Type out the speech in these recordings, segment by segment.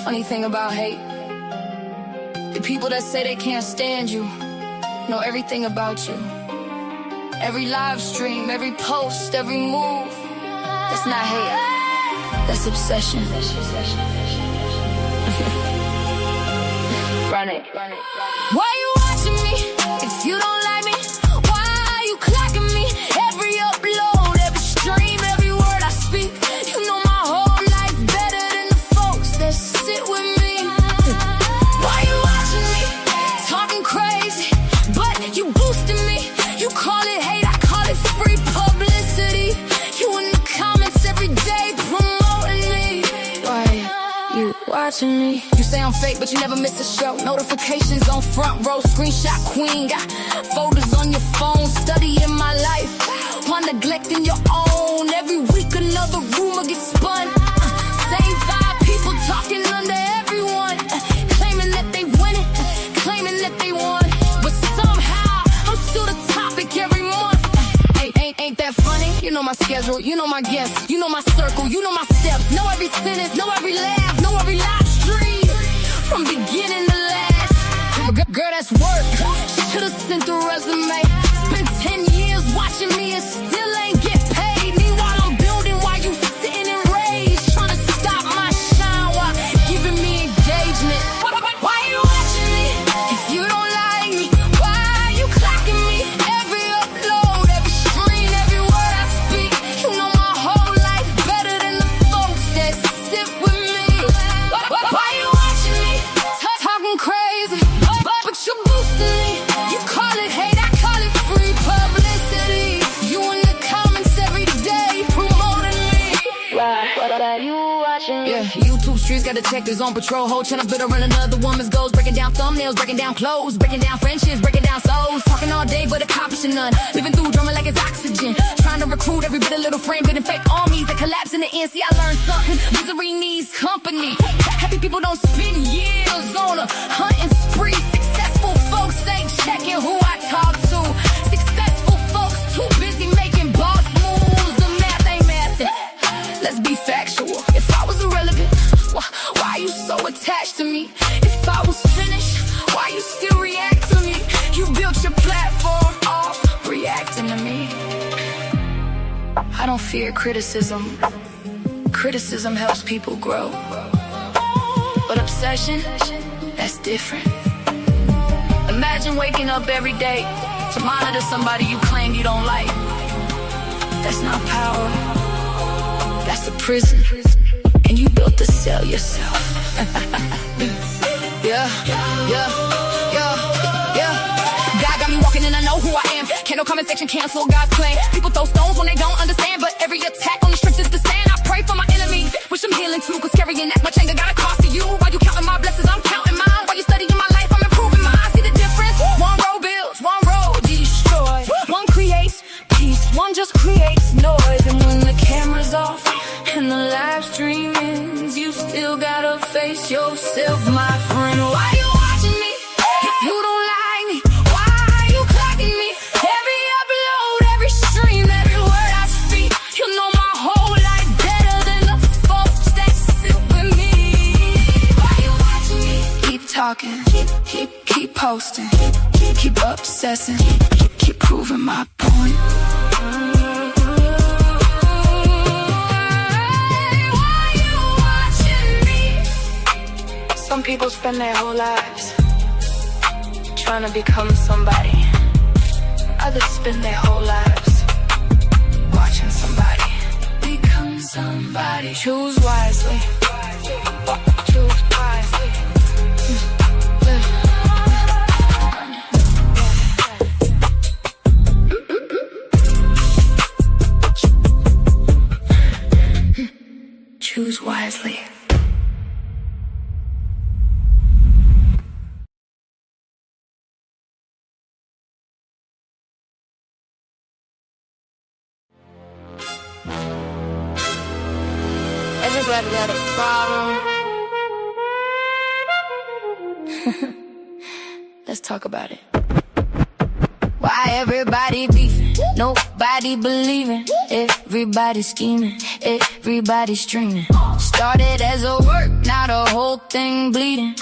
Funny thing about hate, the people that say they can't stand you know everything about you. Every live stream, every post, every move. That's not hate, that's obsession. Run it. Why you watching me if you don't like me? Why are you clocking me? Every upload, every stream, every word I speak. You know my whole life better than the folks that sit with me. Why you watching me? Talking crazy, but you boosting me. You call it hate, I call it free publicity. You in the comments every day promoting me. Why you watching me? You say I'm fake, but you never miss a show. Notifications on front row, screenshot queen. Got folders on your phone, studying my life while neglecting your own. Every week another rumor gets spun. Same five people talking under everyone, claiming that they win it, claiming that they won. But somehow I'm still the topic every month. Ain't that funny? You know my schedule, you know my guests, you know my circle, you know my steps. Know every sentence, know every laugh, know every live stream, from beginning to last. Girl, that's work. Should've sent the resume. Spent 10 years watching me and still ain't get paid. Meanwhile I'm building while you sitting in rage, trying to stop my shine while giving me engagement. Why you watching me if you don't like me? Why are you clocking me? Every upload, every stream, every word I speak. You know my whole life better than the folks that sit with me. Why you watching me? Talking crazy, but you boosting me. You call it hate, I call it free publicity. You in the comments every day promoting me. Why you watching me? Yeah, YouTube streets got detectives on patrol. Whole channel built around another woman's goals. Breaking down thumbnails, breaking down clothes, breaking down friendships, breaking down souls. Talking all day but accomplishing none. Living through drama like it's oxygen. Trying to recruit every bit of little frame, building fake armies that collapse in the end. See, I learned something. Misery needs company. Happy people don't spend years on a hunting spree. Successful folks ain't checking who I talk to. Successful folks too busy making boss moves. The math ain't mathing. Let's be factual. If I was irrelevant, why you so attached to me? If I was finished, why you still react to me? You built your platform off reacting to me. I don't fear criticism. Criticism helps people grow. But obsession, that's different. Imagine waking up every day to monitor somebody you claim you don't like. That's not power, that's a prison. And you built the cell yourself. Yeah. God got me walking and I know who I am. Can't no comment section cancel God's plan. People throw stones when they don't understand, but every attack on the strength is the stand. I pray for my enemies, wish them healing too, cause carrying that much anger got a cost to you. While you counting my blessings, I'm counting mine. While you studying my life, I'm improving mine. See the difference? One road builds, one road destroys. One creates peace, one just creates noise. And when the camera's off and the live stream ends, you still gotta face yourself, my friend. Why you watching me if you don't like me? Why are you clocking me? Every upload, every stream, every word I speak. You know my whole life better than the folks that sit with me. Why you watching me? Keep talking, keep posting, keep obsessing, keep proving my point. Some people spend their whole lives trying to become somebody. Others spend their whole lives watching somebody become somebody. Choose wisely. Choose wisely. Choose wisely. Everybody got a problem. Let's talk about it. Why everybody beefing? nobody believing. Everybody scheming, everybody streaming. Started as a work, now the whole thing bleeding.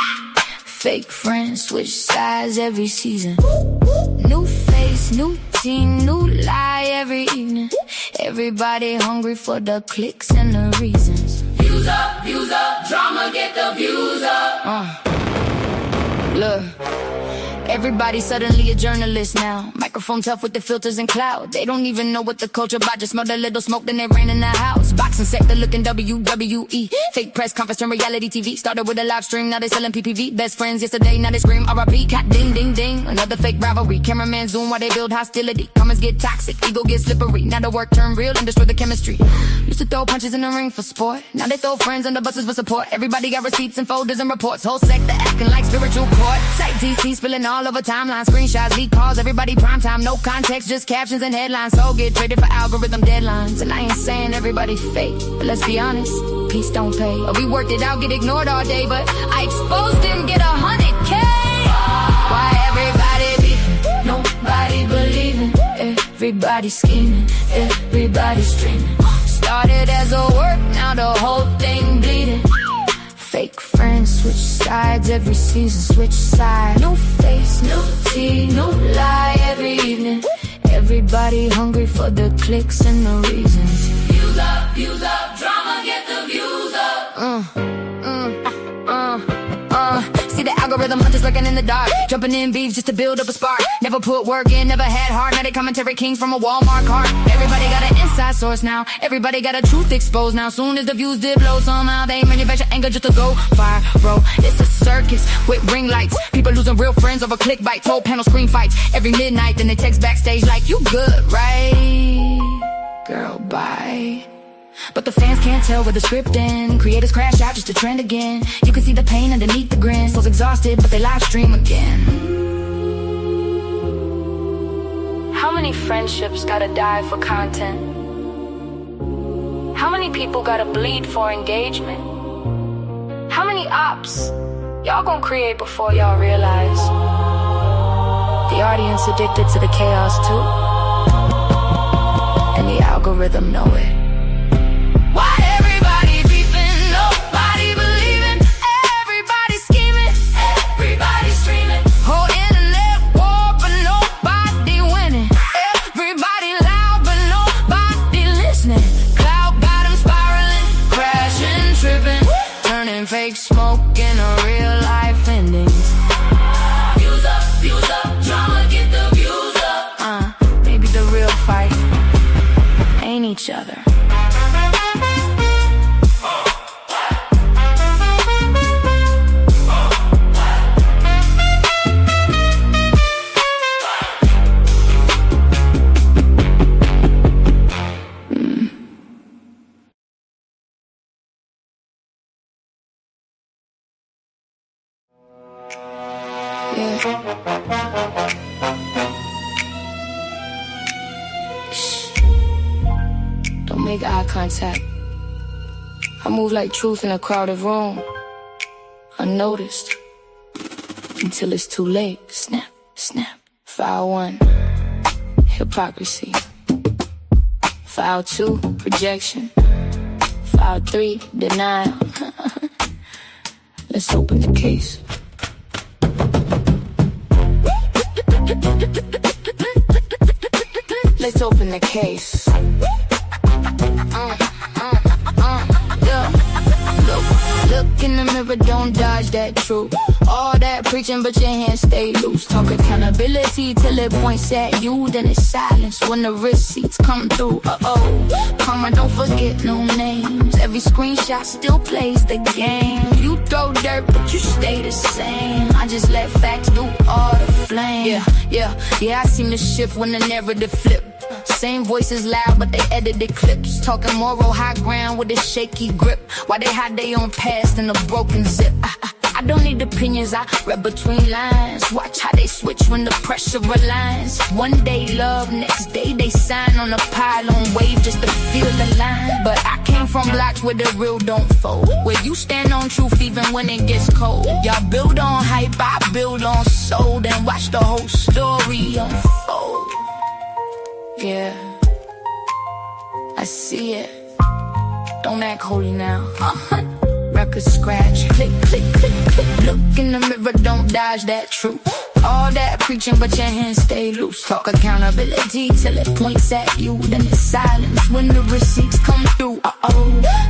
Fake friends switch sides every season. New face, new team, new lie every evening. Everybody hungry for the clicks and the reasons. Views up, drama get the views up. Look, everybody suddenly a journalist now. Microphone tough with the filters and cloud. They don't even know what the culture about. Just smell a little smoke, then they ran in the house. Boxing sector looking WWE. Fake press conference turn reality TV. Started with a live stream, now they selling PPV. Best friends yesterday, now they scream RIP. Cat ding ding ding, another fake rivalry. Cameraman zoom while they build hostility. Comments get toxic, ego get slippery. Now the work turn real and destroy the chemistry. Used to throw punches in the ring for sport. Now they throw friends under buses for support. Everybody got receipts and folders and reports. Whole sector acting like spiritual court. Site DC spilling all over timeline. Screenshots, leak calls, everybody prime time. No context, just captions and headlines. So get traded for algorithm deadlines. And I ain't saying everybody fake, but let's be honest, peace don't pay. We worked it out, get ignored all day, but I exposed him, get 100K. Why everybody beefing, nobody believing. Everybody scheming, everybody streaming. Started as a work, now the whole thing bleeding. Fake friends switch sides every season, switch sides. New face, new tea, new lie every evening. Everybody hungry for the clicks and the reasons. Views up, drama get the views up. See the algorithm hunters lurking in the dark, jumping in beef just to build up a spark. Never put work in, never had heart. Now they commentary kings from a Walmart cart. Everybody got an inside source now, everybody got a truth exposed now. Soon as the views did blow, somehow they manufacture anger just to go viral. It's a circus with ring lights, people losing real friends over click bites. Whole panel screen fights every midnight, then they text backstage like, you good, right? Girl, bye. But the fans can't tell where the script ends. Creators crash out just to trend again. You can see the pain underneath the grin. Souls exhausted, but they live stream again. How many friendships gotta die for content? How many people gotta bleed for engagement? How many ops y'all gonna create before y'all realize the audience addicted to the chaos too? And the algorithm know it. Why everybody beefing, nobody believing. Everybody scheming, everybody streaming. Whole internet war, but nobody winning. Everybody loud, but nobody listening. Cloud got them spiraling, crashing, tripping, turning fake smoke into real life endings. Views up, drama get the views up. Maybe the real fight ain't each other. Don't make eye contact. I move like truth in a crowded room, unnoticed, until it's too late. Snap, snap. File 1, hypocrisy. File 2, projection. File 3, denial. Let's open the case. Let's open the case. Yeah. Look in the mirror, don't dodge that truth. All that preaching, but your hands stay loose. Talk accountability till it points at you. Then it's silence when the receipts come through. Karma, don't forget no names. Every screenshot still plays the game. You throw dirt, but you stay the same. I just let facts do all the flame. Yeah, I seen the shift when the narrative flip. Same voices loud, but they edited clips. Talking moral high ground with a shaky grip. Why they hide their own past in a broken zip. I don't need opinions, I read between lines. Watch how they switch when the pressure aligns. One day love, next day they sign on a pylon wave just to feel the line. But I came from blocks where the real don't fold, where you stand on truth even when it gets cold. Y'all build on hype, I build on soul, then watch the whole story unfold. care. I see it. Don't act holy now. Record scratch, click, click, click, click. Look in the mirror, don't dodge that truth. All that preaching, but your hands stay loose. Talk accountability till it points at you. Then it's silence when the receipts come through.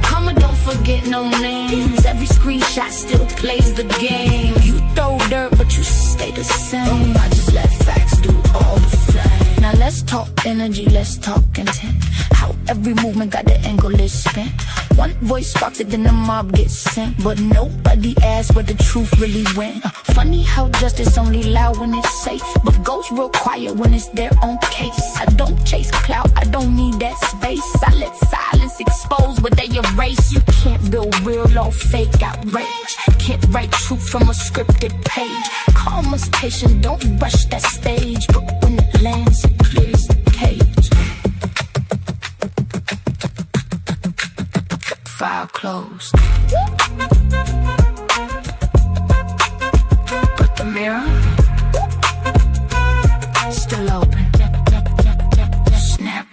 Karma don't forget no names. Every screenshot still plays the game. You throw dirt, but you stay the same. I just let facts do all the flame. Now let's talk energy, let's talk intent. How every movement got the angle is spent. One voice sparked it, then the mob gets sent. But nobody asked where the truth really went. Funny how justice only loud when it's safe, but goes real quiet when it's their own case. I don't chase clout, I don't need that space. I let silence expose what they erase. You can't build real or fake outrage. Can't write truth from a scripted page. Karma's patient, don't rush that stage. But when it lands, it clears the cage. File closed. But the mirror still open. Snap.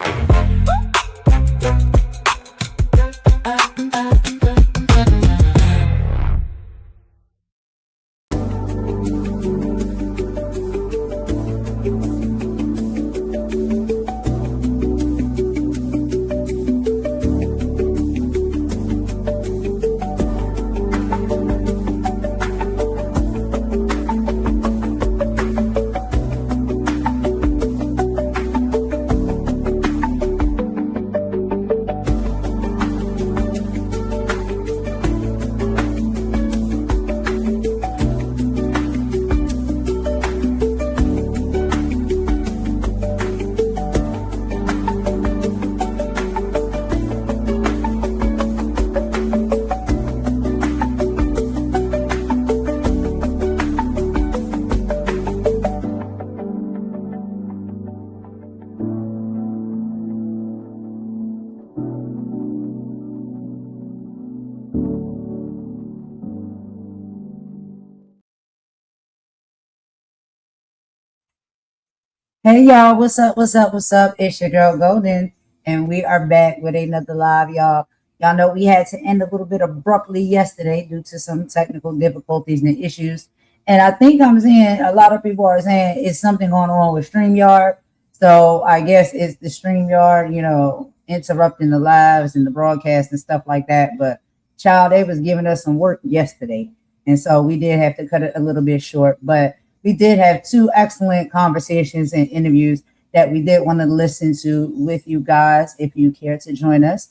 Hey y'all, what's up? What's up? What's up? It's your girl Golden, and we are back with another live, y'all. Y'all know we had to end a little bit abruptly yesterday due to some technical difficulties and issues. And I think I'm seeing a lot of people are saying it's something going on with StreamYard. So I guess it's the StreamYard, interrupting the lives and the broadcast and stuff like that. But child, they was giving us some work yesterday. And so we did have to cut it a little bit short. But we did have two excellent conversations and interviews that we did want to listen to with you guys if you care to join us,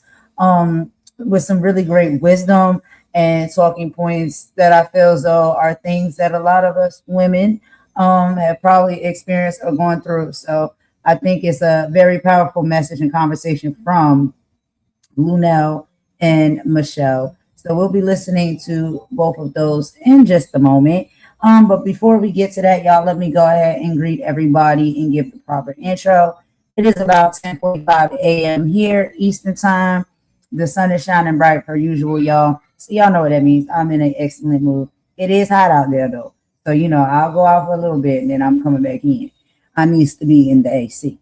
with some really great wisdom and talking points that I feel as though are things that a lot of us women have probably experienced or gone through. So I think it's a very powerful message and conversation from Luenell and Michelle. So we'll be listening to both of those in just a moment. But before we get to that, y'all, let me go ahead and greet everybody and give the proper intro. It is about 10:45 a.m. here, Eastern Time. The sun is shining bright per usual, y'all. So y'all know what that means. I'm in an excellent mood. It is hot out there, though. So, I'll go out for a little bit and then I'm coming back in. I needs to be in the AC.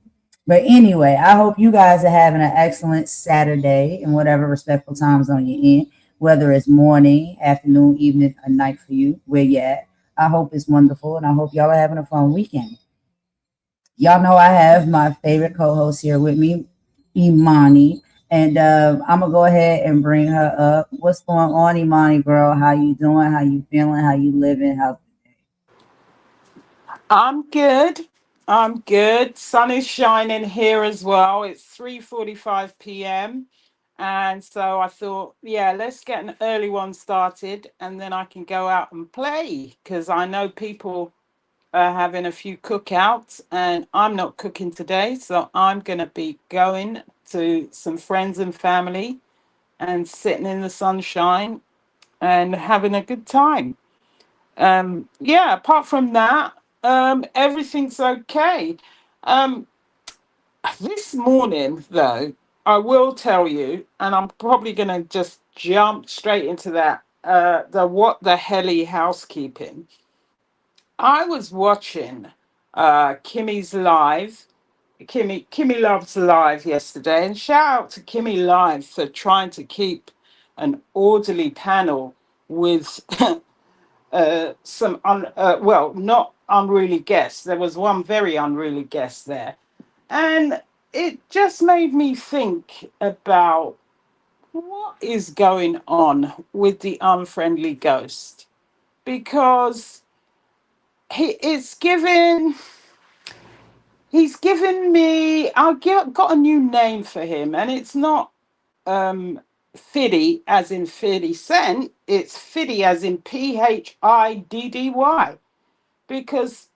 But anyway, I hope you guys are having an excellent Saturday in whatever respectful time zone you're in, whether it's morning, afternoon, evening, or night for you, where you at. I hope it's wonderful, and I hope y'all are having a fun weekend. Y'all know I have my favorite co-host here with me, Imani, and I'm gonna go ahead and bring her up. What's going on, Imani girl? How you doing? How you feeling? How you living? I'm good. I'm good. Sun is shining here as well. It's 3:45 p.m. And so I thought, yeah, let's get an early one started and then I can go out and play because I know people are having a few cookouts and I'm not cooking today. So I'm going to be going to some friends and family and sitting in the sunshine and having a good time. Yeah, apart from that, everything's okay. Um, this morning, though, I will tell you, and I'm probably going to just jump straight into that. The Hellie Housekeeping. I was watching Kimmy's live Kimmy Loves Live yesterday, and shout out to Kimmy Live for trying to keep an orderly panel with well, not unruly guests. There was one very unruly guest there, and it just made me think about what is going on with the unfriendly ghost, because he it's given he's given me got a new name for him, and it's not um Fiddy as in 50 Cent, it's Fiddy as in Piddy, because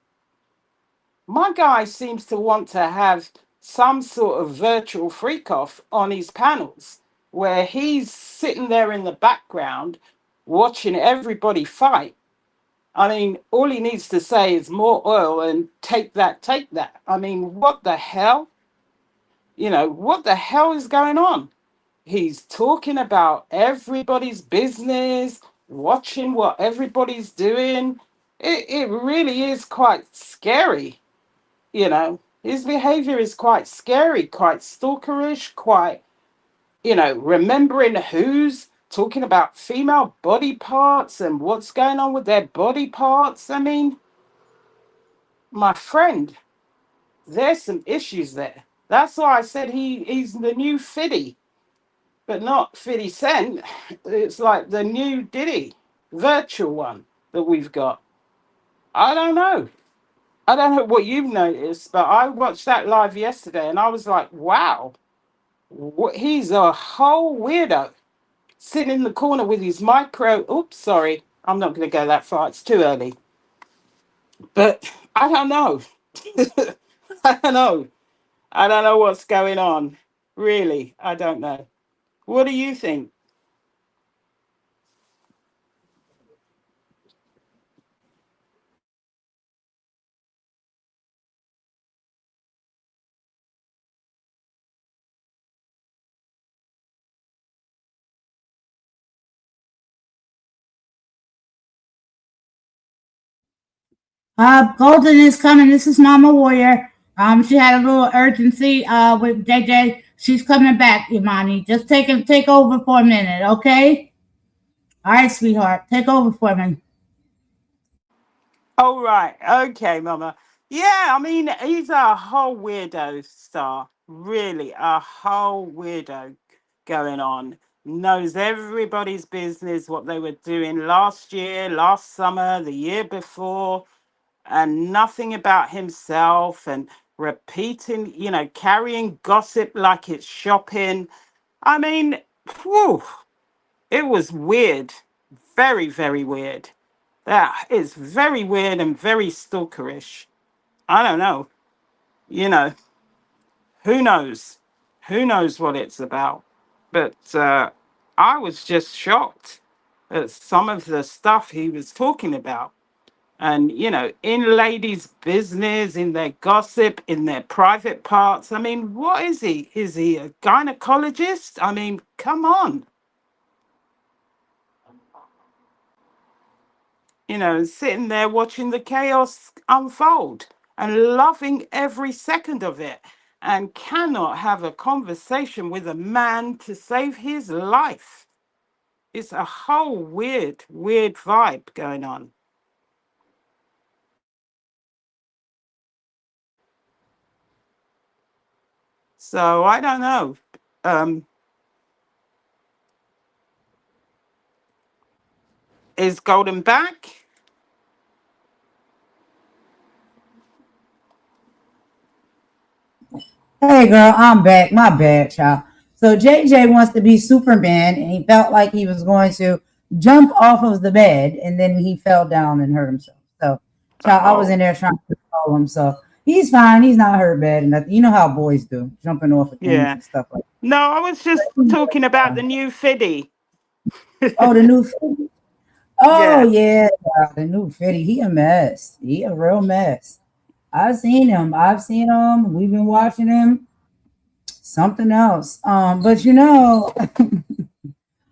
my guy seems to want to have some sort of virtual freak off on his panels where he's sitting there in the background watching everybody fight. I mean, all he needs to say is more oil and take that, take that. I mean, what the hell? What the hell is going on? He's talking about everybody's business, watching what everybody's doing. It really is quite scary. His behavior is quite scary, quite stalkerish, quite, remembering who's talking about female body parts and what's going on with their body parts. I mean, my friend, there's some issues there. That's why I said he's the new Fiddy, but not 50 Cent. It's like the new Diddy, virtual one that we've got. I don't know. I don't know what you've noticed, but I watched that live yesterday and I was like, wow, he's a whole weirdo sitting in the corner with his micro. Oops, sorry. I'm not going to go that far. It's too early. But I don't know. I don't know. I don't know what's going on. Really, I don't know. What do you think? Golden is coming. This is Mama Warrior. She had a little urgency with JJ. She's coming back, Imani. Just take over for a minute, okay? All right, sweetheart. Take over for me. Oh, right. Okay, Mama. Yeah, I mean, he's a whole weirdo star. Really, a whole weirdo going on. Knows everybody's business, what they were doing last year, last summer, the year before, and nothing about himself, and repeating, carrying gossip like it's shopping. I mean, whew, it was weird. Very, very weird. That is very weird and very stalkerish. I don't know. You know, who knows? Who knows what it's about? But I was just shocked at some of the stuff he was talking about. And, in ladies' business, in their gossip, in their private parts. I mean, what is he? Is he a gynecologist? I mean, come on. Sitting there watching the chaos unfold and loving every second of it, and cannot have a conversation with a man to save his life. It's a whole weird, weird vibe going on. So I don't know. Um, is Golden back? Hey, girl, I'm back. My bad, child. So JJ wants to be Superman, and he felt like he was going to jump off of the bed, and then he fell down and hurt himself. So, child, I was Oh, in there trying to control him. So he's fine. He's not hurt bad enough. You know how boys do, jumping off of things yeah. and stuff like No, I was just talking about that. the new Fiddy. Oh, the new Fitty. Oh Yeah. yeah, the new Fitty. He a mess. He a real mess. I've seen him. I've seen him. We've been watching him. Something else. But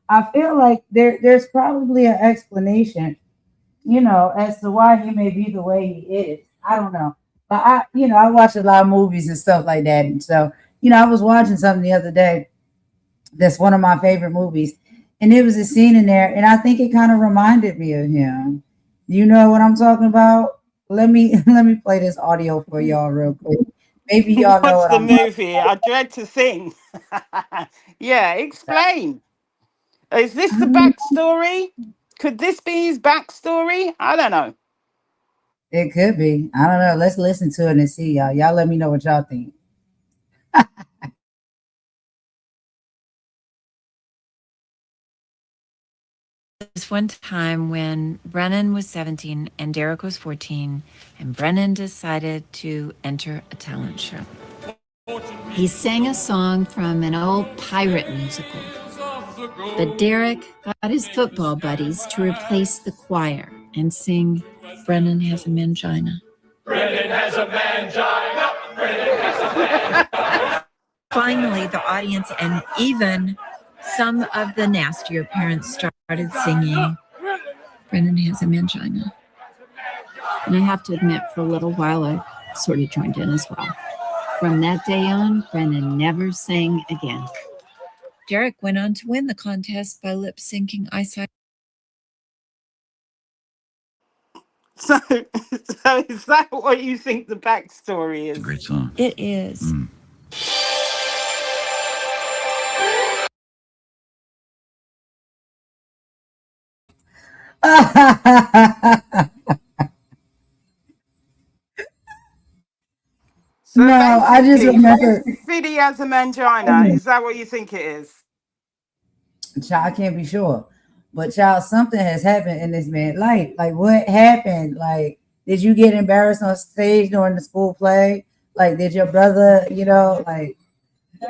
I feel like there's probably an explanation, as to why he may be the way he is. I don't know. But I watch a lot of movies and stuff like that. And so, I was watching something the other day that's one of my favorite movies. And there was a scene in there, and I think it kind of reminded me of him. You know what I'm talking about? Let me play this audio for y'all real quick. Maybe y'all know What's what the I'm talking movie? I dread to think. Yeah, explain. Is this the about. backstory? Could this be his backstory? I don't know. It could be. I don't know. Let's listen to it and see, y'all. Y'all let me know what y'all think. This one time when Brennan was 17 and Derek was 14, and Brennan decided to enter a talent show. He sang a song from an old pirate musical, but Derek got his football buddies to replace the choir and sing Brennan Has a Mangina. Brennan has a mangina. Brennan has a mangina. Finally, the audience and even some of the nastier parents started singing Brennan Has a Mangina. And I have to admit, for a little while, I sort of joined in as well. From that day on, Brennan never sang again. Derek went on to win the contest by lip syncing Eyesight. So, so is that what you think the backstory It's a is? great song. It is. So No, I just basically, remember. Fiddy has a mangina. Is that what you think it is? Child, I can't be sure. But child, something has happened in this man's life. Like what happened? Like, did you get embarrassed on stage during the school play? Like, did your brother, like,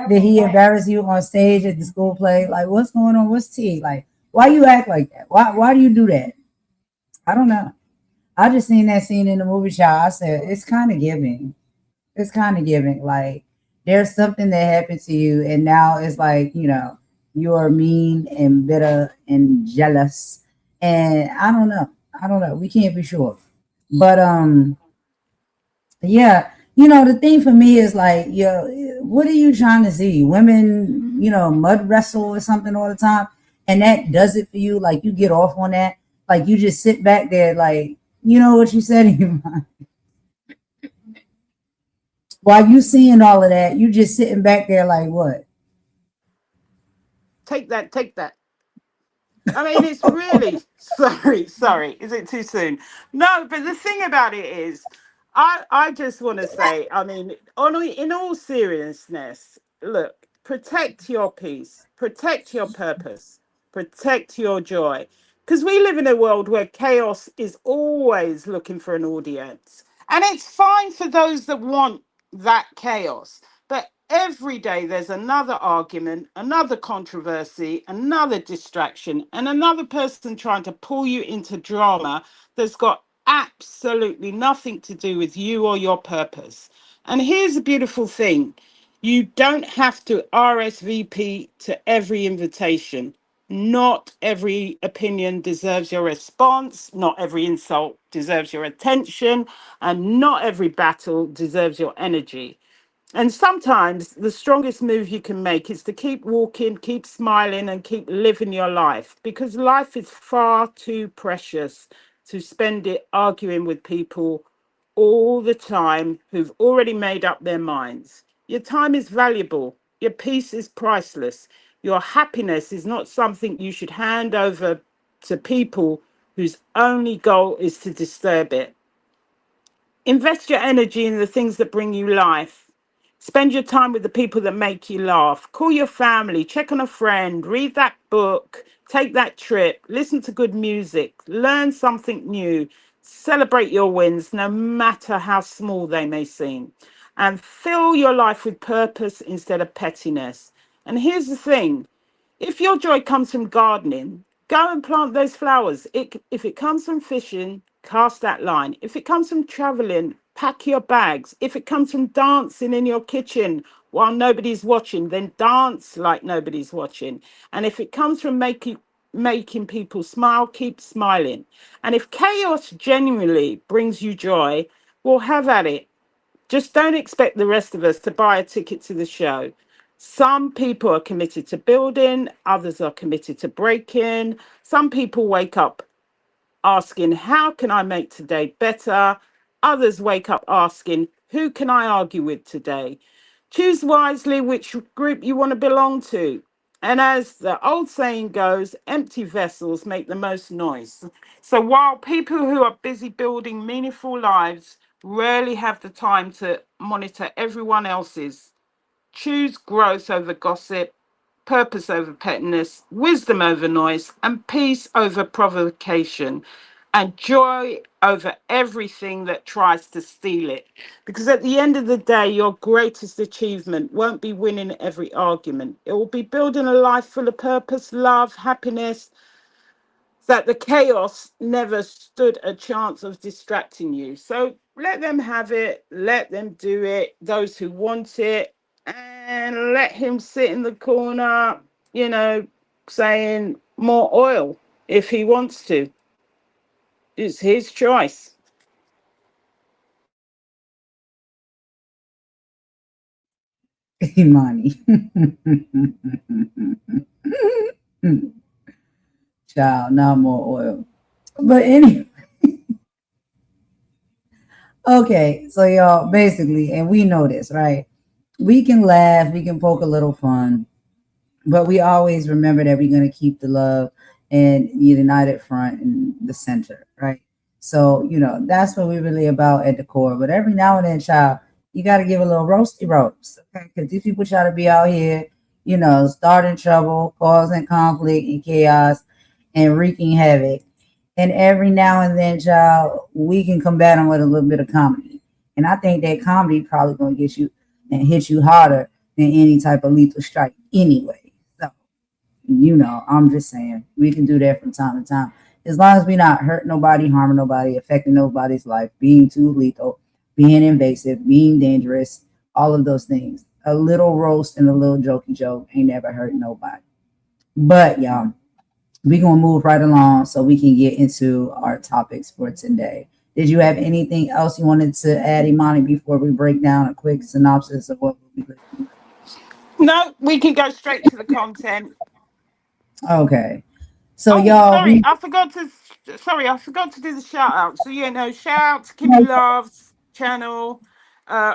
did he embarrass you on stage at the school play? Like, what's going on? What's tea? Like, why you act like that? Why do you do that? I don't know. I just seen that scene in the movie, child. I said, it's kind of giving. It's kind of giving. Like, there's something that happened to you, and now it's like, you're mean and bitter and jealous. And I don't know. I don't know. We can't be sure. But yeah, the thing for me is like, what are you trying to see? Women, mud wrestle or something all the time, and that does it for you. Like you get off on that. Like you just sit back there, like you know what you said in your mind. While you seeing all of that, you just sitting back there like what? Take that, take that. I mean, it's really sorry. Is it too soon? No, but the thing about it is, I just want to say, I mean, in all seriousness, look, protect your peace, protect your purpose, protect your joy, because we live in a world where chaos is always looking for an audience, and it's fine for those that want that chaos, but every day there's another argument, another controversy, another distraction, and another person trying to pull you into drama that's got absolutely nothing to do with you or your purpose. And here's the beautiful thing, you don't have to RSVP to every invitation. Not every opinion deserves your response. Not every insult deserves your attention. And not every battle deserves your energy. And sometimes the strongest move you can make is to keep walking, keep smiling, and keep living your life because life is far too precious to spend it arguing with people all the time who've already made up their minds. Your time is valuable, your peace is priceless, your happiness is not something you should hand over to people whose only goal is to disturb it. Invest your energy in the things that bring you life. Spend your time with the people that make you laugh. Call your family, check on a friend, read that book, take that trip, listen to good music, learn something new, celebrate your wins, no matter how small they may seem, and fill your life with purpose instead of pettiness. And here's the thing, if your joy comes from gardening, go and plant those flowers. If it comes from fishing, cast that line. If it comes from traveling, pack your bags. If it comes from dancing in your kitchen while nobody's watching, then dance like nobody's watching. And if it comes from making people smile, keep smiling. And if chaos genuinely brings you joy, well, have at it. Just don't expect the rest of us to buy a ticket to the show. Some people are committed to building, others are committed to breaking. Some people wake up asking, how can I make today better? Others wake up asking, who can I argue with today? Choose wisely which group you want to belong to. And as the old saying goes, empty vessels make the most noise. So while people who are busy building meaningful lives rarely have the time to monitor everyone else's, choose growth over gossip, purpose over pettiness, wisdom over noise, and peace over provocation, and joy over everything that tries to steal it. Because at the end of the day, your greatest achievement won't be winning every argument. It will be building a life full of purpose, love, happiness, that the chaos never stood a chance of distracting you. So let them have it, let them do it, those who want it, and let him sit in the corner, you know, saying more oil if he wants to. It's his choice. Imani. Child, not more oil. But anyway, okay, so y'all basically, and we know this, right? We can laugh, we can poke a little fun, but we always remember that we're going to keep the love and the united front in the center, right? So, that's what we're really about at the core. But every now and then, child, you got to give a little roasty roast, okay? Because these people try to be out here, starting trouble, causing conflict and chaos, and wreaking havoc. And every now and then, child, we can combat them with a little bit of comedy. And I think that comedy probably going to get you and hit you harder than any type of lethal strike anyway. So, I'm just saying we can do that from time to time. As long as we not hurt nobody, harming nobody, affecting nobody's life, being too lethal, being invasive, being dangerous, all of those things. A little roast and a little jokey joke ain't never hurt nobody. But y'all, we're going to move right along so we can get into our topics for today. Did you have anything else you wanted to add, Imani, before we break down a quick synopsis of what we'll be listening No, we can go straight to the content. to? Okay. So, Oh, y'all, sorry, I forgot to. Sorry, I forgot to do the shout out. So shout out to Kimmy Love's channel,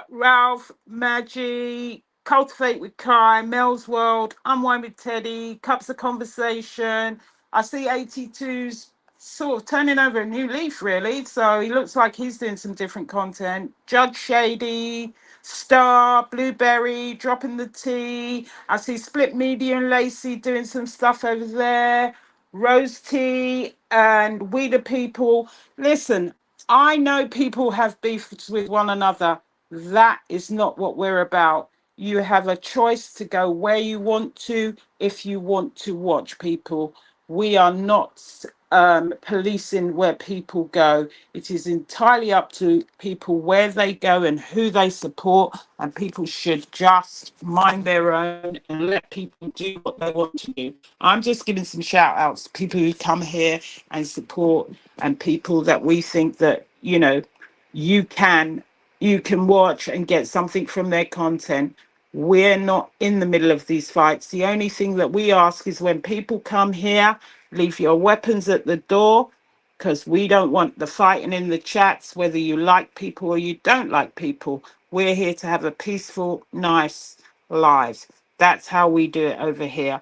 Ralph, Maggie, Cultivate with Kai, Mel's World, Unwind with Teddy, Cups of Conversation. I see 82's sort of turning over a new leaf, really. So he looks like he's doing some different content. Judge Shady, Star, Blueberry, Dropping the Tea. I see Split Media and Lacey doing some stuff over there. Rose Tea and We the People. Listen, I know people have beefs with one another. That is not what we're about. You have a choice to go where you want to if you want to watch people. We are not policing where people go. It is entirely up to people where they go and who they support, and people should just mind their own and let people do what they want to do. I'm just giving some shout outs to people who come here and support, and people that we think that, you can you can watch and get something from their content. We're not in the middle of these fights. The only thing that we ask is when people come here, leave your weapons at the door, because we don't want the fighting in the chats, whether you like people or you don't like people. We're here to have a peaceful, nice lives. That's how we do it over here.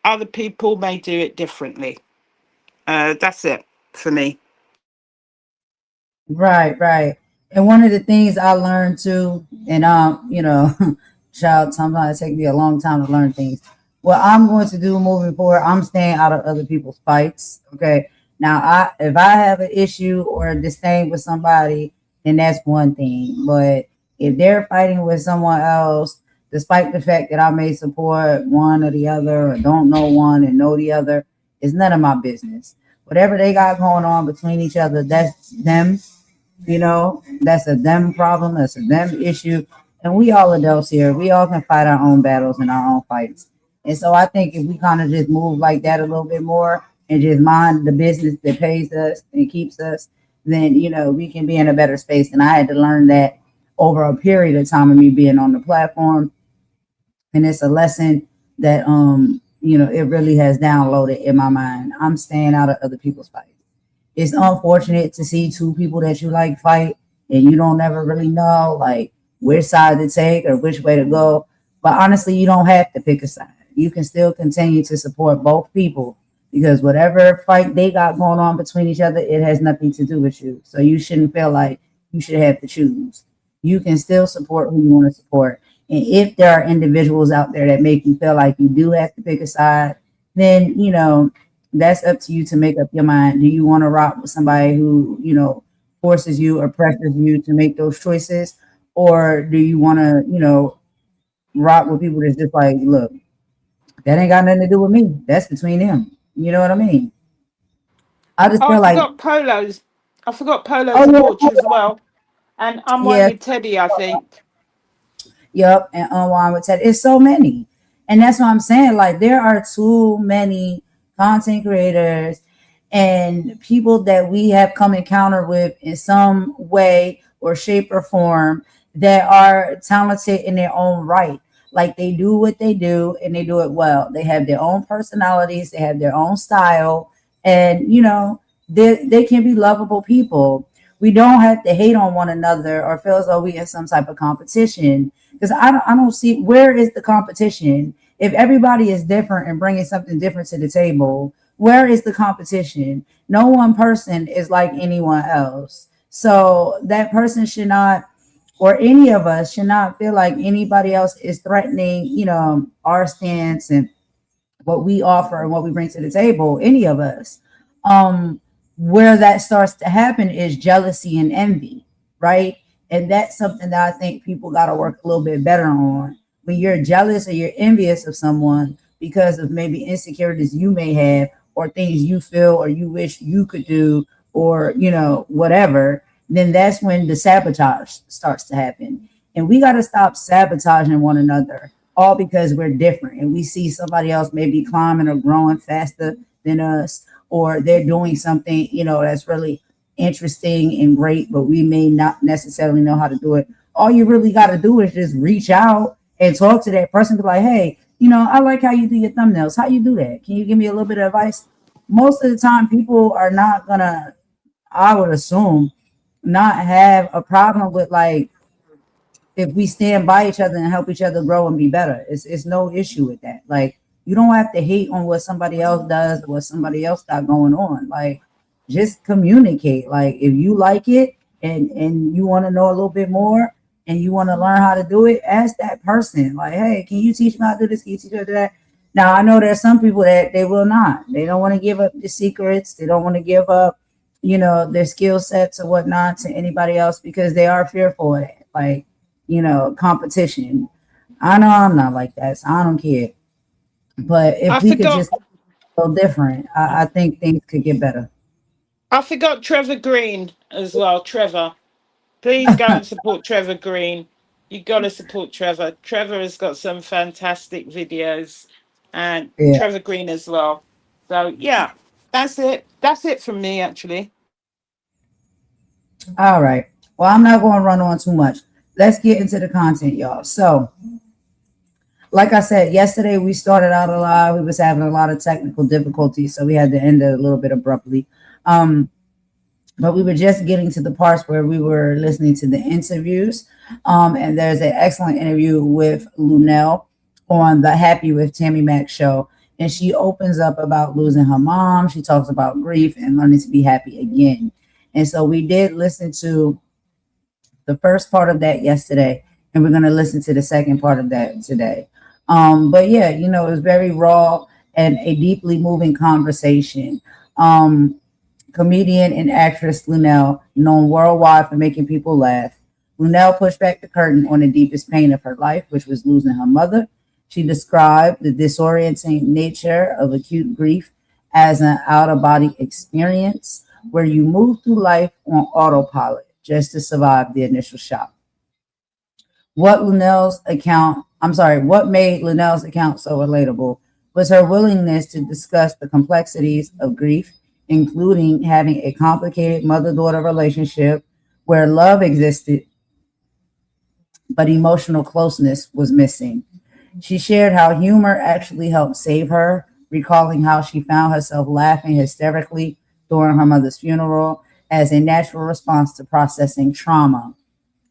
Other people may do it differently. That's it for me. Right, right. And one of the things I learned too, and child, sometimes it takes me a long time to learn things. What I'm going to do moving forward, I'm staying out of other people's fights. Okay. Now, if I have an issue or a disdain with somebody, then that's one thing. But if they're fighting with someone else, despite the fact that I may support one or the other, or don't know one and know the other, it's none of my business. Whatever they got going on between each other, that's them. That's a them problem, that's a them issue. And we all adults here, we all can fight our own battles and our own fights. And so I think if we kind of just move like that a little bit more and just mind the business that pays us and keeps us, then we can be in a better space. And I had to learn that over a period of time of me being on the platform. And it's a lesson that it really has downloaded in my mind. I'm staying out of other people's fights. It's unfortunate to see two people that you like fight and you don't ever really know like which side to take or which way to go. But honestly, you don't have to pick a side. You can still continue to support both people because whatever fight they got going on between each other, it has nothing to do with you. So you shouldn't feel like you should have to choose. You can still support who you want to support. And if there are individuals out there that make you feel like you do have to pick a side, then, that's up to you to make up your mind. Do you want to rock with somebody who, forces you or pressures you to make those choices? Or do you want to, rock with people that's just like, look, that ain't got nothing to do with me. That's between them. You know what I mean? I just Oh, feel like, I forgot Polo oh, supports you as well. And Unwind yeah, with Teddy, I think. yep, and unwind with Ted. It's so many. And that's what I'm saying. Like, there are too many content creators and people that we have come encounter with in some way or shape or form that are talented in their own right. Like, they do what they do and they do it well. They have their own personalities, they have their own style, and they can be lovable people. We don't have to hate on one another or feel as though we in some type of competition, because I don't see where is the competition if everybody is different and bringing something different to the table. Where is the competition? No one person is like anyone else, so that person should not, or any of us should not feel like anybody else is threatening our stance and what we offer and what we bring to the table, any of us. Where that starts to happen is jealousy and envy, right? And that's something that I think people got to work a little bit better on. When you're jealous or you're envious of someone because of maybe insecurities you may have or things you feel or you wish you could do, or whatever, then that's when the sabotage starts to happen. And we got to stop sabotaging one another, all because we're different and we see somebody else maybe climbing or growing faster than us, or they're doing something that's really interesting and great, but we may not necessarily know how to do it. All you really got to do is just reach out and talk to that person. Be like, hey, I like how you do your thumbnails. How you do that? Can you give me a little bit of advice? Most of the time, people are not gonna, I would assume, not have a problem with, like, if we stand by each other and help each other grow and be better. It's no issue with that. Like, you don't have to hate on what somebody else does or what somebody else got going on. Like, just communicate. Like, if you like it and you want to know a little bit more and you want to learn how to do it, ask that person. Like, hey, can you teach me how to do this? Can you teach me how to do that? Now, I know there's some people that they will not. They don't want to give up the secrets. They don't want to give up, their skill sets or whatnot to anybody else because they are fearful of that. Like, competition. I know I'm not like that, so I don't care. But if I we could forgot just go different, I think things could get better. I forgot Trevor Green as well. Trevor. Please go and support Trevor Green. You got to support Trevor. Trevor has got some fantastic videos, and Yeah. Trevor Green as well. So yeah, that's it. That's it from me actually. All right. Well, I'm not going to run on too much. Let's get into the content, y'all. So, like I said, yesterday we started out a lot. We was having a lot of technical difficulties, so we had to end it a little bit abruptly. But we were just getting to the parts where we were listening to the interviews. And there's an excellent interview with Luenell on the Happy with Tammi Mac show. And she opens up about losing her mom. She talks about grief and learning to be happy again. And so we did listen to the first part of that yesterday, and we're going to listen to the second part of that today. But yeah, it was very raw and a deeply moving conversation. Comedian and actress Luenell, known worldwide for making people laugh. Luenell pushed back the curtain on the deepest pain of her life, which was losing her mother. She described the disorienting nature of acute grief as an out-of-body experience where you move through life on autopilot just to survive the initial shock. What made Luenell's account so relatable was her willingness to discuss the complexities of grief, including having a complicated mother-daughter relationship where love existed but emotional closeness was missing. She shared how humor actually helped save her, recalling how she found herself laughing hysterically during her mother's funeral as a natural response to processing trauma.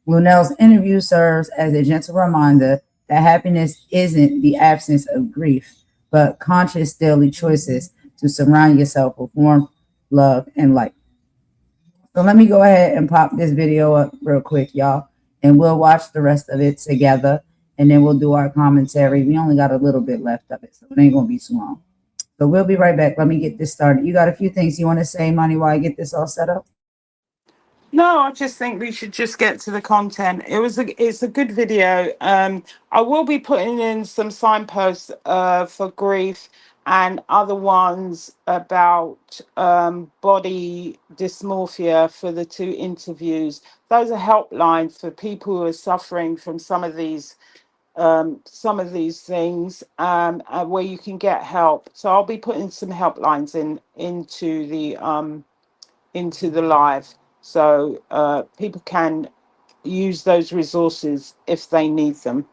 Luenell's interview serves as a gentle reminder that happiness isn't the absence of grief, but conscious daily choices to surround yourself with warmth, love, and light. So let me go ahead and pop this video up real quick, y'all, and we'll watch the rest of it together, and then we'll do our commentary. We only got a little bit left of it, so it ain't gonna be too long. So we'll be right back. Let me get this started. You got a few things you want to say, Money, while I get this all set up? No, I just think we should just get to the content. It's a good video. I will be putting in some signposts for grief and other ones about body dysmorphia for the two interviews. Those are helplines for people who are suffering from some of these things, where you can get help. So I'll be putting some helplines into the live, so people can use those resources if they need them.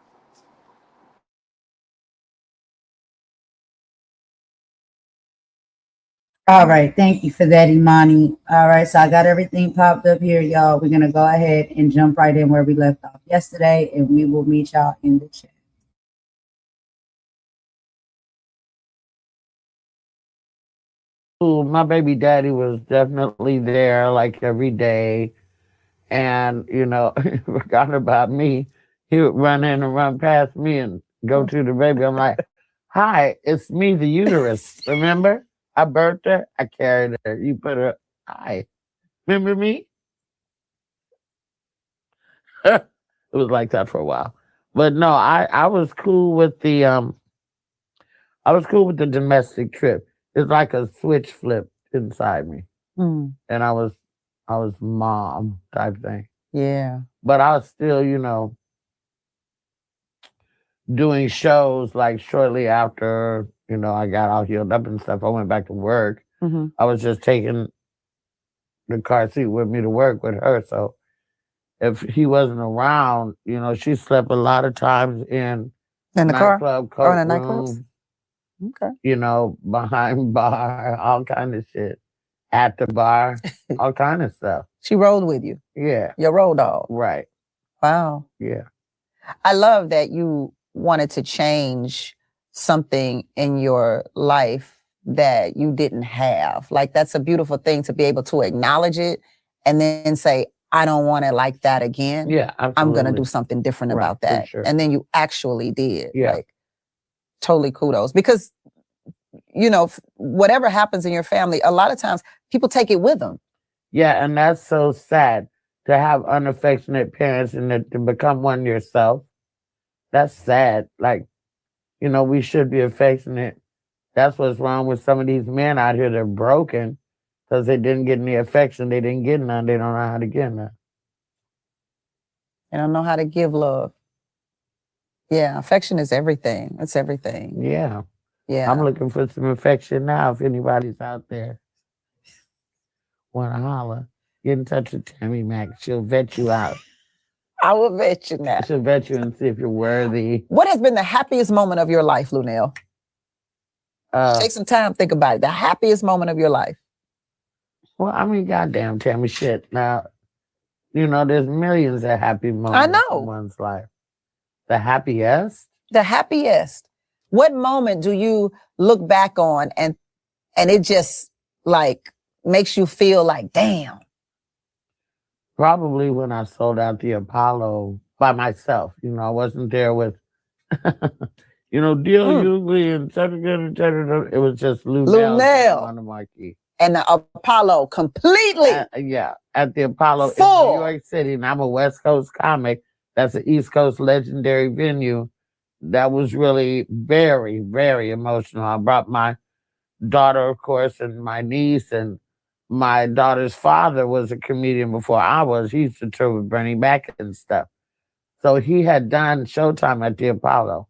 All right, thank you for that, Imani. All right, so I got everything popped up here, y'all. We're gonna go ahead and jump right in where we left off yesterday, and we will meet y'all in the chat. Ooh, my baby daddy was definitely there like every day. And, he forgot about me. He would run in and run past me and go to the baby. I'm like, hi, it's me, the uterus. Remember? I birthed her. I carried her. You put her. Hi. Remember me? It was like that for a while. But no, I was cool with the domestic trip. It's like a switch flipped inside me. Mm, And I was mom type thing. yeah. But I was still, doing shows like shortly after, I got all healed up and stuff. I went back to work. Mm-hmm. I was just taking the car seat with me to work with her. So if he wasn't around, she slept a lot of times in In the car? nightclub, Or in coat the nightclubs? room, Okay. behind bar, all kind of shit. At the bar, all kind of stuff. She rode with you. Yeah, Your road dog. right. Wow. Yeah. I love that you wanted to change something in your life that you didn't have. Like, that's a beautiful thing to be able to acknowledge it and then say, I don't want it like that again. Yeah, absolutely. I'm going to do something different Right, about for that. sure. And then you actually did. Yeah. Like, totally kudos. Because, whatever happens in your family, a lot of times people take it with them. Yeah, and that's so sad to have unaffectionate parents and to become one yourself. That's sad. Like, we should be affectionate. That's what's wrong with some of these men out here. They're broken because they didn't get any affection. They didn't get none. They don't know how to get none. They don't know how to give love. Yeah, affection is everything. It's everything. Yeah. Yeah. I'm looking for some affection now. If anybody's out there want to holler, get in touch with Tammi Mac. She'll vet you out. I will bet you that. She'll vet you and see if you're worthy. What has been the happiest moment of your life, Luenell? Take some time, think about it. The happiest moment of your life. Well, I mean, goddamn, Tammi, shit. Now, there's millions of happy moments in one's life. The happiest? The happiest. What moment do you look back on and it just like makes you feel like, damn? Probably when I sold out the Apollo by myself. I wasn't there with, Deal Hughley and et. It was just Luenell on the marquee. And the Apollo completely. At the Apollo full. In New York City. And I'm a West Coast comic. That's an East Coast legendary venue. That was really very, very emotional. I brought my daughter, of course, and my niece, and my daughter's father was a comedian before I was. He used to tour with Bernie Mac and stuff. So he had done Showtime at the Apollo,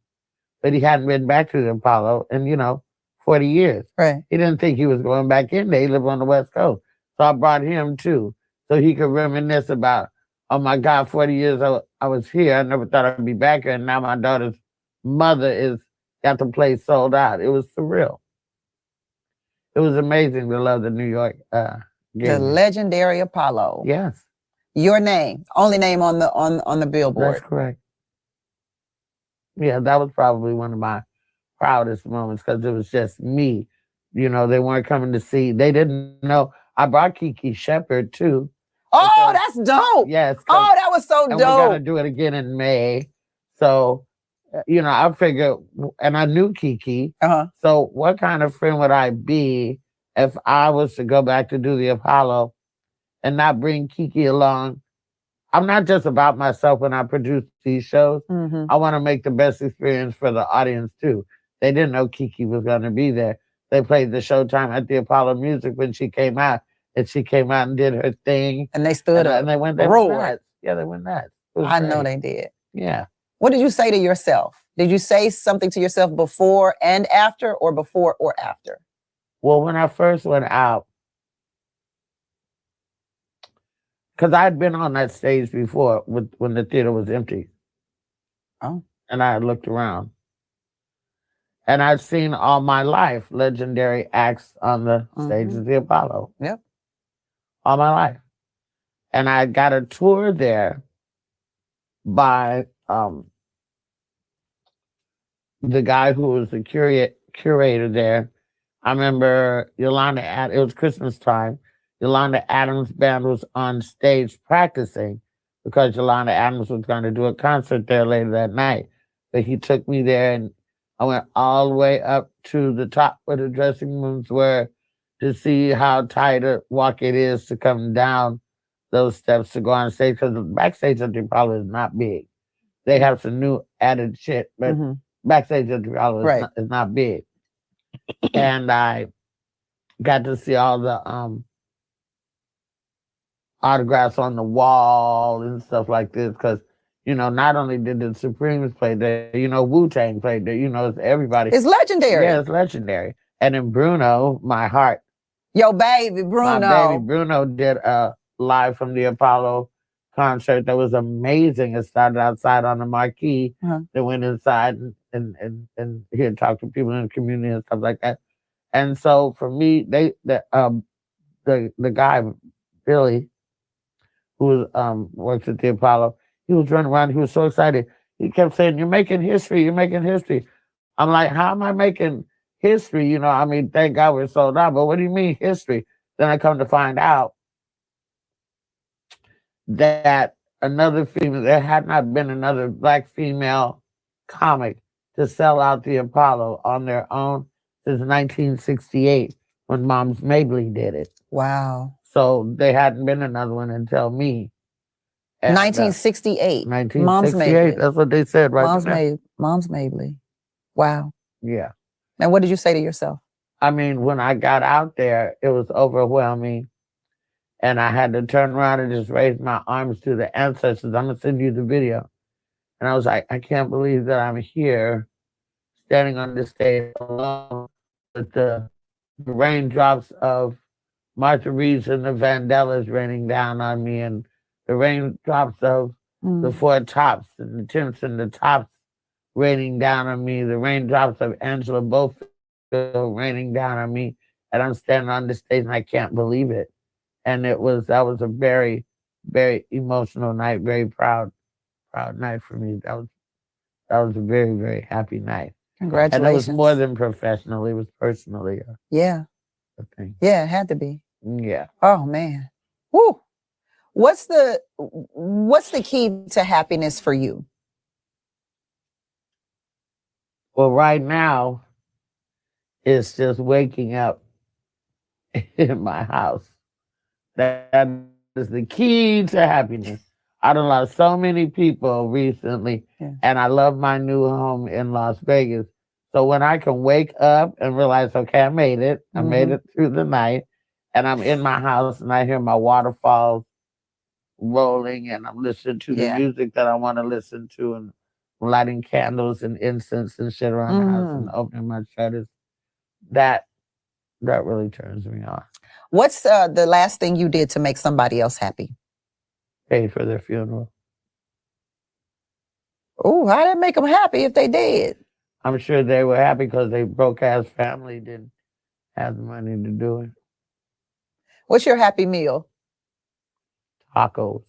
but he hadn't been back to the Apollo in, 40 years. Right. He didn't think he was going back in there. He lived on the West Coast. So I brought him too, so he could reminisce about oh my God, 40 years I was here. I never thought I'd be back here. And now my daughter's mother got the place sold out. It was surreal. It was amazing to love the New York The game. legendary Apollo. Yes. Your name, only name on the billboard. That's correct. Yeah, that was probably one of my proudest moments because it was just me. You know, they weren't coming to see. They didn't know. I brought Kiki Shepard too. Oh, that's dope. Yes. Oh, that was so and dope. we're gonna do it again in May. So, you know, I figured, and I knew Kiki. So, what kind of friend would I be if I was to go back to do the Apollo and not bring Kiki along? I'm not just about myself when I produce these shows. I want to make the best experience for the audience too. They didn't know Kiki was going to be there. They played the Showtime at the Apollo Music when she came out, and she came out and did her thing. And they stood up. And they went nuts. Yeah, they went nuts. I know they did. Yeah. What did you say to yourself? Did you say something to yourself before and after, or before or after? Well, when I first went out, because I'd been on that stage before when the theater was empty. Oh. And I had looked around. And I'd seen all my life legendary acts on the stage of the Apollo. Yep. All my life. And I got a tour there by the guy who was the curator there. I remember Yolanda, it was Christmas time. Yolanda Adams' band was on stage practicing because Yolanda Adams was going to do a concert there later that night. But he took me there, and I went all the way up to the top where the dressing rooms were to see how tight a walk it is to come down those steps to go on stage, because the backstage at the Apollo is not big. They have some new added shit, but backstage at the Apollo is not big. And I got to see all the autographs on the wall and stuff like this, because, you know, not only did the Supremes play there, you know, Wu-Tang played there, you know, it's everybody. It's legendary. Yeah, it's legendary. And then Bruno, my heart. Yo, baby, Bruno. My baby Bruno did a live from the Apollo concert that was amazing. It started outside on the marquee. They went inside and he had talked to people in the community and stuff like that. And so for me, the guy, Billy, who works at the Apollo, he was running around. He was so excited. He kept saying, "You're making history. You're making history." I'm like, "How am I making history?" You know, I mean, thank God we're sold out. But what do you mean history? Then I come to find out that another female, there had not been another Black female comic to sell out the Apollo on their own since 1968 when Moms Mabley did it. Wow. So there hadn't been another one until me. 1968. 1968. That's what they said, right? Moms Mabley. Wow. Yeah. And what did you say to yourself? I mean, when I got out there, it was overwhelming. And I had to turn around and just raise my arms to the ancestors. I'm going to send you the video. And I was like, I can't believe that I'm here standing on this stage alone with the raindrops of Martha Reeves and the Vandellas raining down on me, and the raindrops of the Four Tops and the Temps and the Tops raining down on me, the raindrops of Angela Bofill raining down on me, and I'm standing on the stage and I can't believe it. And that was a very, very emotional night, very proud night for me. That was a very, very happy night. Congratulations. And it was more than professional, it was personally a thing. Yeah, it had to be. Yeah. Oh man. Woo. What's the key to happiness for you? Well, right now, it's just waking up in my house. That is the key to happiness. I done lost so many people recently, and I love my new home in Las Vegas. So when I can wake up and realize, okay, I made it. I made it through the night, and I'm in my house, and I hear my waterfalls rolling, and I'm listening to the music that I want to listen to, and lighting candles and incense and shit around the house and opening my shutters. That really turns me on. What's the last thing you did to make somebody else happy? paid for their funeral. Oh, how did it make them happy if they did? I'm sure they were happy because they broke ass family didn't have the money to do it. What's your happy meal? Tacos.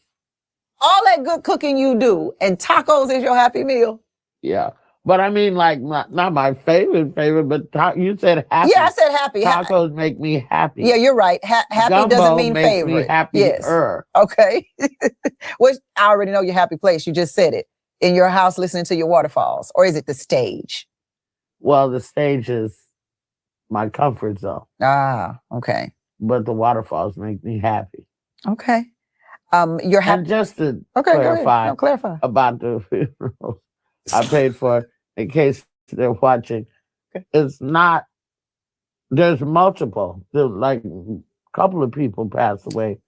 All that good cooking you do, and tacos is your happy meal? Yeah. But I mean, like, not my favorite, but you said happy. Yeah, I said happy. Tacos make me happy. Yeah, you're right. Happy Gumbo doesn't mean makes favorite. me happier. Yes. Okay. Which I already know your happy place. You just said it. In your house listening to your waterfalls. Or is it the stage? Well, the stage is my comfort zone. Ah, okay. But the waterfalls make me happy. Okay. You're happy. And just to clarify about the funeral I paid for, in case they're watching, it's not, there's multiple. There's like a couple of people passed away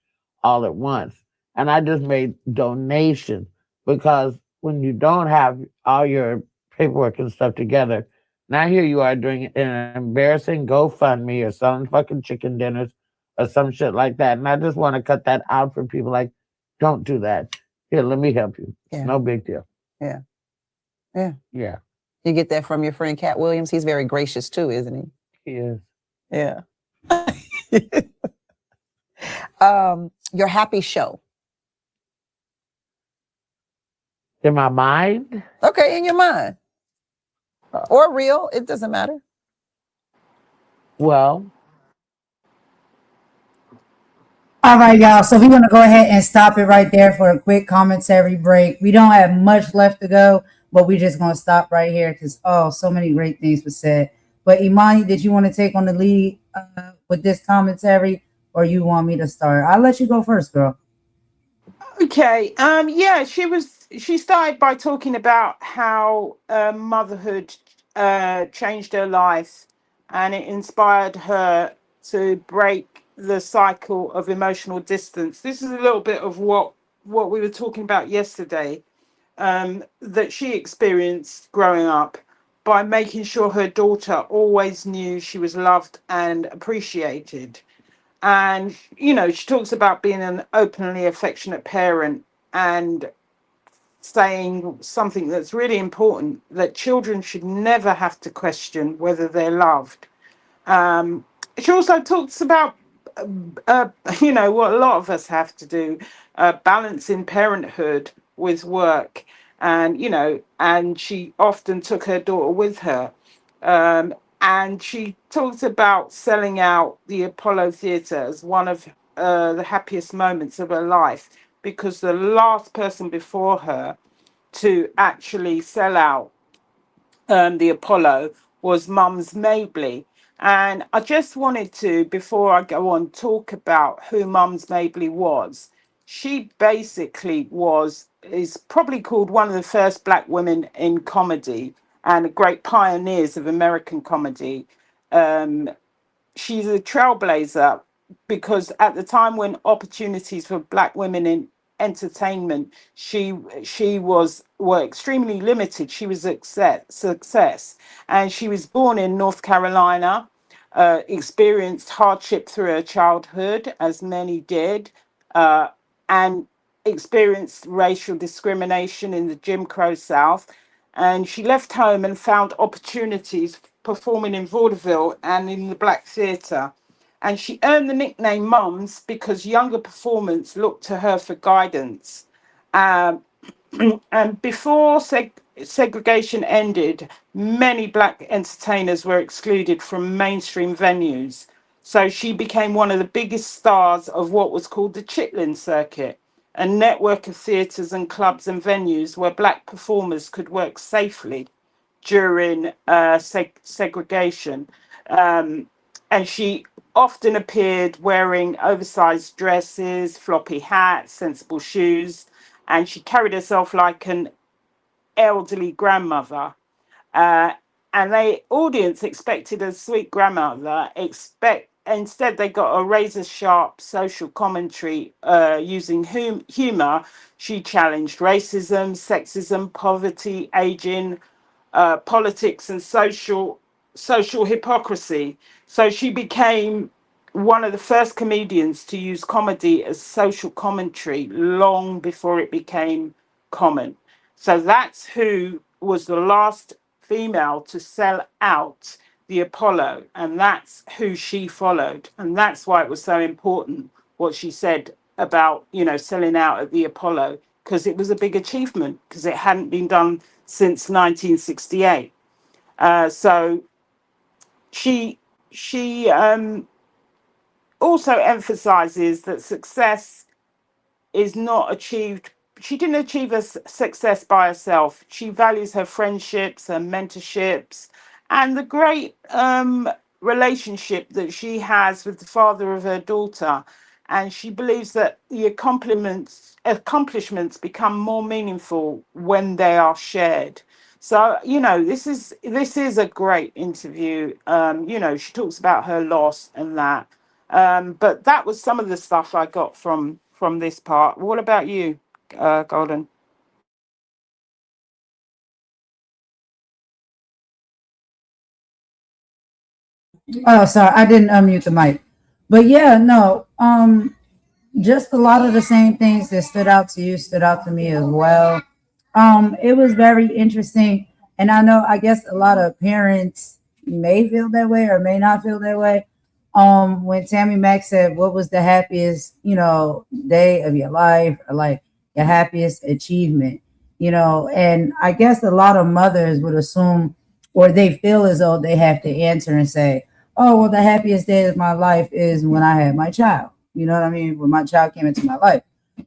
all at once. And I just made donation because when you don't have all your paperwork and stuff together, now here you are doing an embarrassing GoFundMe or selling fucking chicken dinners or some shit like that. And I just want to cut that out for people. Like, don't do that. Here, let me help you. Yeah. No big deal. Yeah. Yeah. Yeah. You get that from your friend Cat Williams? He's very gracious too, isn't he? He is. Yeah. Your happy show. In my mind? Okay, in your mind. Or real, it doesn't matter. Well. All right, y'all. So we're going to go ahead and stop it right there for a quick commentary break. We don't have much left to go, but we're just going to stop right here because, so many great things were said. But Imani, did you want to take on the lead with this commentary, or you want me to start? I'll let you go first, girl. Okay. Yeah, she started by talking about how motherhood changed her life, and it inspired her to break the cycle of emotional distance. This is a little bit of what we were talking about yesterday, that she experienced growing up, by making sure her daughter always knew she was loved and appreciated. And she talks about being an openly affectionate parent, and saying something that's really important, that children should never have to question whether they're loved. She also talks about what a lot of us have to do, balancing parenthood with work. And she often took her daughter with her. And she talked about selling out the Apollo Theatre as one of the happiest moments of her life, because the last person before her to actually sell out the Apollo was Mums Mabley. And I just wanted to, before I go on, talk about who Mums Mabley was. She basically is probably called one of the first Black women in comedy and great pioneers of American comedy. She's a trailblazer, because at the time when opportunities for Black women in entertainment, she were extremely limited. She was a success, and she was born in North Carolina, experienced hardship through her childhood, as many did, and experienced racial discrimination in the Jim Crow South. And she left home and found opportunities performing in vaudeville and in the Black theatre. And she earned the nickname Mums because younger performers looked to her for guidance. Um, and before segregation ended, many Black entertainers were excluded from mainstream venues. So she became one of the biggest stars of what was called the Chitlin Circuit, a network of theatres and clubs and venues where Black performers could work safely during segregation. And she often appeared wearing oversized dresses, floppy hats, sensible shoes, and she carried herself like an elderly grandmother. Uh, and the audience expected a sweet grandmother. Instead, they got a razor sharp social commentary using humor. She challenged racism, sexism, poverty, aging, politics, and social hypocrisy. So she became one of the first comedians to use comedy as social commentary long before it became common. So that's who was the last female to sell out the Apollo, and that's who she followed. And that's why it was so important what she said about, selling out at the Apollo, because it was a big achievement, because it hadn't been done since 1968. So she also emphasizes that success is not achieved. She didn't achieve success by herself. She values her friendships, her mentorships, and the great relationship that she has with the father of her daughter. And she believes that the accomplishments become more meaningful when they are shared. So, this is a great interview. She talks about her loss and that. But that was some of the stuff I got from this part. What about you, Golden? Oh, sorry, I didn't unmute the mic. But yeah, no, just a lot of the same things that stood out to you stood out to me as well. It was very interesting, and I know, I guess a lot of parents may feel that way or may not feel that way. When Tammi Mac said, "What was the happiest, day of your life, or like your happiest achievement?" And I guess a lot of mothers would assume, or they feel as though they have to answer and say, "Oh, well, the happiest day of my life is when I had my child." You know what I mean? When my child came into my life.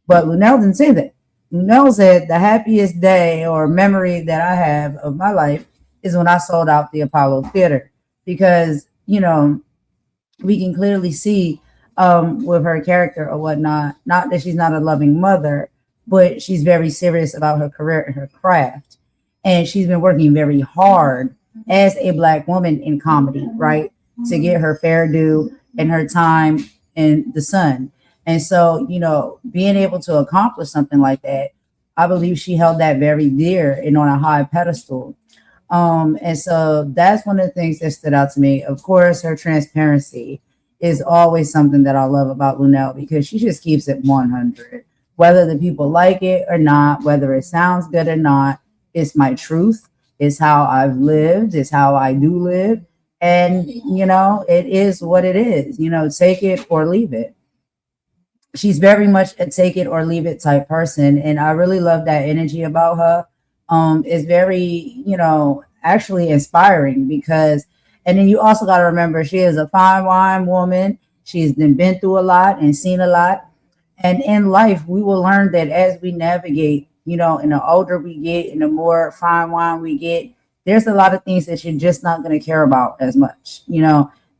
But Luenell didn't say that. Luenell said the happiest day or memory that I have of my life is when I sold out the Apollo Theater. Because, we can clearly see with her character or whatnot, not that she's not a loving mother, but she's very serious about her career and her craft. And she's been working very hard as a Black woman in comedy, right? To get her fair due and her time in the sun. And so, being able to accomplish something like that, I believe she held that very dear and on a high pedestal. And so that's one of the things that stood out to me. Of course, her transparency is always something that I love about Luenell, because she just keeps it 100. Whether the people like it or not, whether it sounds good or not, it's my truth. It's how I've lived. It's how I do live. And, it is what it is. Take it or leave it. She's very much a take it or leave it type person, and I really love that energy about her. It's very, actually inspiring, because, and then you also got to remember, she is a fine wine woman. She's been through a lot and seen a lot, and in life we will learn that as we navigate, and the older we get and the more fine wine we get, there's a lot of things that you're just not going to care about as much,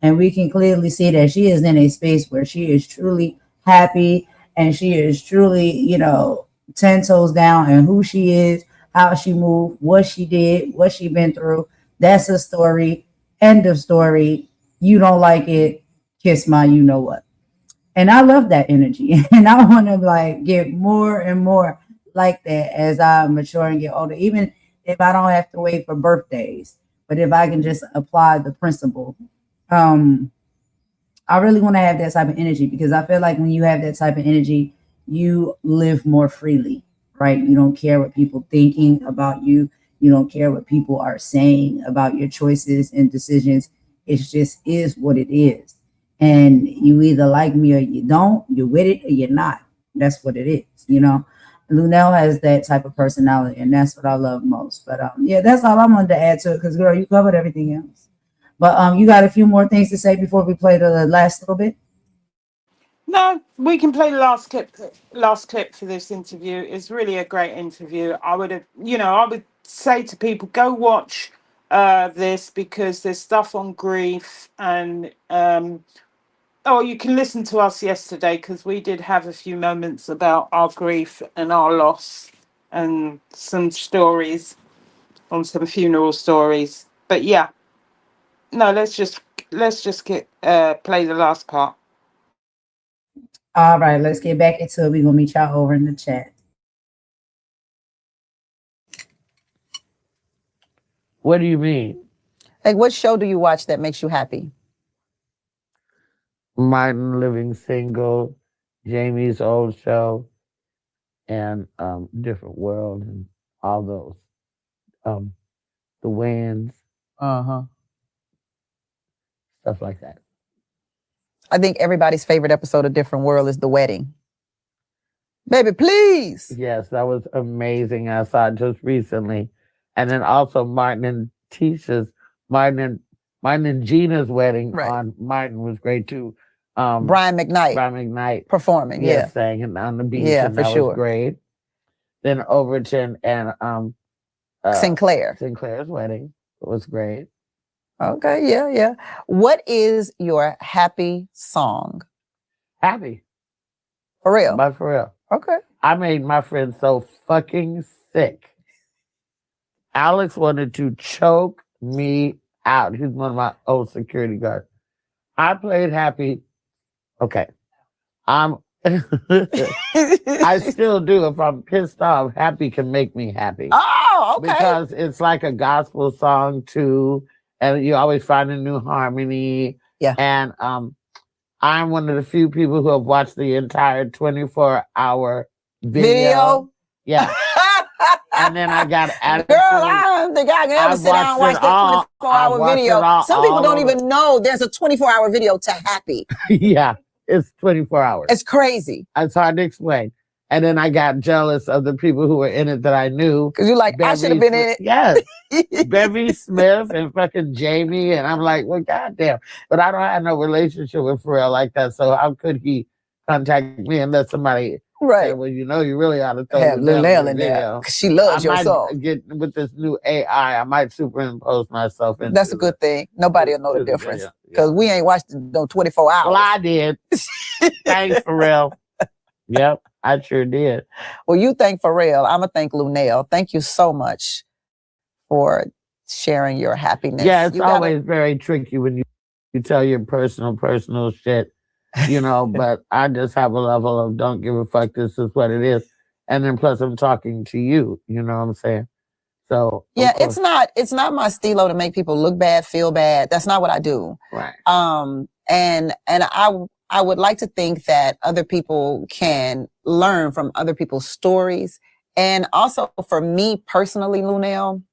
and we can clearly see that she is in a space where she is truly happy, and she is truly, 10 toes down, and who she is, how she moved, what she did, what she been through. That's a story. End of story. You don't like it, kiss my you know what. And I love that energy. And I want to like get more and more like that as I mature and get older, even if I don't have to wait for birthdays, but if I can just apply the principle. Um, I really want to have that type of energy, because I feel like when you have that type of energy, you live more freely, right? You don't care what people thinking about you. You don't care what people are saying about your choices and decisions. It just is what it is. And you either like me or you don't, you're with it or you're not. That's what it is. Luenell has that type of personality, and that's what I love most. But yeah, that's all I wanted to add to it, because girl, you covered everything else. But you got a few more things to say before we play the last little bit? No, we can play the last clip. Last clip for this interview. It's really a great interview. I would say to people, go watch this, because there's stuff on grief, and oh, you can listen to us yesterday, because we did have a few moments about our grief and our loss, and some stories on some funeral stories. But yeah, no, let's just get play the last part. All right, let's get back into it. We're gonna meet y'all over in the chat. What do you mean? Like, what show do you watch that makes you happy? Martin Living Single, Jamie's old show, and Different World, and all those. The Winds, Uh-huh. stuff like that. I think everybody's favorite episode of Different World is The Wedding. Baby, please. Yes, that was amazing. I saw it just recently. And then also Martin and Gina's wedding Right. on Martin was great too. Brian McKnight performing, yes, sang on the beach, Yeah, and for that sure. was great. Then Overton and Sinclair's wedding was great. Okay, yeah. What is your happy song? Happy. For real? For real. Okay. I made my friend so fucking sick. Alex wanted to choke me out. He's one of my old security guards. I played Happy. Okay. I still do. If I'm pissed off, Happy can make me happy. Oh, okay. Because it's like a gospel song too, and you always find a new harmony. Yeah. And I'm one of the few people who have watched the entire 24-hour video. Yeah. And then I got attitude. Girl, I don't think I can ever sit down and watch that 24-hour video. Some people don't even know there's a 24-hour video to Happy. Yeah, it's 24 hours. It's crazy. It's hard to explain. And then I got jealous of the people who were in it that I knew. Because you're like, I should have been in it. Yes. Bevy Smith and fucking Jamie. And I'm like, well, goddamn. But I don't have no relationship with Pharrell like that. So how could he contact me unless somebody say, well, you know, you really ought to throw Luenell in there. Because she loves your song. Get with this new AI, I might superimpose myself into That's a good thing. Nobody will know the difference. Because we ain't watched no 24 hours. Well, I did. Thanks, Pharrell. Yep, I sure did. Well, you thank Pharrell. I'm going to thank Luenell. Thank you so much for sharing your happiness. Yeah, it's always very tricky when you tell your personal shit, you know, but I just have a level of don't give a fuck, this is what it is. And then plus I'm talking to you, you know what I'm saying? So yeah, it's not my stilo to make people look bad, feel bad. That's not what I do. Right. And I would like to think that other people can learn from other people's stories. And also for me personally, Luenell,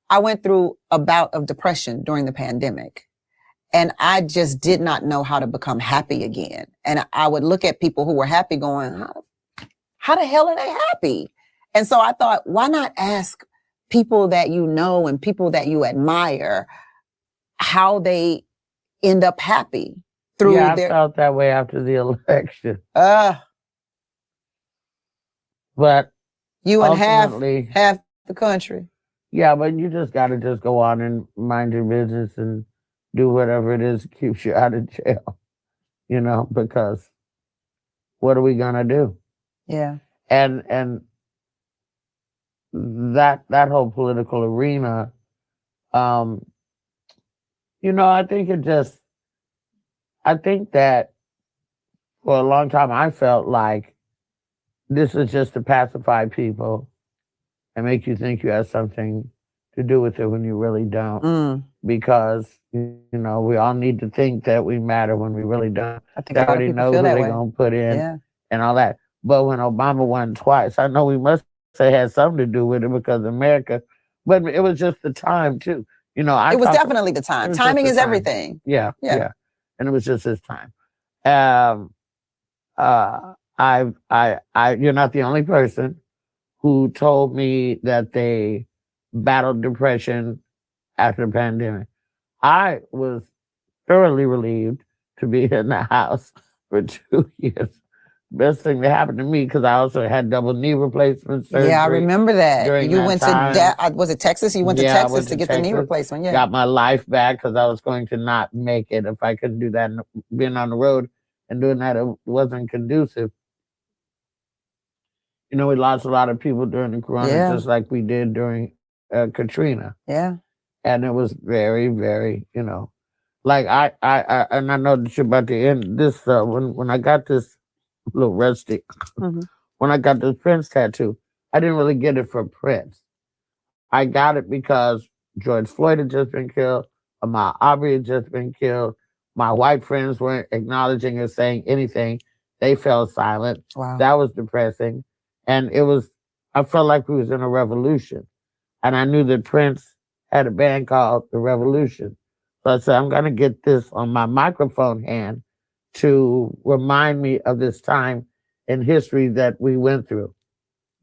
I went through a bout of depression during the pandemic. And I just did not know how to become happy again. And I would look at people who were happy going, how the hell are they happy? And so I thought, why not ask people that you know and people that you admire how they end up happy through I felt that way after the election. But you and half the country. Yeah, but you just got to just go on and mind your business and do whatever it is that keeps you out of jail, you know, because what are we going to do? Yeah. And that whole political arena, you know, I think that for a long time I felt like this is just to pacify people and make you think you have something to do with it when you really don't. Because, you know, we all need to think that we matter when we really don't. I think they already know who they're going to put in and all that. But when Obama won twice, I know we must have had something to do with it because America, but it was just the time too. You know, it was definitely the time. Timing is everything. Yeah. And it was just his time. You're not the only person who told me that they battled depression after the pandemic. I was thoroughly relieved to be in the house for 2 years. Best thing that happened to me because I also had double knee replacement surgery. Yeah, I remember that. You went to was it Texas? You went to Texas to get the knee replacement. Yeah, got my life back because I was going to not make it if I couldn't do that. And being on the road and doing that, it wasn't conducive. You know, we lost a lot of people during the corona, just like we did during Katrina. Yeah, and it was very, very, you know, like I and I know that you're about to end this. When I got this little rusty, when I got this Prince tattoo, I didn't really get it for Prince. I got it because George Floyd had just been killed, Ahmaud Arbery had just been killed, My white friends weren't acknowledging or saying anything. They fell silent. Wow. That was depressing. And I felt like we was in a revolution. And I knew that Prince had a band called The Revolution. So I said, I'm going to get this on my microphone hand to remind me of this time in history that we went through,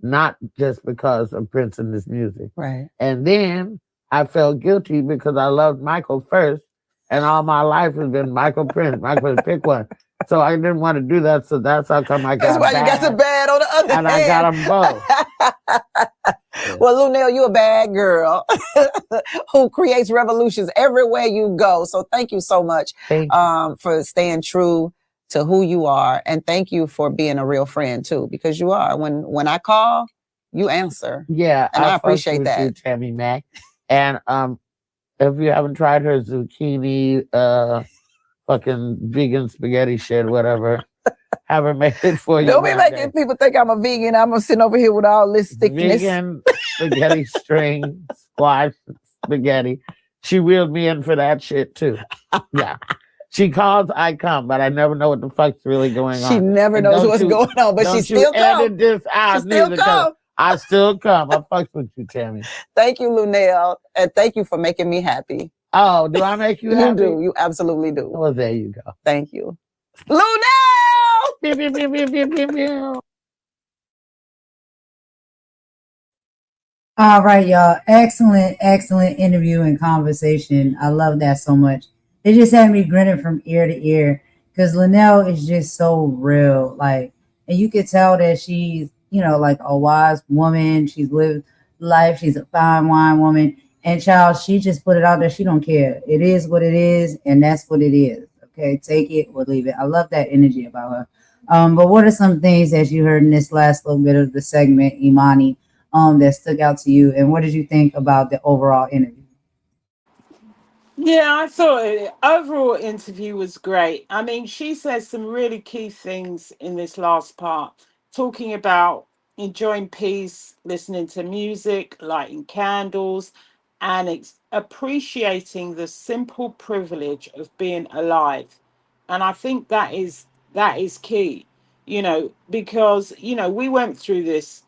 not just because of Prince and his music. Right. And then I felt guilty because I loved Michael first, and all my life has been Michael Prince. Michael, pick one. So I didn't want to do that. So that's how come I got That's why you got the bad on the other and hand. I got them both. Well, Luenell, you a bad girl who creates revolutions everywhere you go. So thank you so much for staying true to who you are. And thank you for being a real friend too, because you are. When I call, you answer. Yeah. And I appreciate that. You, Tammi Mac. And if you haven't tried her zucchini, fucking vegan spaghetti shit, whatever, have her make it for you. Don't be making people think I'm a vegan. I'm sitting over here with all this thickness. Vegan spaghetti string, squash spaghetti. She wheeled me in for that shit too. Yeah. She calls, I come, but I never know what the fuck's really going on. She never knows what's going on, but she still comes. This out, she still comes. I still come. I fucks with you, Tammi. Thank you, Luenell, and thank you for making me happy. Oh, do I make you happy? You do. You absolutely do. Well, there you go. Thank you. Luenell! Pew, pew, pew, pew, pew, pew, pew. All right, y'all. Excellent, excellent interview and conversation. I love that so much. It just had me grinning from ear to ear because Luenell is just so real. Like, and you could tell that she's, like a wise woman. She's lived life. She's a fine wine woman. And child, she just put it out there. She don't care. It is what it is, and that's what it is. Okay, take it or leave it. I love that energy about her. But what are some things that you heard in this last little bit of the segment, Imani, that stuck out to you? And what did you think about the overall interview? Yeah, I thought the overall interview was great. I mean, she says some really key things in this last part, talking about enjoying peace, listening to music, lighting candles, and appreciating the simple privilege of being alive. And I think that is key, because we went through this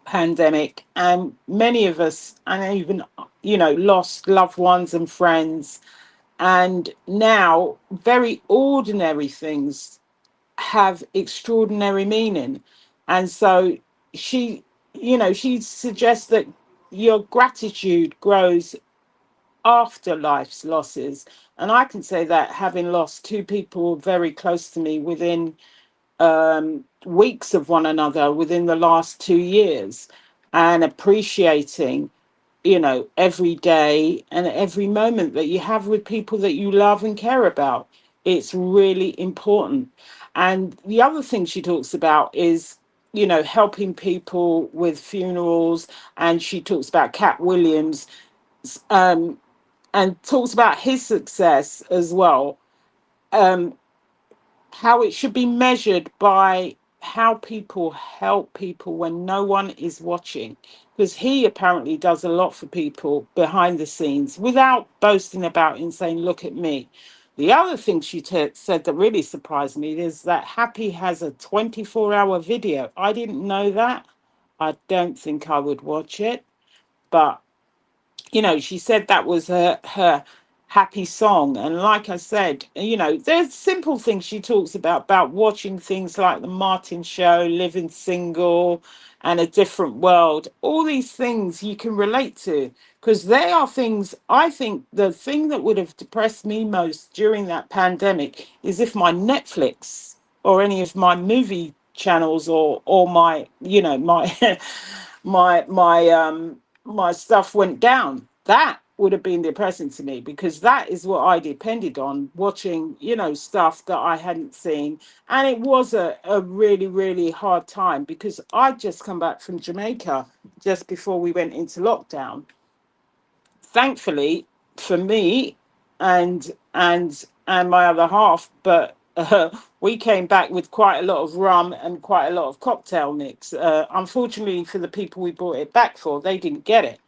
pandemic and many of us and even lost loved ones and friends, and now very ordinary things have extraordinary meaning. And so she suggests that your gratitude grows after life's losses. And I can say that, having lost two people very close to me within weeks of one another within the last 2 years, and appreciating every day and every moment that you have with people that you love and care about. It's really important. And the other thing she talks about is helping people with funerals, and she talks about Cat Williams, um and talks about his success as well, um how it should be measured by how people help people when no one is watching, because he apparently does a lot for people behind the scenes without boasting about it and saying, look at me. The other thing she said that really surprised me is that Happy has a 24-hour video. I didn't know that. I don't think I would watch it, but she said that was her happy song. And like I said, there's simple things she talks about watching things like The Martin Show, Living Single, and A Different World. All these things you can relate to, because they are things. I think the thing that would have depressed me most during that pandemic is if my Netflix or any of my movie channels or my my my stuff went down. That would have been depressing to me, because that is what I depended on, watching stuff that I hadn't seen. And it was a really, really hard time, because I'd just come back from Jamaica just before we went into lockdown. Thankfully for me and my other half, but we came back with quite a lot of rum and quite a lot of cocktail mix. Unfortunately for the people we bought it back for, they didn't get it,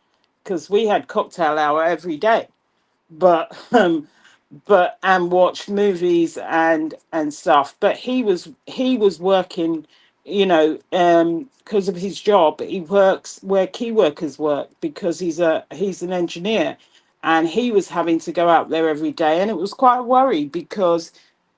because we had cocktail hour every day. But but and watch movies and stuff. But he was working, because of his job. He works where key workers work because he's an engineer, and he was having to go out there every day, and it was quite a worry because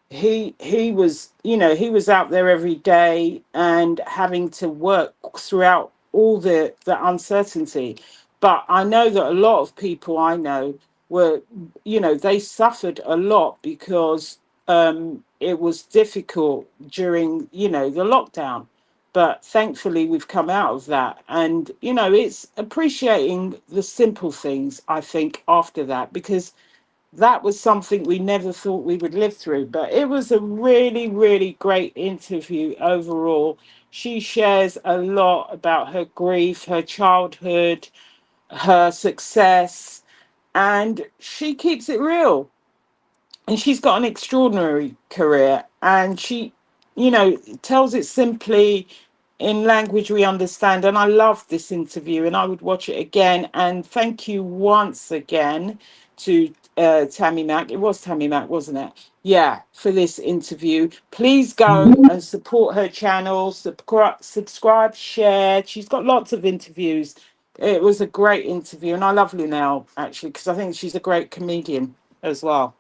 he was, he was out there every day and having to work throughout all the uncertainty. But I know that a lot of people I know were, they suffered a lot because it was difficult during, the lockdown. But thankfully we've come out of that, and it's appreciating the simple things, I think, after that, because that was something we never thought we would live through. But it was a really, really great interview overall. She shares a lot about her grief, her childhood, her success, and she keeps it real. And she's got an extraordinary career, and she, tells it simply in language we understand. And I love this interview, and I would watch it again. And thank you once again to Tammi Mac. It was Tammi Mac, wasn't it? Yeah, for this interview. Please go and support her channel, subscribe, share. She's got lots of interviews. It was a great interview, and I love Luenell, actually, because I think she's a great comedian as well.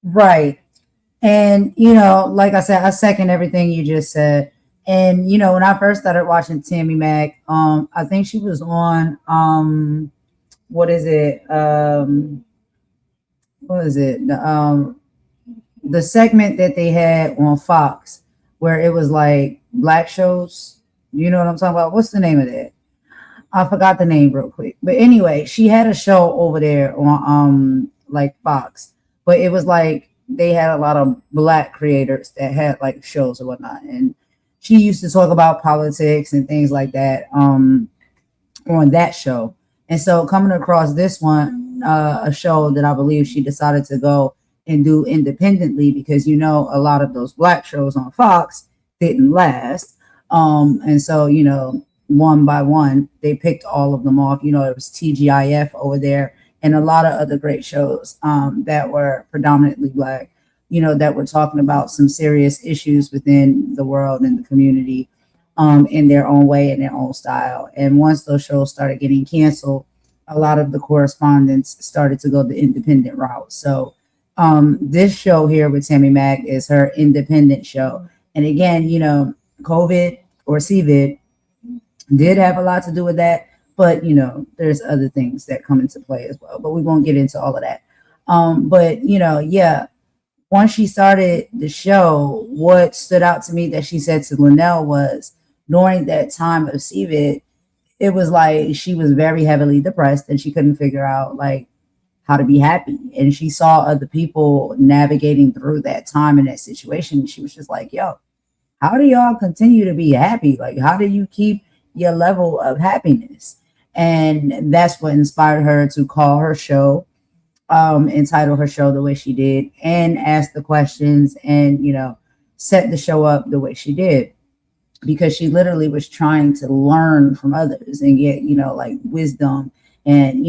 Right. And, like I said, I second everything you just said. And, when I first started watching Tammi Mac, I think she was on, what is it? What is it? The segment that they had on Fox where it was like black shows. You know what I'm talking about? What's the name of that? I forgot the name real quick. But anyway, she had a show over there on like Fox. But it was like they had a lot of black creators that had like shows or whatnot. And she used to talk about politics and things like that on that show. And so coming across this one, a show that I believe she decided to go and do independently because, a lot of those black shows on Fox didn't last. And so, one by one, they picked all of them off. It was TGIF over there and a lot of other great shows that were predominantly black, that were talking about some serious issues within the world and the community in their own way, in their own style. And once those shows started getting canceled, a lot of the correspondents started to go the independent route. So this show here with Tammi Mac is her independent show. And again, COVID or CVID did have a lot to do with that. But, there's other things that come into play as well. But we won't get into all of that. But, yeah, once she started the show, what stood out to me that she said to Luenell was during that time of CVID, it was like she was very heavily depressed and she couldn't figure out like how to be happy. And she saw other people navigating through that time and that situation. She was just like, yo, how do y'all continue to be happy? Like, how do you keep your level of happiness? And that's what inspired her to call her show, entitle her show the way she did, and ask the questions and, set the show up the way she did. Because she literally was trying to learn from others and get, like wisdom and,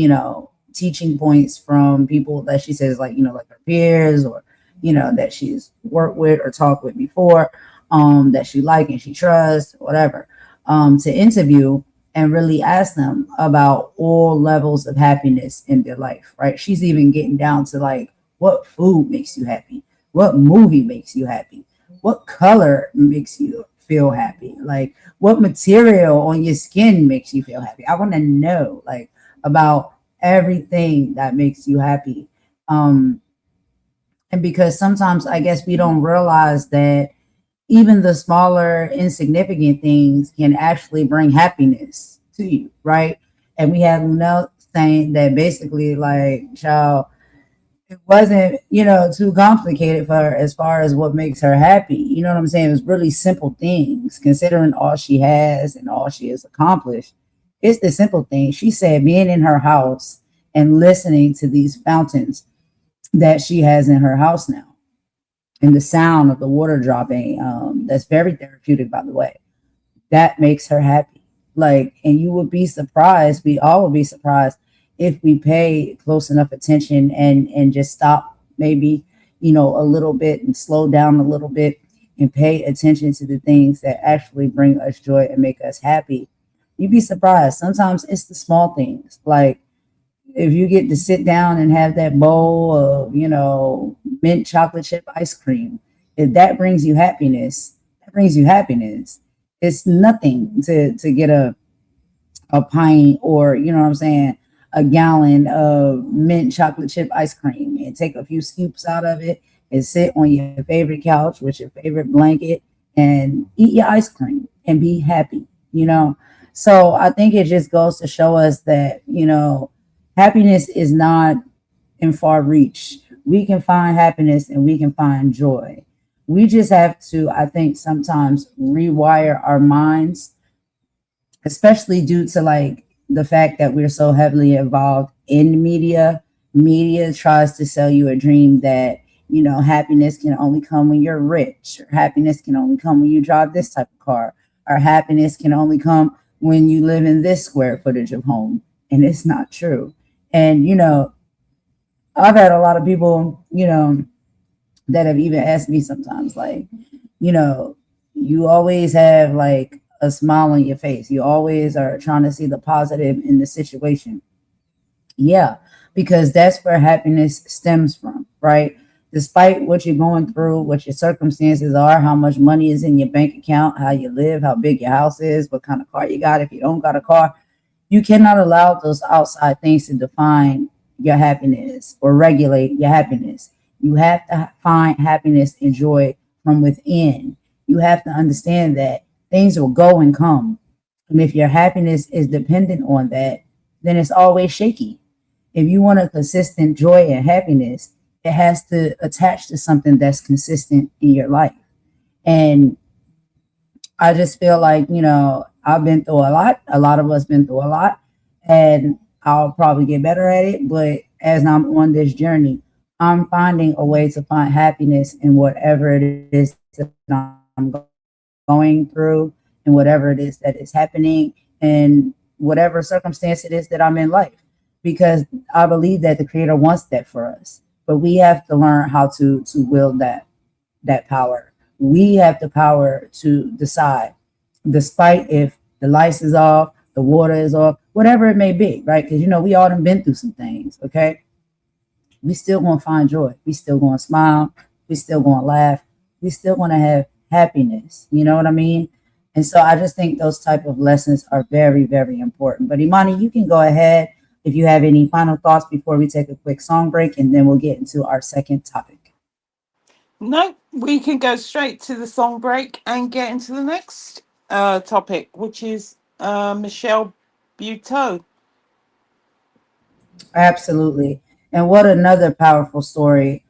teaching points from people that she says like, like her peers or, that she's worked with or talked with before, that she like and she trusts, whatever, to interview and really ask them about all levels of happiness in their life, right? She's even getting down to like, what food makes you happy? What movie makes you happy? What color makes you feel happy? Like, what material on your skin makes you feel happy? I want to know, like, about everything that makes you happy. And because sometimes I guess we don't realize that even the smaller, insignificant things can actually bring happiness to you, right? And we had Luenell saying that basically, like, child, it wasn't, too complicated for her as far as what makes her happy. You know what I'm saying? It was really simple things, considering all she has and all she has accomplished. It's the simple things. She said being in her house and listening to these fountains that she has in her house now, and the sound of the water dropping, that's very therapeutic, by the way, that makes her happy. Like, and you would be surprised, we all would be surprised if we pay close enough attention and just stop maybe, a little bit and slow down a little bit and pay attention to the things that actually bring us joy and make us happy. You'd be surprised. Sometimes it's the small things. Like if you get to sit down and have that bowl of, mint chocolate chip ice cream, if that brings you happiness, that brings you happiness. It's nothing to get a pint or, a gallon of mint chocolate chip ice cream and take a few scoops out of it and sit on your favorite couch with your favorite blanket and eat your ice cream and be happy. So I think it just goes to show us that, happiness is not in far reach. We can find happiness and we can find joy. We just have to, I think, sometimes rewire our minds, especially due to like the fact that we're so heavily involved in media. Media tries to sell you a dream that, happiness can only come when you're rich, or happiness can only come when you drive this type of car, or happiness can only come when you live in this square footage of home. And it's not true. And, I've had a lot of people, that have even asked me sometimes, like, you always have like a smile on your face. You always are trying to see the positive in the situation. Yeah, because that's where happiness stems from, right? Despite what you're going through, what your circumstances are, how much money is in your bank account, how you live, how big your house is, what kind of car you got, if you don't got a car, you cannot allow those outside things to define your happiness or regulate your happiness. You have to find happiness and joy from within. You have to understand that things will go and come. And if your happiness is dependent on that, then it's always shaky. If you want a consistent joy and happiness, it has to attach to something that's consistent in your life. And I just feel like, I've been through a lot. A lot of us been through a lot. And I'll probably get better at it. But as I'm on this journey, I'm finding a way to find happiness in whatever it is that I'm going through and whatever it is that is happening and whatever circumstance it is that I'm in life. Because I believe that the Creator wants that for us. But we have to learn how to wield that power. We have the power to decide, despite if the lights is off, the water is off, whatever it may be, right? Because, we all done been through some things, okay? We still going to find joy. We still going to smile. We still going to laugh. We still going to have happiness. You know what I mean? And so I just think those type of lessons are very, very important. But Imani, you can go ahead if you have any final thoughts before we take a quick song break, and then we'll get into our second topic. No, we can go straight to the song break and get into the next topic, which is Michelle Buteau. Absolutely. And what another powerful story,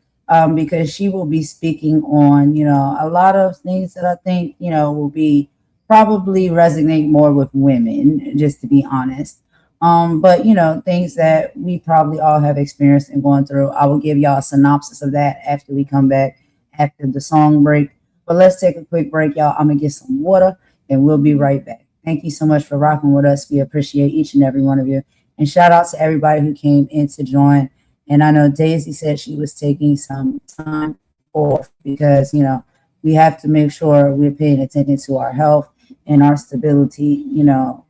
because she will be speaking on, a lot of things that I think, will be probably resonate more with women, just to be honest. But, things that we probably all have experienced and going through. I will give y'all a synopsis of that after we come back after the song break. But let's take a quick break, y'all. I'm going to get some water and we'll be right back. Thank you so much for rocking with us. We appreciate each and every one of you. And shout out to everybody who came in to join. And I know Daisy said she was taking some time off because, we have to make sure we're paying attention to our health and our stability,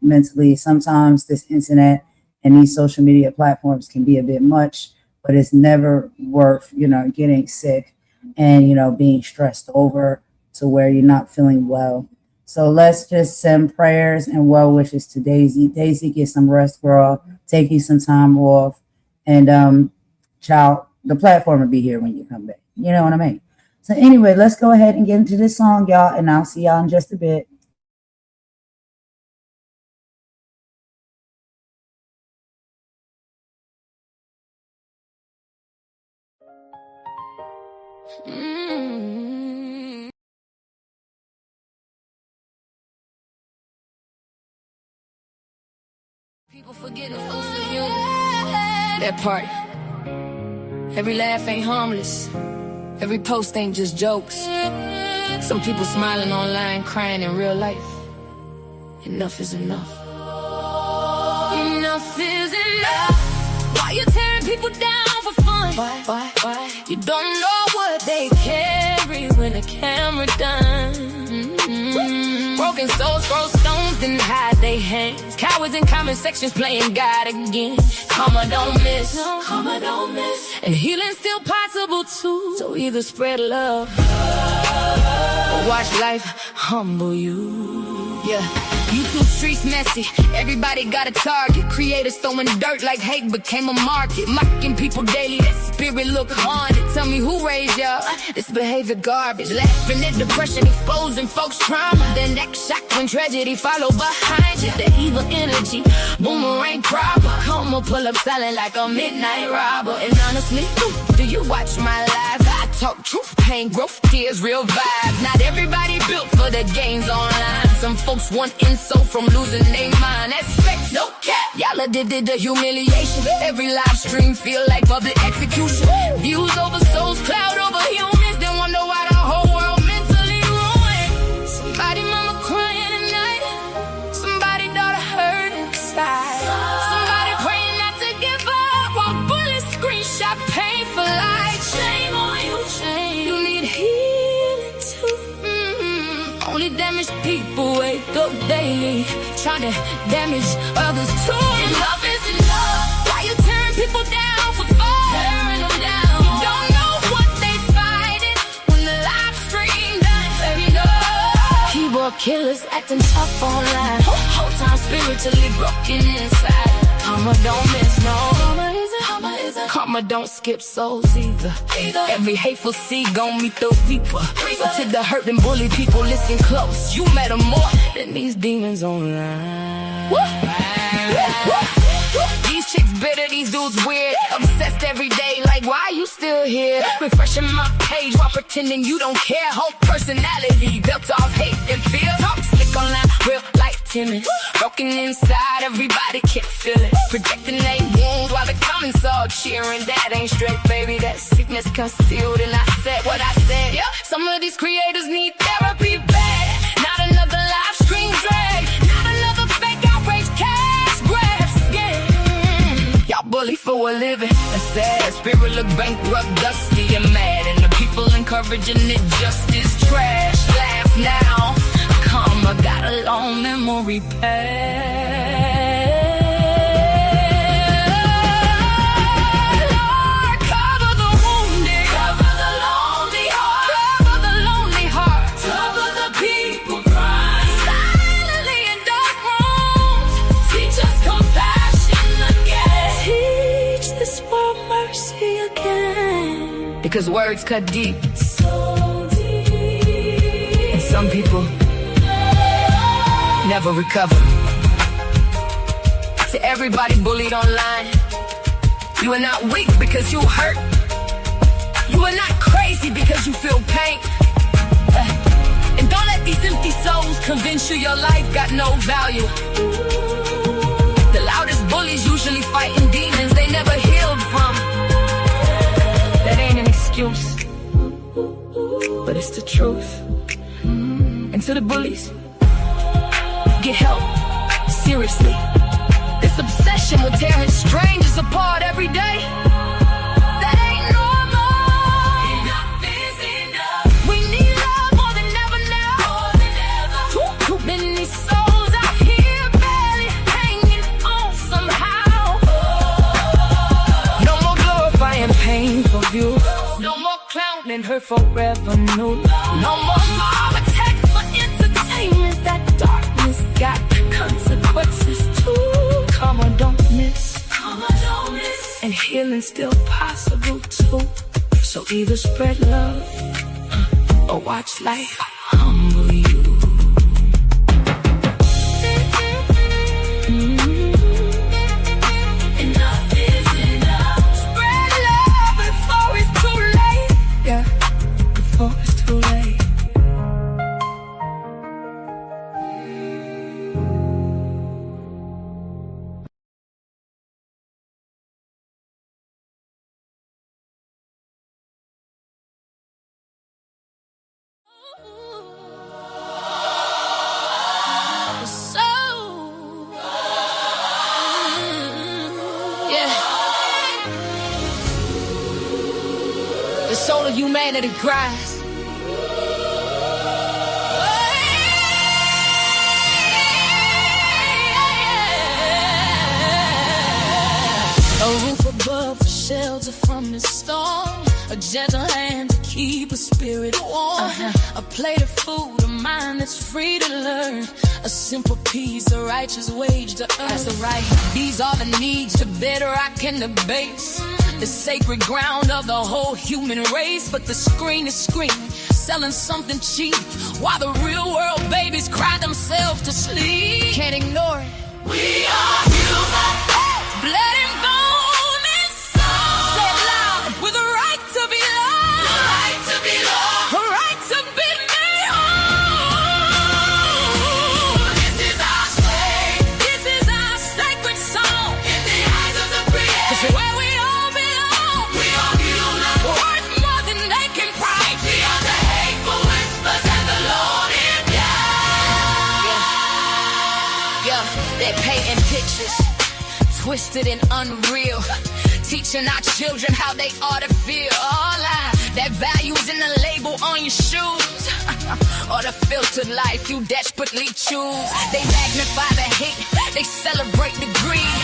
mentally. Sometimes this internet and these social media platforms can be a bit much, but it's never worth, getting sick and, being stressed over to where you're not feeling well. So let's just send prayers and well wishes to Daisy. Daisy, get some rest, girl. Take you some time off. And, child, the platform will be here when you come back. You know what I mean? So anyway, let's go ahead and get into this song, y'all. And I'll see y'all in just a bit. People forget the fools are human. That part. Every laugh ain't harmless. Every post ain't just jokes. Some people smiling online, crying in real life. Enough is enough. Enough is enough. Why you tearing people down for fun? Why? You don't know what they carry when the camera done. Broken souls throw stones then hide their hands. Cowards in comment sections playing God again. Karma don't miss, karma don't miss. And healing's still possible too. So either spread love or watch life humble you. Yeah. YouTube streets messy, everybody got a target. Creators throwing dirt like hate became a market. Mocking people daily, that spirit look haunted. Tell me who raised y'all, this behavior garbage. Laughing at depression, exposing folks' trauma. Then that shock when tragedy follow behind you. The evil energy, boomerang proper. Come on, pull up silent like a midnight robber. And honestly, do you watch my live? I talk truth, pain, growth, tears, real vibes. Not everybody built for the games online. Some folks want insult from losing their mind. That's fake, no cap. Y'all did the humiliation. Every live stream feel like public execution. Views over souls, cloud over humans. Then wonder why the whole world mentally ruined. Somebody mama crying at night. Somebody daughter hurt inside. Somebody praying not to give up while bullets screenshot painful life. Shame on you, shame. You need healing too. Only damaged people wake up daily, trying to damage others too. Enough is enough. Why you tearing people down for fun? Tearing them down. You don't know what they fighting when the live stream done. Baby, no. Keyboard killers acting tough online. Whole time spiritually broken inside. Karma don't miss, no. Karma don't skip souls either. Every hateful seed gon' meet the reaper. So to the hurt and bully people, listen close. You met them more than these demons online. These chicks bitter, these dudes weird. Obsessed every day, like why you still here? Refreshing my page while pretending you don't care. Whole personality built off hate and fear. Talk slick online, real life timid. Broken inside, everybody can't feel it. Projecting their wounds while the comments all cheering. That ain't straight, baby, that sickness concealed. And I said what I said. Yeah, some of these creators need therapy bad. Not another live stream drag. Not another fake outrage cash grab scam. Y'all bully for a living. That's sad. Spirit look bankrupt, dusty and mad. And the people encouraging it just is trash. Laugh now. Karma got a long memory past. Lord, cover the wounded, cover the lonely heart, cover the lonely heart, cover the people crying silently in dark rooms. Teach us compassion again. Teach this world mercy again. Because words cut deep, so deep. And some people never recover. To everybody bullied online, you are not weak because you hurt. You are not crazy because you feel pain. And don't let these empty souls convince you your life got no value. The loudest bullies usually fighting demons they never healed from. That ain't an excuse, but it's the truth. And to the bullies, get help, seriously. This obsession will tear his strangers apart every day. That ain't normal. Enough is enough. We need love more than ever now. More than ever. Too many souls out here barely hanging on somehow. No more glorifying painful views. No more clowning her forever new. No more mob attacks for entertainment. That darkness got consequences too. Karma don't miss, and healing still possible too. So either spread love or watch life humble you. Enough is enough. Spread love before it's too late. Yeah, before it's too late. of humanity cries. A roof above, shelter from the storm, a gentle hand to keep a spirit warm, a plate of food, a mind that's free to learn, a simple peace, a righteous wage to earn. That's right. These are the needs to bedrock and the base, the sacred ground of the whole human race. But the screen is screaming, selling something cheap, while the real world babies cry themselves to sleep. Can't ignore it. We are human. Blood and bone and soul. Say it loud. With a right to be loved. The right to be loved. A right to be made whole. This is our slave. This is our sacred song. In the eyes of the creator. 'Cause where we all belong. We are human. Worth more than they can price. Beyond the hateful whispers and the loaded gun. Yeah, they're painting pictures, twisted and unreal, teaching our children how they ought to feel. All that value's in the label on your shoes, or the filtered life you desperately choose. They magnify the hate, they celebrate the greed,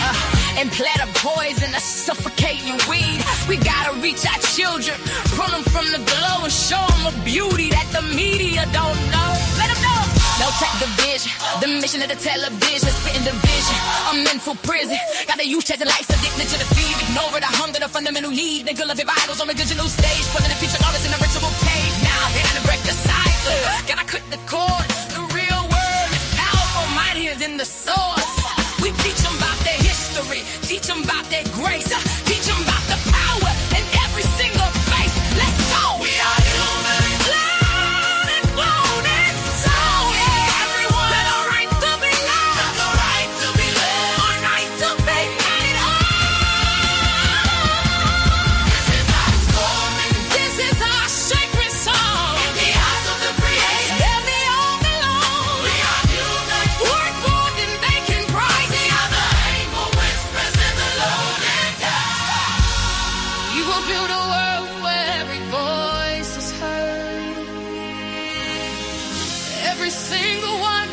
and plant a poison to suffocate your weed. We gotta reach our children, pull them from the glow and show them a beauty that the media don't know. Let them know. No tech division, the mission of the television, spitting division, a mental prison. Got the youth chasing life's addicted to the feed, ignore the hunger, the fundamental need. They love your vitals on the digital stage, putting the future artists in a ritual page. Now they gotta break the cycle, gotta cut the cord. The real word is powerful, mightier than the source. We teach them about their history, teach them about their grace, teach them about the power in every single face. Let's go. We are human. Loud and blown and soul. Everyone got a right to be loved. Got the right to be loved. A right to be made whole. This is our story. This is our sacred song. In the eyes of the creator. Where we all belong. We are human. Worth more than they can price. We are the hateful whispers and the loaded gun. You will build a world where every voice is heard. Every single one,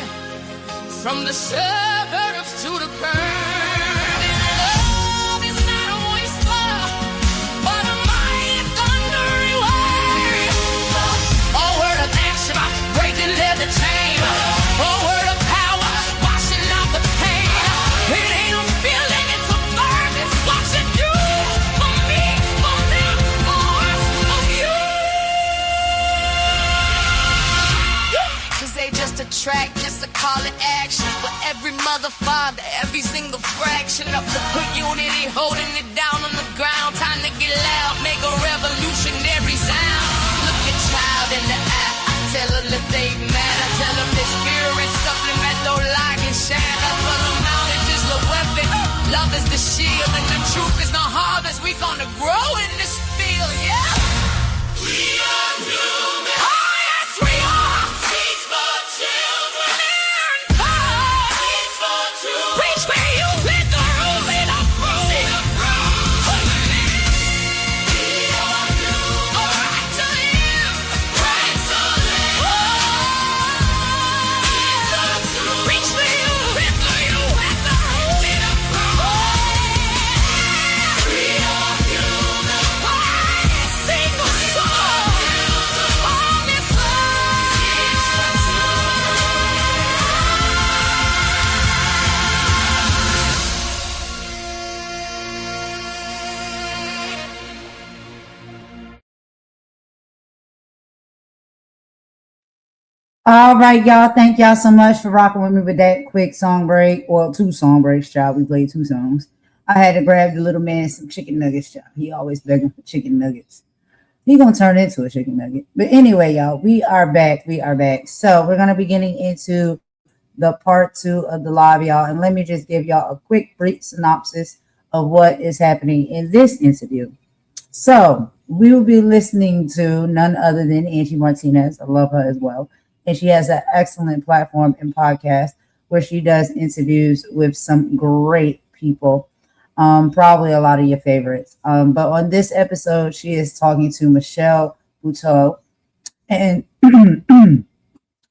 from the suburbs to the curb. Love is not a whisper, but a mighty thundering wave. A word of action, breaking leather chain. A word of power, washing out the pain. It ain't a feeling, it's a verb. It's watching you, for me, for them, for us, for you. 'Cause they just a track, just a call to action. For every mother, father, every single fraction of the community holding it down on the ground. Time to get loud, make a revolutionary sound. Look your child in the eye, tell them that they matter. Tell them their spirit's something that don't lie and shatter. For the mountain is the weapon, love is the shield, and the truth is the harvest. We gonna grow in this field, yeah. We are human. Oh yes, we are. Teach for children. Learn power. Teach for truth. Reach where you hit the roof in a fruit. See the fruit. We are human. A right to live. Right to live. Oh. Teach the truth. Reach where you hit the roof. See the fruit. We are human. Single soul on this All right, y'all. Thank y'all so much for rocking with me with that quick song break. Well, 2 song breaks, child. We played 2 songs. I had to grab the little man some chicken nuggets, child. He always begging for chicken nuggets. He gonna turn into a chicken nugget. But anyway, y'all, we are back. We are back. So we're gonna be getting into the part 2 of the live, y'all. And let me just give y'all a quick brief synopsis of what is happening in this interview. So we will be listening to none other than Angie Martinez. I love her as well. And she has an excellent platform and podcast where she does interviews with some great people. Probably a lot of your favorites. But on this episode, she is talking to Michelle Buteau. And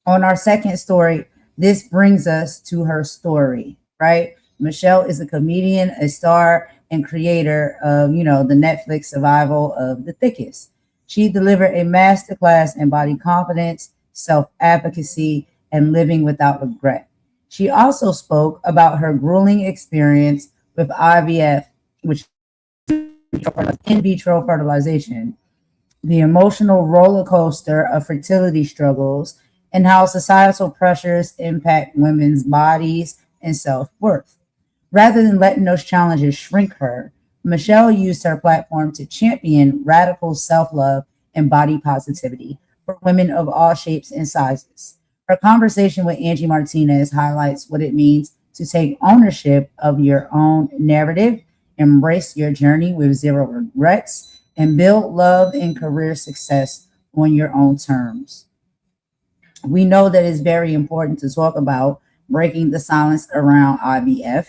on our second story, this brings us to her story, right? Michelle is a comedian, a star, and creator of, the Netflix survival of The Thickest. She delivered a masterclass in body confidence, self-advocacy, and living without regret. She also spoke about her grueling experience with IVF, which is in vitro fertilization, the emotional roller coaster of fertility struggles, and how societal pressures impact women's bodies and self-worth. Rather than letting those challenges shrink her, Michelle used her platform to champion radical self-love and body positivity for women of all shapes and sizes. Her conversation with Angie Martinez highlights what it means to take ownership of your own narrative, embrace your journey with zero regrets, and build love and career success on your own terms. We know that it's very important to talk about breaking the silence around IVF,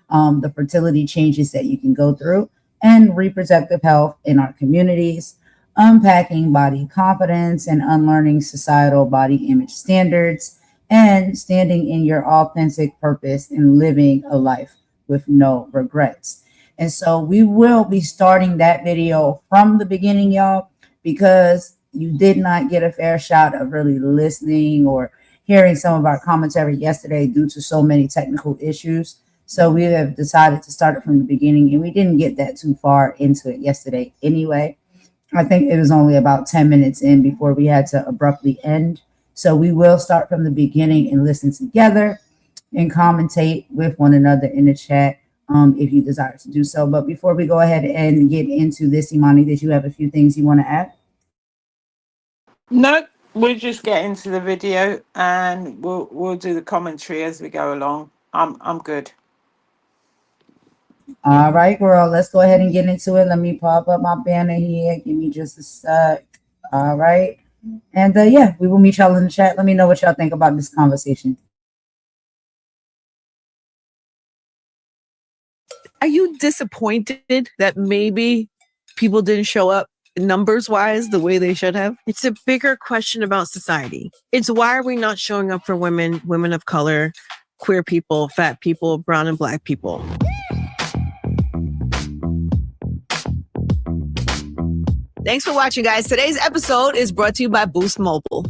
the fertility changes that you can go through, and reproductive health in our communities, unpacking body confidence and unlearning societal body image standards, and standing in your authentic purpose and living a life with no regrets. And so we will be starting that video from the beginning, y'all, because you did not get a fair shot of really listening or hearing some of our commentary yesterday due to so many technical issues. So we have decided to start it from the beginning, and we didn't get that too far into it yesterday anyway. I think it was only about 10 minutes in before we had to abruptly end. So we will start from the beginning and listen together and commentate with one another in the chat if you desire to do so. But before we go ahead and get into this, Imani, did you have a few things you want to add? No, we'll just get into the video and we'll do the commentary as we go along. I'm good. All right, girl, let's go ahead and get into it. Let me pop up my banner here. Give me just a sec. All right. And yeah, we will meet y'all in the chat. Let me know what y'all think about this conversation. Are you disappointed that maybe people didn't show up numbers wise the way they should have? It's a bigger question about society. It's why are we not showing up for women, women of color, queer people, fat people, brown and black people? Thanks for watching, guys. Today's episode is brought to you by Boost Mobile.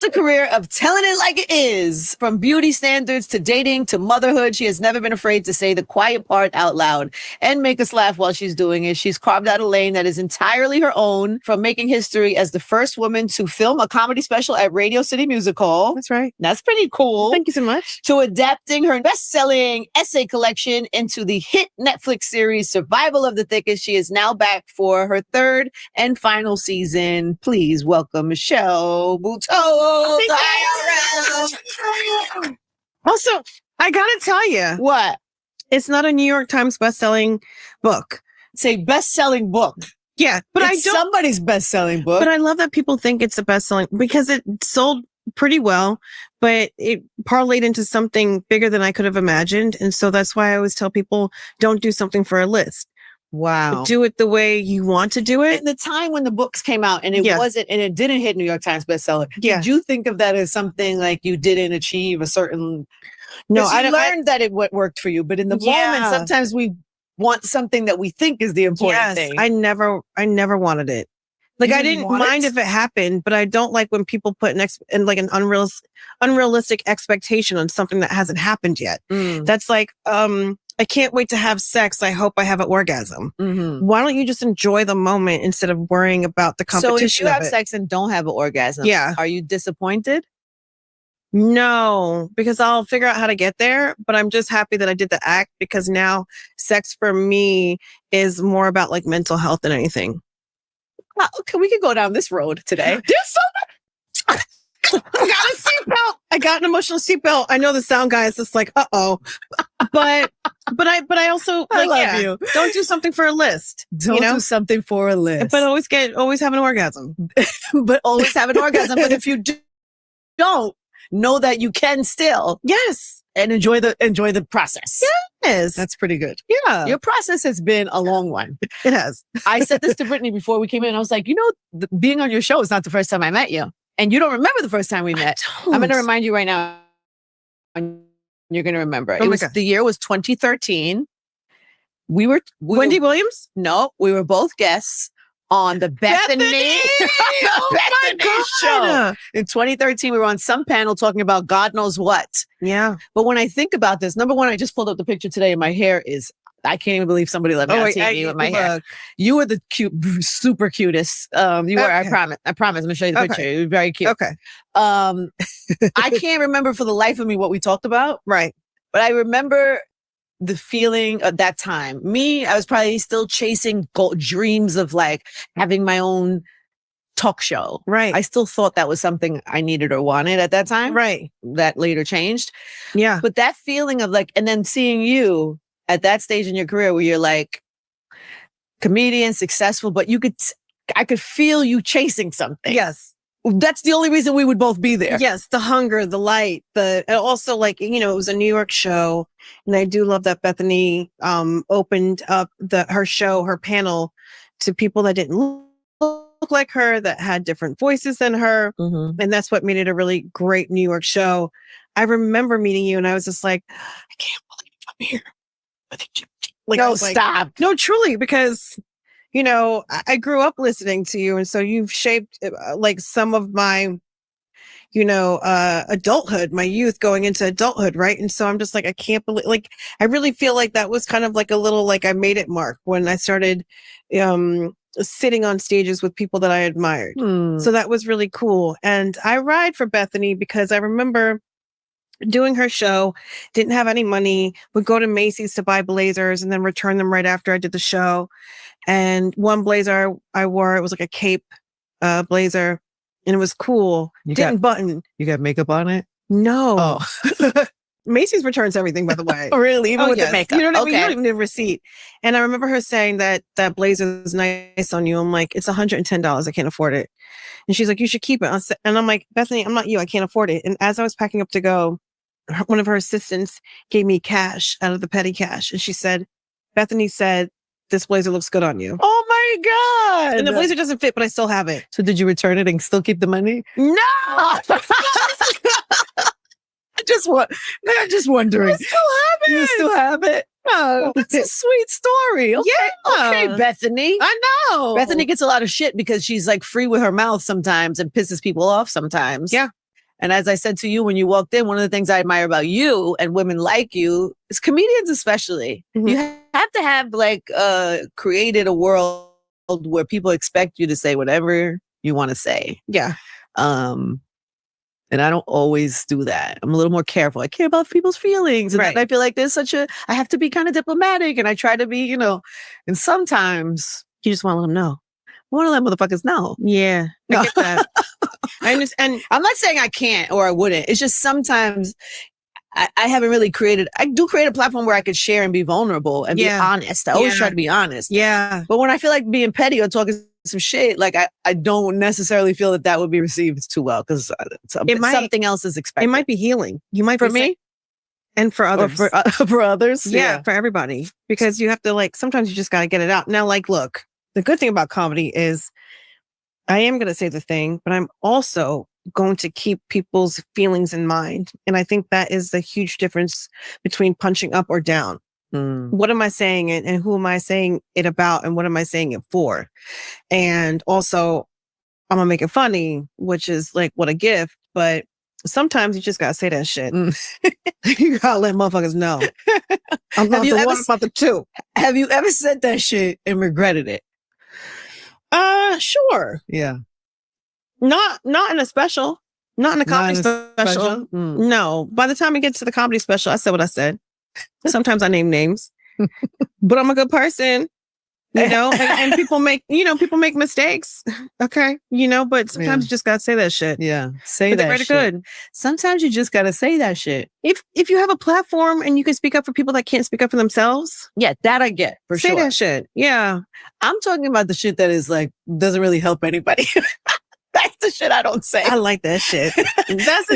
A career of telling it like it is. From beauty standards to dating to motherhood, she has never been afraid to say the quiet part out loud and make us laugh while she's doing it. She's carved out a lane that is entirely her own, from making history as the first woman to film a comedy special at Radio City Music Hall. That's right. That's pretty cool. Thank you so much. To adapting her best-selling essay collection into the hit Netflix series Survival of the Thickest. She is now back for her third and final season. Please welcome Michelle Buteau. Also, I gotta tell you, What? it's not a New York Times bestselling book. It's a best-selling book. Yeah, but It's somebody's best-selling book. But I love that people think it's a bestselling because it sold pretty well, but it parlayed into something bigger than I could have imagined. And so that's why I always tell people, don't do something for a list. Wow. Do it the way you want to do it. In the time when the books came out and it Yeah. wasn't, and it didn't hit New York Times bestseller, Yeah. did you think of that as something like you didn't achieve a certain? No, 'Cause I you don't. learned that it worked for you, but in the Yeah. moment, sometimes we want something that we think is the important Yes, thing. I never wanted it. Like, You I didn't didn't want mind it? if it happened, but I don't like when people put an unrealistic expectation on something that hasn't happened yet. Mm. That's like, I can't wait to have sex. I hope I have an orgasm. Mhm. Why don't you just enjoy the moment instead of worrying about the competition So if you of have it? sex and don't have an orgasm, Yeah. are you disappointed? No, because I'll figure out how to get there, but I'm just happy that I did the act because now sex for me is more about like mental health than anything. Okay, we could go down this road today. There's so much. I got a seatbelt. I got an emotional seatbelt. I know the sound guy is just like, uh-oh. But I also I like, love you. don't do something for a list. Don't know? do something for a list. But always have an orgasm. but always have an orgasm. But if you don't, know that you can still Yes. and enjoy the process. Yes. That's pretty good. Yeah. Your process has been a long one. It has. I said this to Brittany before we came in. I was like, being on your show is not the first time I met you. And you don't remember the first time we met. I'm going to remind you right now. And you're going to remember. The year was 2013. We were Wendy Williams? No, we were both guests on the Bethany, Bethany show. In 2013, we were on some panel talking about God knows what. Yeah. But when I think about this, number one, I just pulled up the picture today and my hair is, I can't even believe somebody let me on TV with my hair. You were the super cutest. You were, I promise. I'm going to show you the picture. You were very cute. Okay. I can't remember for the life of me what we talked about. Right. But I remember the feeling at that time. I was probably still chasing dreams of like having my own talk show. Right. I still thought that was something I needed or wanted at that time. Right. That later changed. Yeah. But that feeling of like, and then seeing you at that stage in your career where you're like comedian, successful, but I could feel you chasing something. Yes. That's the only reason we would both be there. Yes, the hunger, the light, and also like, it was a New York show. And I do love that Bethany opened up her panel to people that didn't look like her, that had different voices than her. Mm-hmm. And that's what made it a really great New York show. I remember meeting you and I was just like, I can't believe I'm here. Like, no, stop. No, truly, because I grew up listening to you. And so you've shaped like some of my, adulthood, my youth going into adulthood. Right. And so I'm just like, I can't believe, like, I really feel like that was kind of like a little, like I made it mark when I started sitting on stages with people that I admired. So that was really cool. And I ride for Bethany because I remember doing her show, didn't have any money, would go to Macy's to buy blazers and then return them right after I did the show. And one blazer I wore, it was like a cape blazer and it was cool. Didn't button. You got makeup on it? No. Oh. Macy's returns everything, by the way. Really? Even with the makeup? You know what I mean? You don't even need a receipt. And I remember her saying that blazer is nice on you. I'm like, it's $110. I can't afford it. And she's like, you should keep it. And I'm like, Bethany, I'm not you. I can't afford it. And as I was packing up to go, one of her assistants gave me cash out of the petty cash. And she said, Bethany said, this blazer looks good on you. Oh my God. And the blazer doesn't fit, but I still have it. So did you return it and still keep the money? No! I'm just wondering. I still have it. You still have it? No. That's a sweet story. Okay. Yeah. Okay, Bethany. I know. Bethany gets a lot of shit because she's like free with her mouth sometimes and pisses people off sometimes. Yeah. And as I said to you when you walked in, one of the things I admire about you and women like you is comedians especially. Mm-hmm. You have to have like created a world where people expect you to say whatever you want to say. Yeah. And I don't always do that. I'm a little more careful. I care about people's feelings. And Right. I feel like I have to be kind of diplomatic and I try to be, and sometimes you just want to let them know. I want to let motherfuckers know. Yeah. I get that. I understand. I'm not saying I can't or I wouldn't. It's just sometimes I haven't really I do create a platform where I could share and be vulnerable and be honest. I always try to be honest. Yeah. But when I feel like being petty or talking some shit, like I don't necessarily feel that would be received too well because something else is expected. It might be healing. You might for be me and for others. or for others. Yeah, for everybody. Because you have to sometimes you just got to get it out. Now, look, the good thing about comedy is I am going to say the thing, but I'm also going to keep people's feelings in mind. And I think that is the huge difference between punching up or down. What am I saying and who am I saying it about and what am I saying it for? And also, I'm going to make it funny, which is like, what a gift. But sometimes you just got to say that shit. You got to let motherfuckers know. I'm not the one about the two. Have you ever said that shit and regretted it? Sure. Yeah. Not in a special. Not in a comedy special. No. By the time it gets to the comedy special, I said what I said. Sometimes I name names. But I'm a good person. And people make mistakes. Okay. But sometimes you just gotta say that shit. Yeah. Say that shit. Good. Sometimes you just gotta say that shit. If you have a platform and you can speak up for people that can't speak up for themselves. Yeah, that I get for sure. Say that shit. Yeah. I'm talking about the shit that is like doesn't really help anybody. That's the shit I don't say. I like that shit.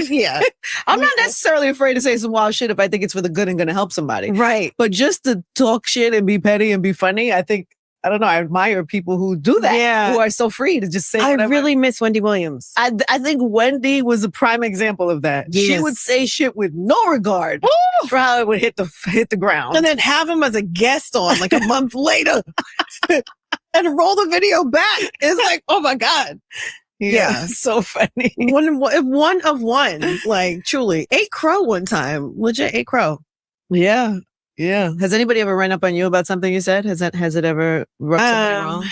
Yeah. I'm not necessarily afraid to say some wild shit if I think it's for the good and going to help somebody. Right. But just to talk shit and be petty and be funny, I think, I don't know, I admire people who do that. Yeah. Who are so free to just say I whatever. really miss Wendy Williams. I think Wendy was a prime example of that. She Yes. would say shit with no regard for how it would hit the ground. And then have him as a guest on like a month later and roll the video back. It's like, oh my God. Yeah, so funny. One of one, like truly. Ate crow one time. Legit ate crow. Yeah. Yeah. Has anybody ever run up on you about something you said? Has it ever rubbed something wrong?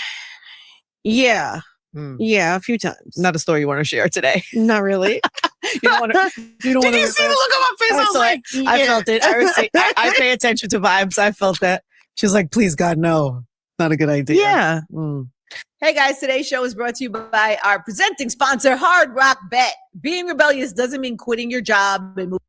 Yeah. Hmm. Yeah, a few times. Not a story you want to share today. Not really. You don't want to. Did you see the look on my face? I was like, I felt it. I pay attention to vibes. I felt that. She was like, please, God, no. Not a good idea. yeah. Hey guys, today's show is brought to you by our presenting sponsor, Hard Rock Bet. Being rebellious doesn't mean quitting your job and moving.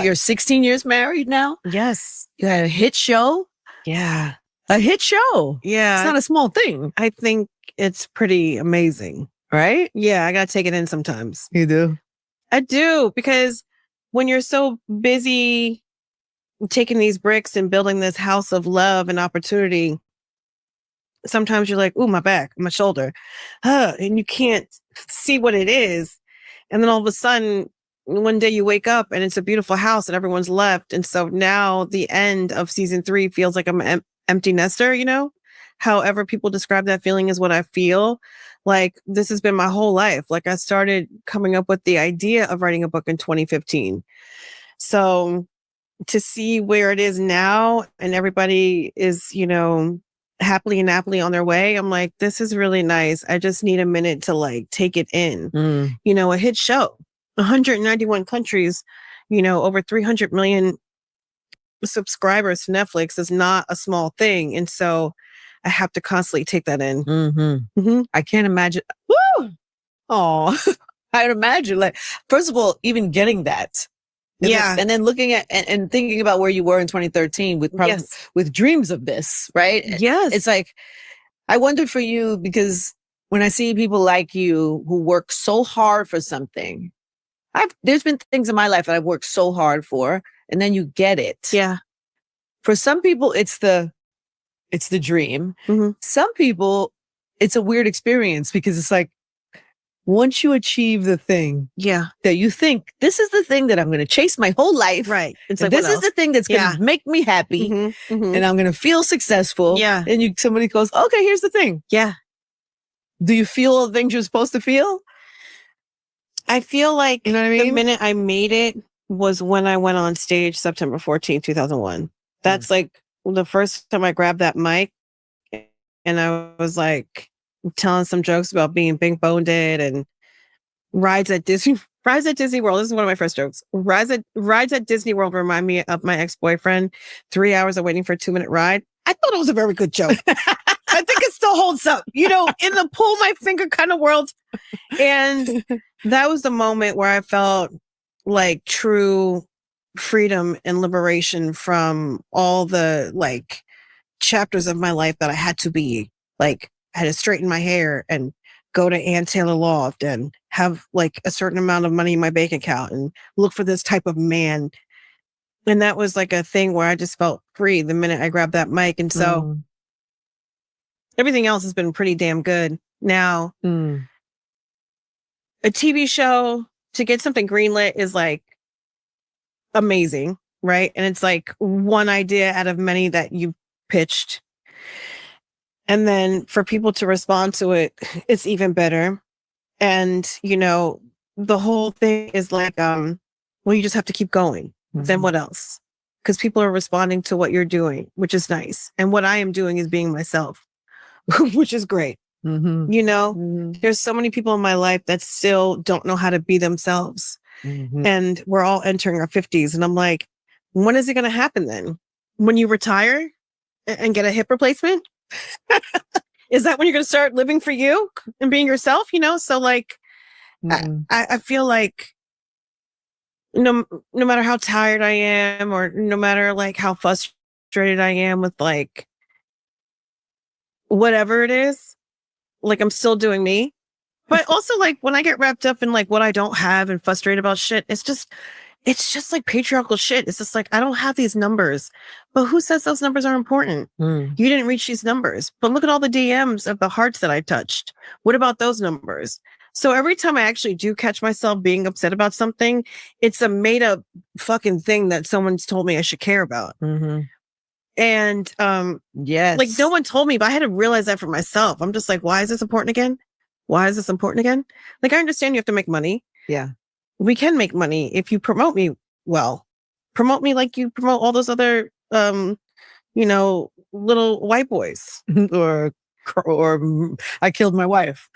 You're 16 years married now. Yes. You had a hit show. Yeah. A hit show. Yeah. It's not a small thing, I think it's pretty amazing. right? Yeah, I gotta take it in sometimes. You do. I do, because when you're so busy taking these bricks and building this house of love and opportunity, sometimes you're like, ooh, my back, my shoulder, and you can't see what it is. And then all of a sudden, one day you wake up and it's a beautiful house and everyone's left. And so now the end of season 3 feels like I'm an empty nester, you know? However people describe that feeling is what I feel. Like, this has been my whole life. Like, I started coming up with the idea of writing a book in 2015. So to see where it is now and everybody is, you know, happily and happily on their way, I'm like, this is really nice. I just need a minute to like take it in. You know, a hit show, 191 countries, you know, over 300 million subscribers to Netflix is not a small thing. And so I have to constantly take that in. I can't imagine. Woo! Oh, I'd imagine, like, first of all, even getting that. And then looking at and thinking about where you were in 2013 with with dreams of this, right? Yes. It's like, I wonder for you, because when I see people like you who work so hard for something, there's been things in my life that I've worked so hard for, and then you get it. Yeah. For some people, it's the dream. Some people, it's a weird experience, because it's like, once you achieve the thing that you think, this is the thing that I'm going to chase my whole life. Right. It's like, this is the thing that's going to make me happy, and I'm going to feel successful. Yeah. And somebody goes, okay, here's the thing. Yeah. Do you feel all the things you're supposed to feel? I feel like, you know what I mean? The minute I made it was when I went on stage September 14, 2001. That's like the first time I grabbed that mic and I was like telling some jokes about being big boned and rides at Disney World. This is one of my first jokes. Rides at Disney World remind me of my ex-boyfriend. 3 hours of waiting for a 2-minute ride. I thought it was a very good joke. I think it still holds up, you know, in the pull my finger kind of world. And that was the moment where I felt like true freedom and liberation from all the like chapters of my life that I had to be like, I had to straighten my hair and go to Ann Taylor Loft and have like a certain amount of money in my bank account and look for this type of man. And that was like a thing where I just felt free the minute I grabbed that mic. And so everything else has been pretty damn good. Now, a TV show, to get something greenlit is like amazing, right? And it's like one idea out of many that you pitched. And then for people to respond to it, it's even better. And, you know, the whole thing is like, well, you just have to keep going. Then what else? Because people are responding to what you're doing, which is nice. And what I am doing is being myself, which is great. You know, there's so many people in my life that still don't know how to be themselves. And we're all entering our 50s. And I'm like, when is it going to happen then? When you retire and get a hip replacement? Is that when you're going to start living for you and being yourself? You know, so like, I feel like no matter how tired I am, or no matter like how frustrated frustrated I am with like whatever it is, like I'm still doing me. But also like when I get wrapped up in like what I don't have and frustrated about shit, it's just like patriarchal shit. It's just like, I don't have these numbers, but who says those numbers are important? You didn't reach these numbers, but look at all the DMs of the hearts that I touched. What about those numbers? So every time I actually do catch myself being upset about something, it's a made up fucking thing that someone's told me I should care about. And, Yes. like no one told me, but I had to realize that for myself. I'm just like, why is this important again? Why is this important again? Like, I understand you have to make money. Yeah. We can make money if you promote me well. Promote me like you promote all those other, little white boys. or I killed my wife.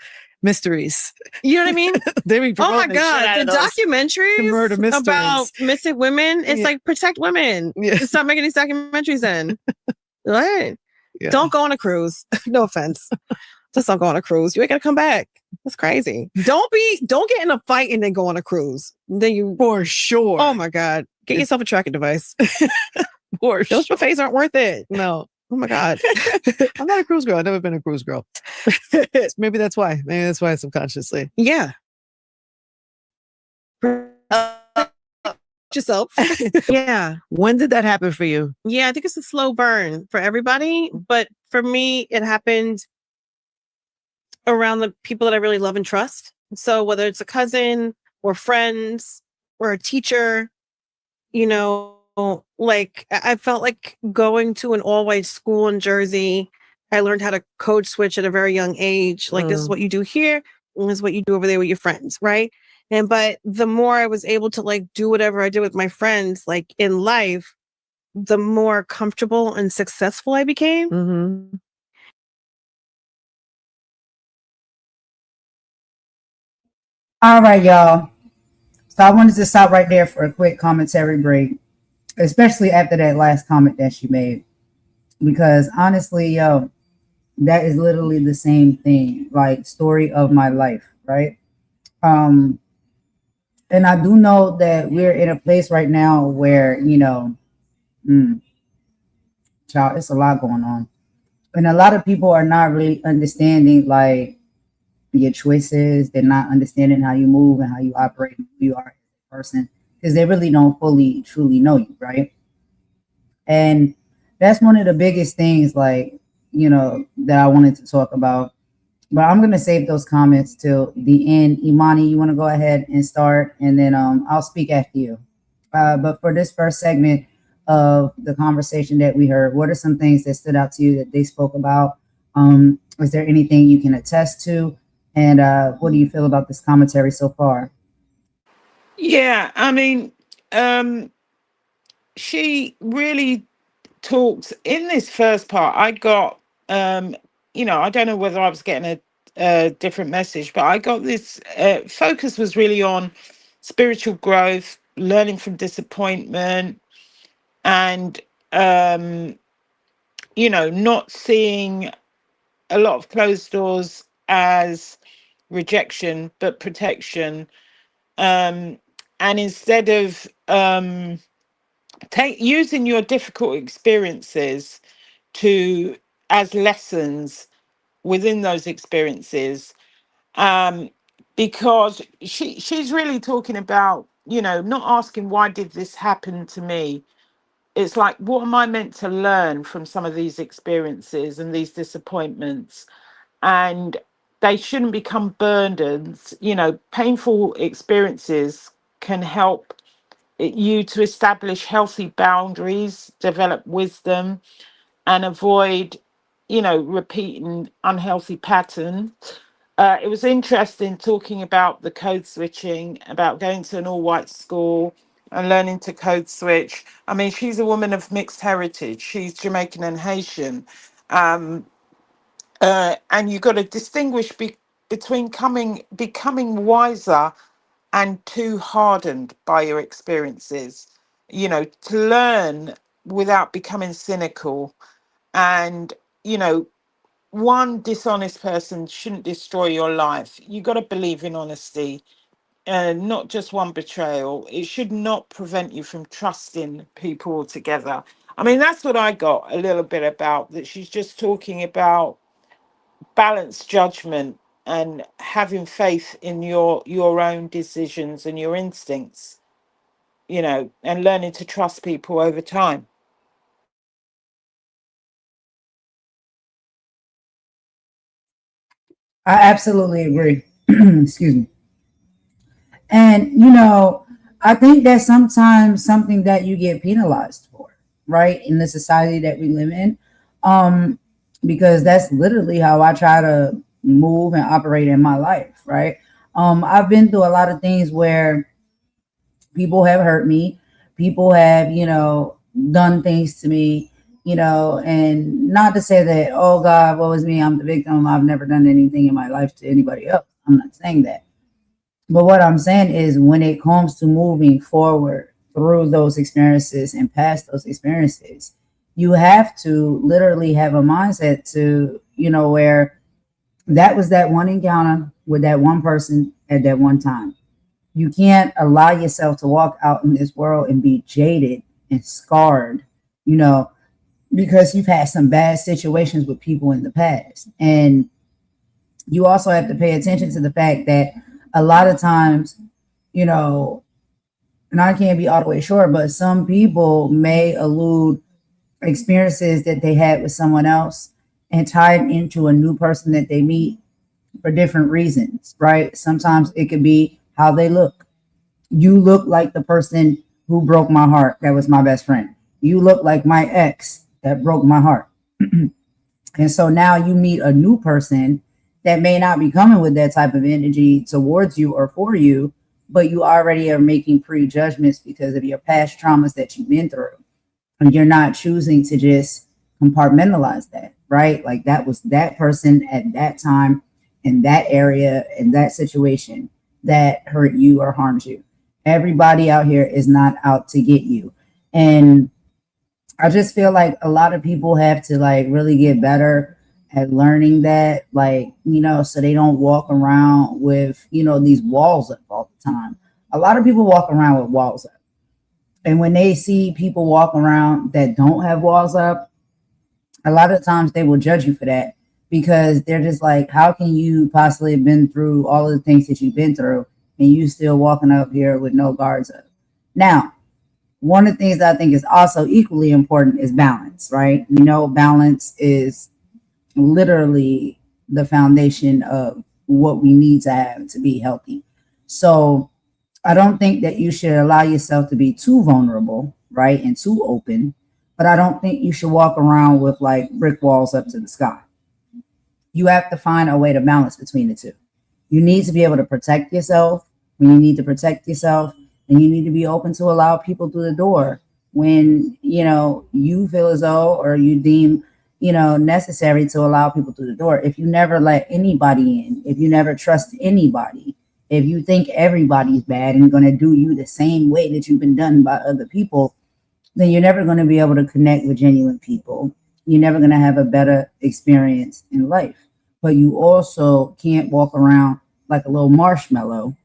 Mysteries. You know what I mean? They be Oh my promoting the shit God. out The of those documentaries murder mysteries. about missing women, it's Yeah. like protect women. Yeah. Stop making these documentaries then. Right. Yeah. Don't go on a cruise. No offense. Just don't go on a cruise. You ain't gotta come back. That's crazy. Don't get in a fight and then go on a cruise. Then you For sure. Oh my God. Get yourself a tracking device. For Those sure. buffets aren't worth it. No. Oh my God. I'm not a cruise girl. I've never been a cruise girl. Maybe that's why. Maybe that's why subconsciously. Yeah. Yourself. Yeah. When did that happen for you? Yeah, I think it's a slow burn for everybody. But for me, it happened around the people that I really love and trust. So whether it's a cousin or friends or a teacher, like I felt like going to an all-white school in Jersey. I learned how to code switch at a very young age. Like, this is what you do here, and this is what you do over there with your friends, right? But the more I was able to like do whatever I did with my friends, like in life, the more comfortable and successful I became. All right, y'all. So I wanted to stop right there for a quick commentary break, especially after that last comment that she made, because honestly, yo, that is literally the same thing, like story of my life, right? And I do know that we're in a place right now where, child, it's a lot going on. And a lot of people are not really understanding like your choices. They're not understanding how you move and how you operate and who you are as a person, because they really don't fully, truly know you, right? And that's one of the biggest things, like, that I wanted to talk about. But I'm going to save those comments till the end. Imani, you want to go ahead and start, and then I'll speak after you. But for this first segment of the conversation that we heard, what are some things that stood out to you that they spoke about? Is there anything you can attest to? And what do you feel about this commentary so far? Yeah, I mean, she really talked in this first part. I got, I don't know whether I was getting a different message, but I got this focus was really on spiritual growth, learning from disappointment, and, not seeing a lot of closed doors as rejection, but protection. And instead of using your difficult experiences to as lessons within those experiences, because she's really talking about, not asking why did this happen to me. It's like, what am I meant to learn from some of these experiences and these disappointments? And they shouldn't become burdens. Painful experiences can help you to establish healthy boundaries, develop wisdom, and avoid, repeating unhealthy patterns. It was interesting talking about the code switching, about going to an all-white school and learning to code switch. I mean, she's a woman of mixed heritage. She's Jamaican and Haitian. And you've got to distinguish between becoming wiser and too hardened by your experiences, to learn without becoming cynical. And, one dishonest person shouldn't destroy your life. You got to believe in honesty, not just one betrayal. It should not prevent you from trusting people altogether. I mean, that's what I got a little bit about, that she's just talking about balanced judgment and having faith in your own decisions and your instincts, you know, and learning to trust people over time. I absolutely agree. Excuse me. And I think that's sometimes something that you get penalized for, right? In the society that we live in. Um, because that's literally how I try to move and operate in my life, right? I've been through a lot of things where people have hurt me, people have, done things to me, and not to say that, oh God, what was me? I'm the victim. I've never done anything in my life to anybody else. I'm not saying that. But what I'm saying is when it comes to moving forward through those experiences and past those experiences, you have to literally have a mindset to, where that was that one encounter with that one person at that one time. You can't allow yourself to walk out in this world and be jaded and scarred, you know, because you've had some bad situations with people in the past. And you also have to pay attention to the fact that a lot of times, and I can't be all the way sure, but some people may allude experiences that they had with someone else and tie it into a new person that they meet for different reasons, right? Sometimes it could be how they look. You look like the person who broke my heart. That was my best friend. You look like my ex that broke my heart. And so now you meet a new person that may not be coming with that type of energy towards you or for you, but you already are making prejudgments because of your past traumas that you've been through. And you're not choosing to just compartmentalize that, right? Like that was that person at that time in that area, in that situation that hurt you or harmed you. Everybody out here is not out to get you. And I just feel like a lot of people have to like really get better at learning that, like, so they don't walk around with, these walls up all the time. A lot of people walk around with walls up. And when they see people walk around that don't have walls up, a lot of times they will judge you for that because they're just like, how can you possibly have been through all of the things that you've been through and you still walking up here with no guards up? Now, one of the things that I think is also equally important is balance, right? Balance is literally the foundation of what we need to have to be healthy. So I don't think that you should allow yourself to be too vulnerable, right? And too open, but I don't think you should walk around with like brick walls up to the sky. You have to find a way to balance between the two. You need to be able to protect yourself when you need to protect yourself, and you need to be open to allow people through the door when, you feel as though or you deem, necessary to allow people through the door. If you never let anybody in, if you never trust anybody, if you think everybody's bad and going to do you the same way that you've been done by other people, then you're never going to be able to connect with genuine people. You're never going to have a better experience in life. But you also can't walk around like a little marshmallow,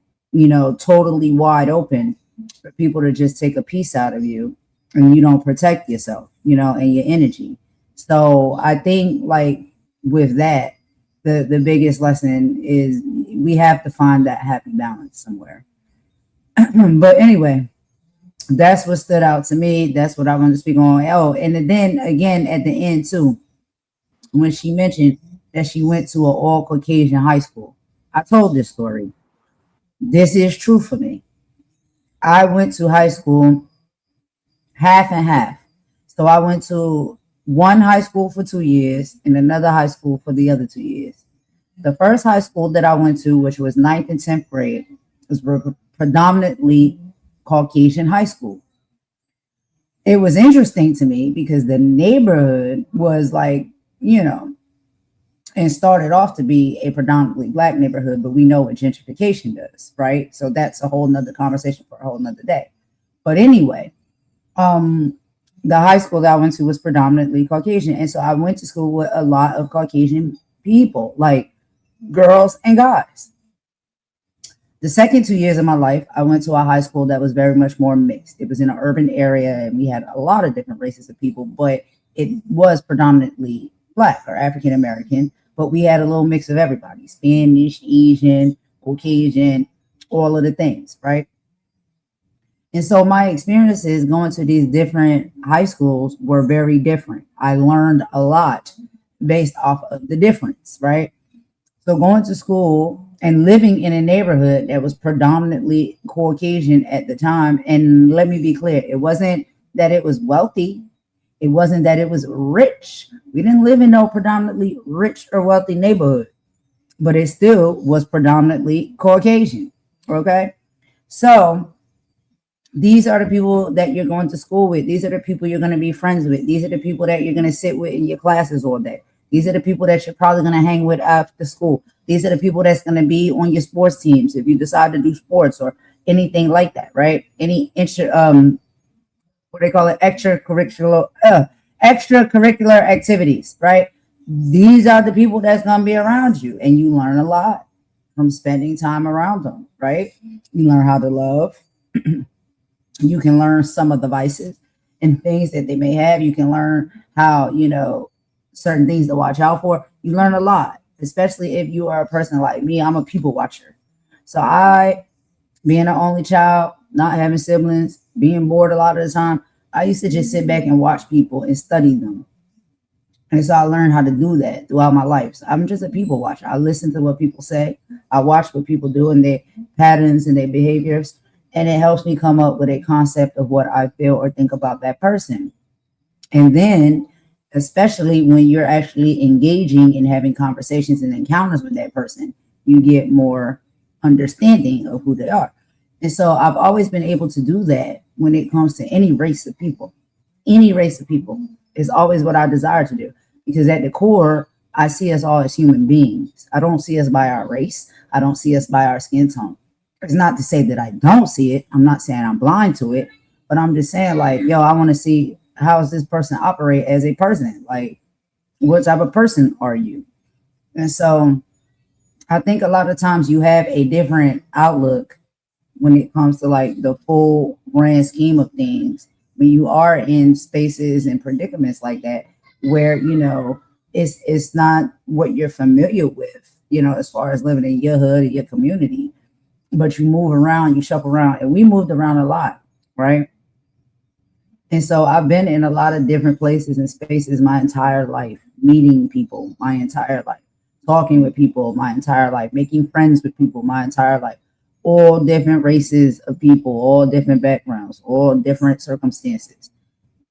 totally wide open for people to just take a piece out of you and you don't protect yourself, and your energy. So I think like with that, the biggest lesson is we have to find that happy balance somewhere. But anyway, that's what stood out to me. That's what I wanted to speak on. Oh, and then again at the end too, when she mentioned that she went to an all Caucasian high school. I told this story. This is true for me. I went to high school half and half. So I went to one high school for 2 years and another high school for the other 2 years. The first high school that I went to, which was 9th and 10th grade, was predominantly Caucasian high school. It was interesting to me because the neighborhood was like, and started off to be a predominantly Black neighborhood, but we know what gentrification does, right? So that's a whole nother conversation for a whole nother day. But anyway, the high school that I went to was predominantly Caucasian. And so I went to school with a lot of Caucasian people, like girls and guys. The second 2 years of my life, I went to a high school that was very much more mixed. It was in an urban area, and we had a lot of different races of people, but it was predominantly Black or African American. But we had a little mix of everybody: Spanish, Asian, Caucasian, all of the things, right? And so my experiences going to these different high schools were very different. I learned a lot based off of the difference, right? So going to school and living in a neighborhood that was predominantly Caucasian at the time, and let me be clear, it wasn't that it was wealthy, it wasn't that it was rich. We didn't live in no predominantly rich or wealthy neighborhood, but it still was predominantly Caucasian. Okay. So these are the people that you're going to school with. These are the people you're going to be friends with. These are the people that you're going to sit with in your classes all day. These are the people that you're probably going to hang with after school. These are the people that's going to be on your sports teams if you decide to do sports or anything like that, right? Any what they call it, extracurricular activities, right? These are the people that's going to be around you, and you learn a lot from spending time around them, right? You learn how to love. You can learn some of the vices and things that they may have. You can learn how, certain things to watch out for. You learn a lot, especially if you are a person like me. I'm a people watcher. So being an only child, not having siblings, being bored a lot of the time, I used to just sit back and watch people and study them. And so I learned how to do that throughout my life. So I'm just a people watcher. I listen to what people say. I watch what people do and their patterns and their behaviors. And it helps me come up with a concept of what I feel or think about that person. And then, especially when you're actually engaging and having conversations and encounters with that person, you get more understanding of who they are. And so I've always been able to do that when it comes to any race of people. Any race of people is always what I desire to do. Because at the core, I see us all as human beings. I don't see us by our race. I don't see us by our skin tone. It's not to say that I don't see it. I'm not saying I'm blind to it, but I'm just saying, like, yo, I want to see how does this person operate as a person? Like, what type of person are you? And so I think a lot of times you have a different outlook when it comes to like the full grand scheme of things when you are in spaces and predicaments like that where it's not what you're familiar with, as far as living in your hood or your community, but you move around, you shuffle around, and we moved around a lot, right? And so I've been in a lot of different places and spaces my entire life, meeting people my entire life, talking with people my entire life, making friends with people my entire life, all different races of people, all different backgrounds, all different circumstances.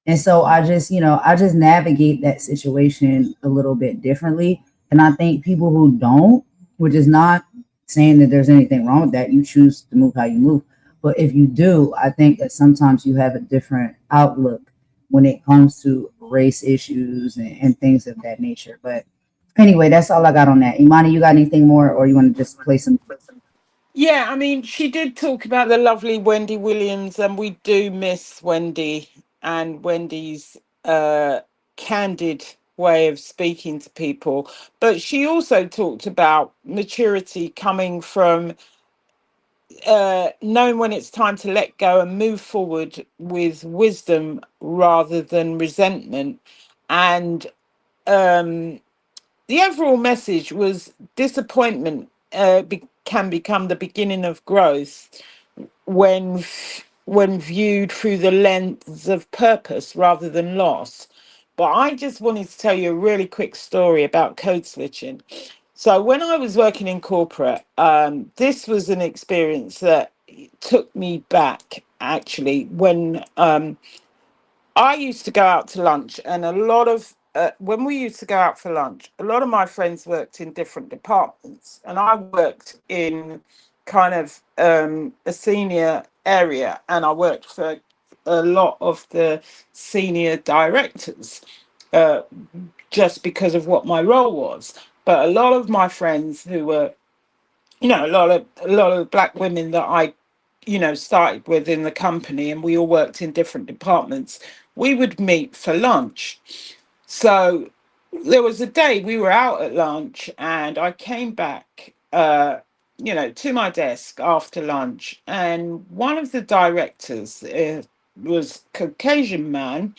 And so I just navigate that situation a little bit differently. And I think people who don't, which is not saying that there's anything wrong with that, you choose to move how you move. But if you do, I think that sometimes you have a different outlook when it comes to race issues and things of that nature. But anyway, that's all I got on that. Imani, you got anything more, or you want to just play some? Yeah, I mean, she did talk about the lovely Wendy Williams, and we do miss Wendy and Wendy's candid way of speaking to people. But she also talked about maturity coming from knowing when it's time to let go and move forward with wisdom rather than resentment. And the overall message was disappointment can become the beginning of growth when when viewed through the lens of purpose rather than loss. But I just wanted to tell you a really quick story about code switching. So when I was working in corporate, this was an experience that took me back actually when I used to go out to lunch, and a lot of when we used to go out for lunch, a lot of my friends worked in different departments, and I worked in kind of a senior area, and I worked for a lot of the senior directors, uh, just because of what my role was. But a lot of my friends who were, a lot of black women that I started with in the company, and we all worked in different departments, we would meet for lunch. So there was a day we were out at lunch, and I came back. to my desk after lunch, and one of the directors, was Caucasian man,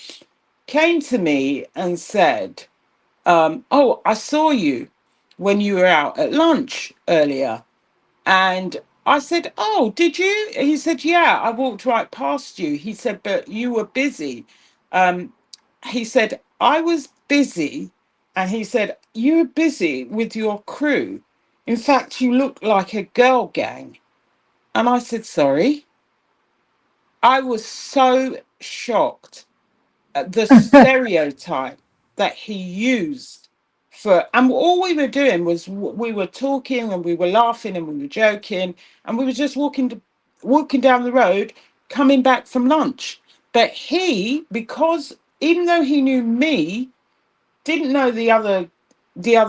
came to me and said, "Oh, I saw you when you were out at lunch earlier." And I said, "Oh, did you?" He said, "Yeah, I walked right past you." He said, "But you were busy." Um, he said, "I was busy." And he said, "You were busy with your crew. In fact, you look like a girl gang." And I said, "Sorry." I was so shocked at the stereotype that he used for, and all we were doing was we were talking and we were laughing and we were joking, and we were just walking down the road coming back from lunch. But he, because even though he knew me, didn't know the other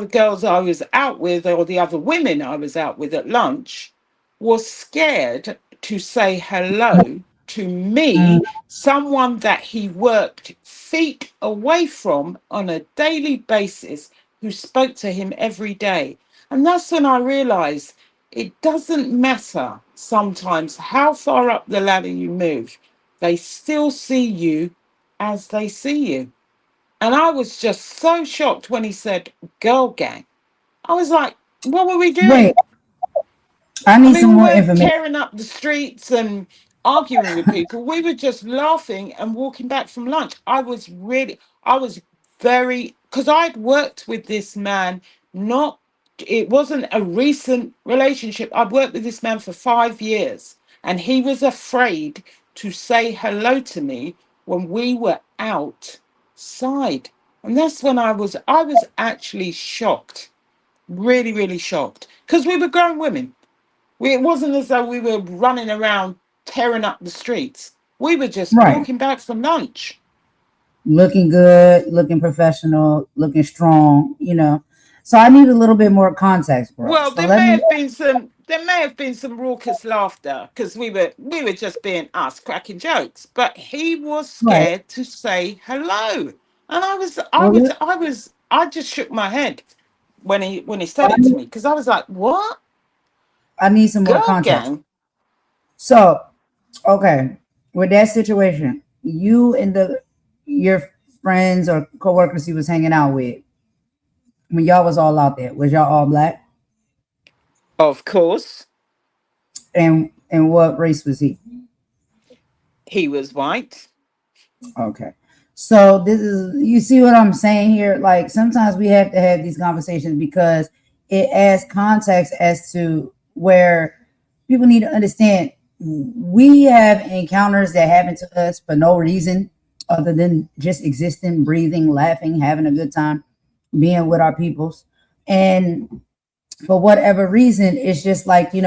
girls I was out with, or the other women I was out with at lunch, was scared to say hello to Mm, me, someone that he worked feet away from on a daily basis, who spoke to him every day. And that's when I realized it doesn't matter sometimes how far up the ladder you move, they still see you as they see you. And I was just so shocked when he said girl gang. I was like, what were we wait, doing? I I need mean, some we more weren't information. tearing up the streets and arguing with people. We were just laughing and walking back from lunch. I was very, because I'd worked with this man, not, it wasn't a recent relationship. I'd worked with this man for 5 years, and he was afraid to say hello to me when we were outside. And that's when I was actually shocked, really, really shocked, because we were grown women. It wasn't as though we were running around tearing up the streets. We were just Right. walking back from lunch. Looking good, looking professional, looking strong. So I need a little bit more context, bro. Well, So let me, there may have been some raucous laughter, because we were just being us, cracking jokes. But he was right. scared to say hello, and Well, I just shook my head when he said I it to need, me, because I was like, "What, I need some more girl context. gang?" So, okay, with that situation, you and your friends or coworkers he was hanging out with, when y'all was all out there, was y'all all black? Of course, And what race was he? he was white. Okay. So this is, you see what I'm saying here? Like sometimes we have to have these conversations because it adds context as to where people need to understand we have encounters that happen to us for no reason other than just existing, breathing, laughing, having a good time, being with our peoples. And for whatever reason, it's just like, in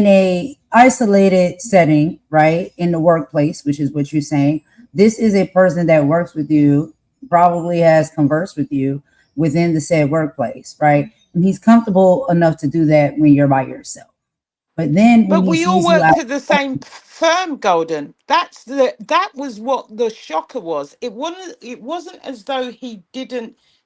a isolated setting, right? In the workplace, which is what you're saying. This is a person that works with you, probably has conversed with you within the said workplace, right? And he's comfortable enough to do that when you're by yourself. But then when But he we all sees you worked out, at the same firm, Golden. That was what the shocker was. It wasn't as though he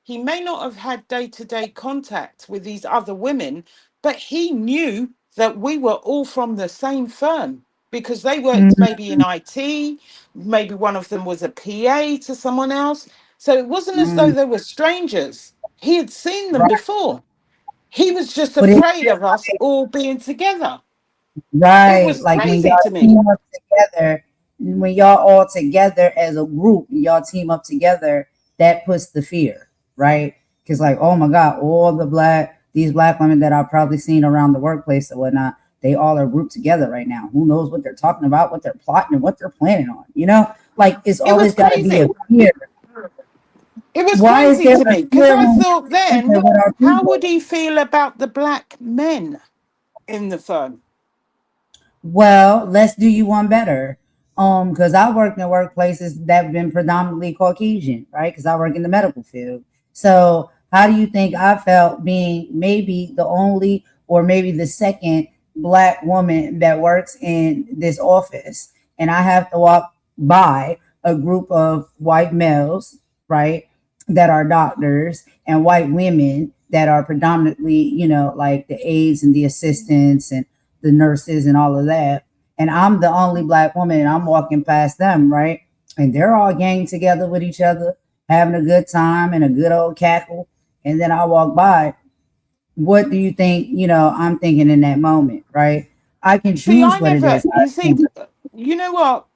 may not have had day-to-day contact with these other women, but he knew that we were all from the same firm, because they worked mm, maybe in IT, maybe one of them was a PA to someone else. So it wasn't as though mm, they were strangers. He had seen them right, before. He was just but it's afraid of us all being together. It right, was like when crazy to y'all me. team up together, when y'all all together as a group, y'all team up together, that puts the fear, right? Because like, oh my God, these black women that I've probably seen around the workplace or whatnot, they all are grouped together right now. Who knows what they're talking about, what they're plotting, and what they're planning on? Like it's It was always got to be a crazy. fear. It was Why is crazy there to a me, because fear I when thought we're then, together with our how would people? he feel about the black men in the firm? Well, let's do you one better. Because I worked in workplaces that have been predominantly Caucasian, right? Because I work in the medical field. So how do you think I felt being maybe the only or maybe the second black woman that works in this office? And I have to walk by a group of white males, right? That are doctors and white women that are predominantly, like the aides and the assistants and the nurses and all of that. And I'm the only black woman and I'm walking past them, right? And they're all gang together with each other, having a good time and a good old cackle. And then I walk by. What do you think, I'm thinking in that moment, right? I can See, choose I what it never, is. you see, you know what?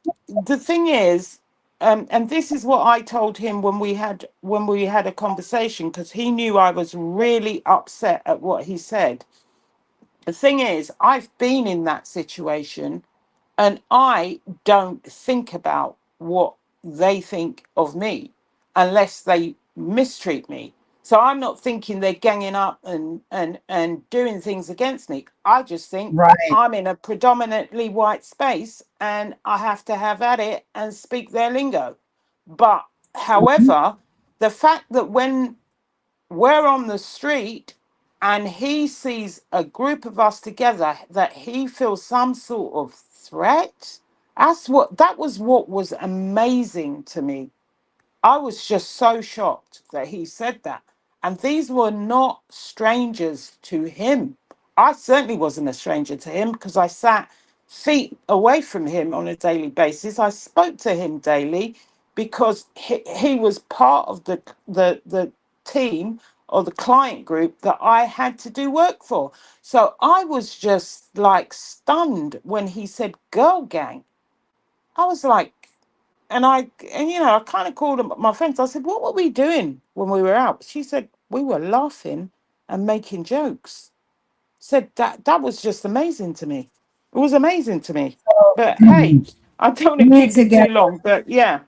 The thing is, and this is what I told him when we had a conversation, because he knew I was really upset at what he said. The thing is, I've been in that situation and I don't think about what they think of me unless they mistreat me. So I'm not thinking they're ganging up and doing things against me. I just think Right. I'm in a predominantly white space and I have to have at it and speak their lingo. But however, the fact that when we're on the street and he sees a group of us together, that he feels some sort of threat, that was what was amazing to me. I was just so shocked that he said that. And these were not strangers to him. I certainly wasn't a stranger to him because I sat feet away from him on a daily basis. I spoke to him daily because he was part of the team or the client group that I had to do work for. So I was just like stunned when he said girl gang. I was like, and I kind of called them my friends. I said, "What were we doing when we were out?" She said, "We were laughing and making jokes." Said that was just amazing to me. It was amazing to me. But hey, I don't want to Being keep it together. too long. But yeah,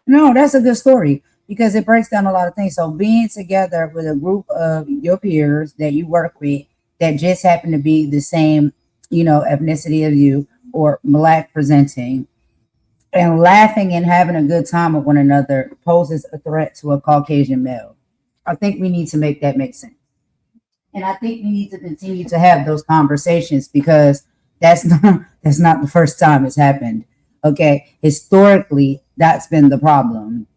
No, that's a good story because it breaks down a lot of things. So being together with a group of your peers that you work with that just happen to be the same, ethnicity of you or black presenting and laughing and having a good time with one another poses a threat to a Caucasian male. I think we need to make that make sense. And I think we need to continue to have those conversations because that's not the first time it's happened. Okay. Historically, that's been the problem,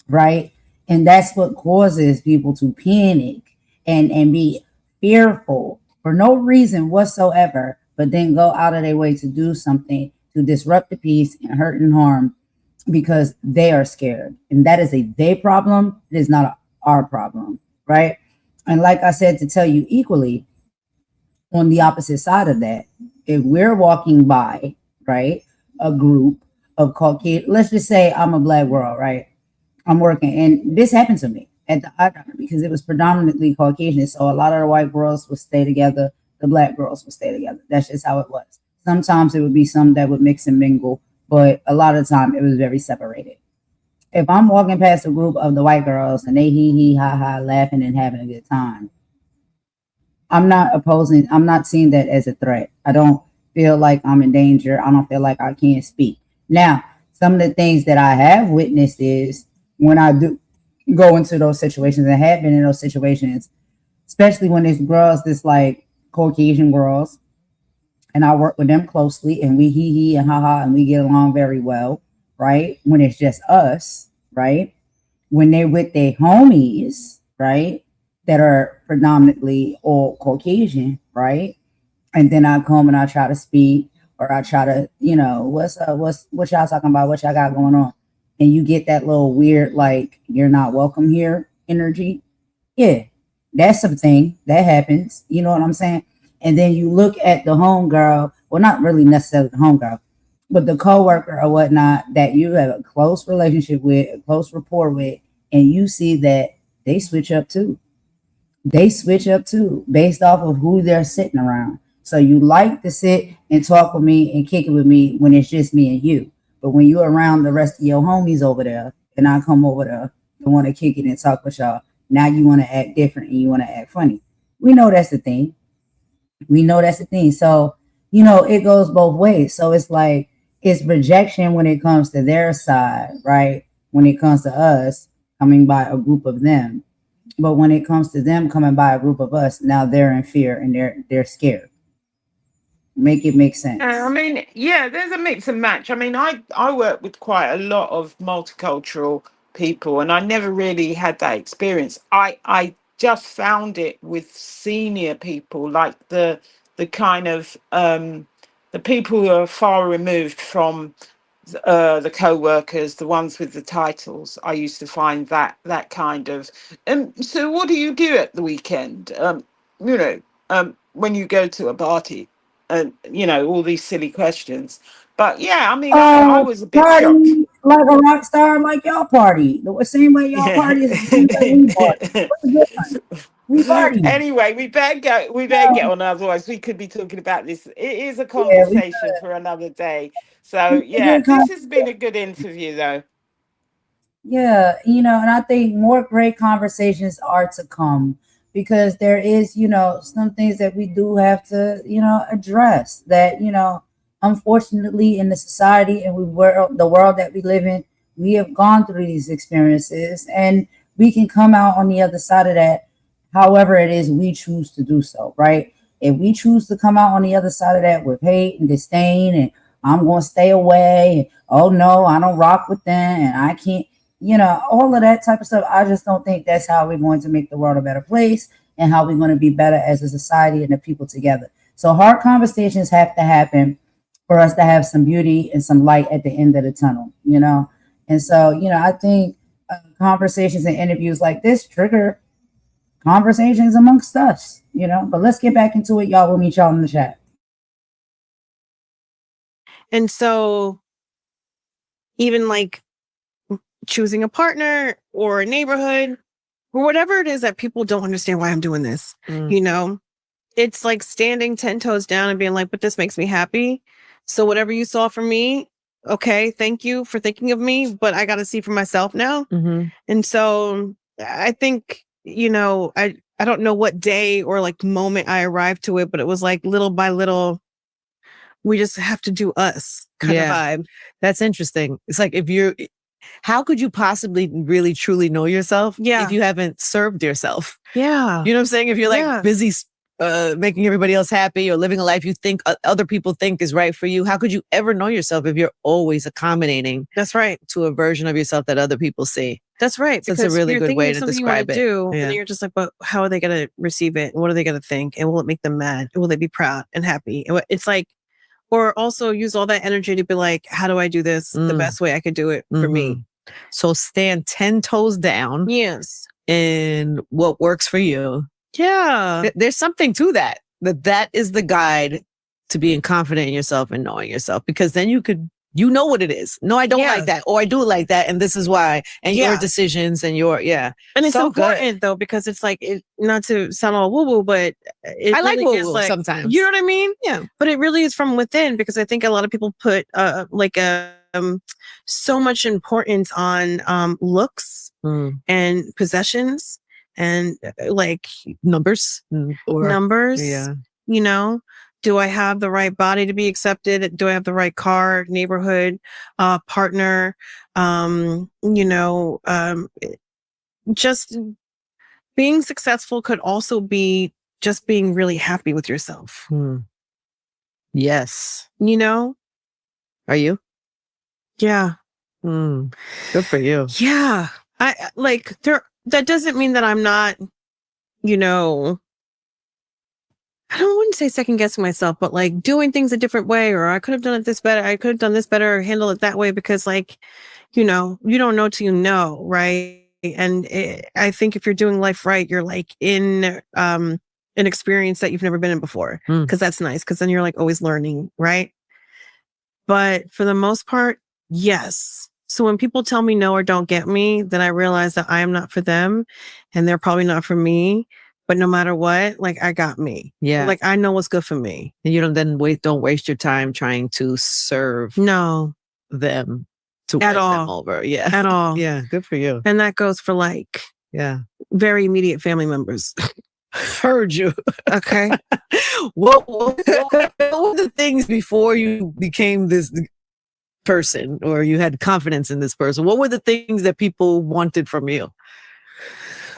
right? And that's what causes people to panic and be fearful for no reason whatsoever, but then go out of their way to do something to disrupt the peace and hurt and harm because they are scared. And that is a they problem. It is not our problem, right? And like I said, to tell you equally, on the opposite side of that, if we're walking by, right, a group of Caucasian, let's just say I'm a black girl, right? I'm working, and this happened to me at the eye doctor because it was predominantly Caucasian. So a lot of the white girls would stay together, the black girls would stay together. That's just how it was. Sometimes it would be some that would mix and mingle, but a lot of the time it was very separated. If I'm walking past a group of the white girls and they hee hee ha ha laughing and having a good time, I'm not seeing that as a threat. I don't feel like I'm in danger. I don't feel like I can't speak. Now, some of the things that I have witnessed is when I do go into those situations and have been in those situations, especially when there's girls that's like Caucasian girls, and I work with them closely and we hee hee and ha ha and we get along very well, right? When it's just us, right? When they're with their homies, right? That are predominantly all Caucasian, right? And then I come and I try to speak or I try to, what's up, what y'all talking about, what y'all got going on. And you get that little weird, like, you're not welcome here energy. Yeah, that's something that happens. You know what I'm saying? And then you look at the homegirl, well, not really necessarily the homegirl, but the coworker or whatnot that you have a close relationship with, a close rapport with, and you see that they switch up too. They switch up too based off of who they're sitting around. So you like to sit and talk with me and kick it with me when it's just me and you. But when you're around the rest of your homies over there, and I come over there and want to kick it and talk with y'all, now you want to act different and you want to act funny. We know that's the thing. We know that's the thing. So, it goes both ways. So it's like it's rejection when it comes to their side, right? When it comes to us coming by a group of them. But when it comes to them coming by a group of us, now they're in fear and they're scared. Make it make I sense. mean, yeah, there's a mix and match. I mean, I work with quite a lot of multicultural people, and I never really had that experience. I just found it with senior people, like the kind of the people who are far removed from the co-workers, the ones with the titles. I used to find that kind of. So what do you do at the weekend? You know, when you go to a party, and all these silly questions. But yeah, I mean, I was a bit shocked. Party like a rock star, like y'all party. The same way y'all party is the same way we party. What's the difference? We party. Anyway, we better go. We better get on. Otherwise, we could be talking about this. It is a Yeah, conversation for another day. So, we yeah, good this has been a good interview, though. Yeah, and I think more great conversations are to come because there is, some things that we do have to, address that, unfortunately in the society and the world that we live in, we have gone through these experiences and we can come out on the other side of that however it is we choose to do so, right? If we choose to come out on the other side of that with hate and disdain and I'm going to stay away, and, oh no, I don't rock with them and I can't, all of that type of stuff. I just don't think that's how we're going to make the world a better place and how we're going to be better as a society and the people together. So hard conversations have to happen for us to have some beauty and some light at the end of the tunnel, And so, I think conversations and interviews like this trigger conversations amongst us, But let's get back into it, y'all. We'll meet y'all in the chat. And so even like choosing a partner or a neighborhood or whatever it is that people don't understand why I'm doing this, it's like standing 10 toes down and being like, but this makes me happy. So whatever you saw from me, okay, thank you for thinking of me, but I got to see for myself now. Mm-hmm. And so I think, I don't know what day or like moment I arrived to it, but it was like little by little, we just have to do us kind of vibe. That's interesting. It's like how could you possibly really truly know yourself if you haven't served yourself? Yeah. You know what I'm saying? If you're like busy making everybody else happy or living a life you think other people think is right for you, how could you ever know yourself if you're always accommodating? That's right. To a version of yourself that other people see. That's right. So it's a really good way to describe it. And then you're just like, but how are they going to receive it? What are they going to think? And will it make them mad? Will they be proud and happy? It's like, or also use all that energy to be like, how do I do this the best way I could do it for me? So stand 10 toes down. Yes. In what works for you. Yeah. There's something to that. That is the guide to being confident in yourself and knowing yourself, because then you know what it is. No, I don't like that. Or I do like that. And this is why. And your decisions and And it's so important though, because it's like, not to sound all woo-woo, but I like woo-woo like, sometimes. You know what I mean? Yeah. But it really is from within, because I think a lot of people put so much importance on looks and possessions and like numbers. Yeah. Do I have the right body to be accepted? Do I have the right car, neighborhood, partner? Just being successful could also be just being really happy with yourself. Yes. Are you? Yeah. Good for you. Yeah. That doesn't mean that I'm not, I wouldn't say second guessing myself, but like doing things a different way, or I could have done it this better. I could have done this better, or handle it that way, because like, you don't know till you know, right? And I think if you're doing life right, you're like in an experience that you've never been in before, because that's nice, because then you're like always learning, right? But for the most part, yes. So when people tell me no or don't get me, then I realize that I am not for them and they're probably not for me. But no matter what, like I got me. Yeah. Like I know what's good for me. And you don't waste your time trying to serve them to win them over. Yeah. At all. Yeah. Good for you. And that goes for like very immediate family members. Heard you. Okay. What were the things before you became this person, or you had confidence in this person? What were the things that people wanted from you?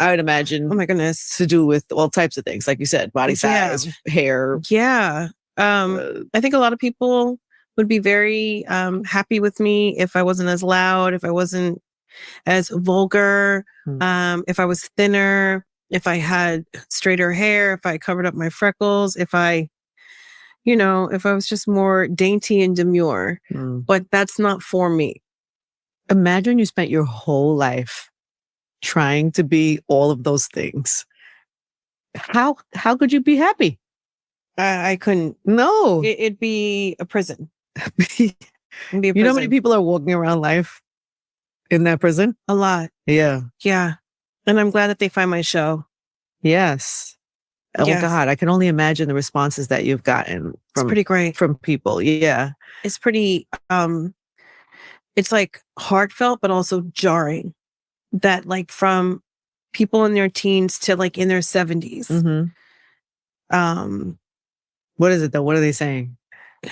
I would imagine. Oh my goodness. To do with all types of things, like you said, body size, hair. Yeah. I think a lot of people would be very happy with me if I wasn't as loud, if I wasn't as vulgar, if I was thinner, if I had straighter hair, if I covered up my freckles, if I was just more dainty and demure. But that's not for me. Imagine you spent your whole life trying to be all of those things. How could you be happy? I couldn't. No. It'd be a prison. You know how many people are walking around life in that prison? A lot. Yeah. Yeah. And I'm glad that they find my show. Yes. Oh Yes. God, I can only imagine the responses that you've gotten It's pretty great. from people. Yeah. It's pretty, it's like heartfelt, but also jarring that like from people in their teens to like in their 70s. Mm-hmm. What is it though? What are they saying?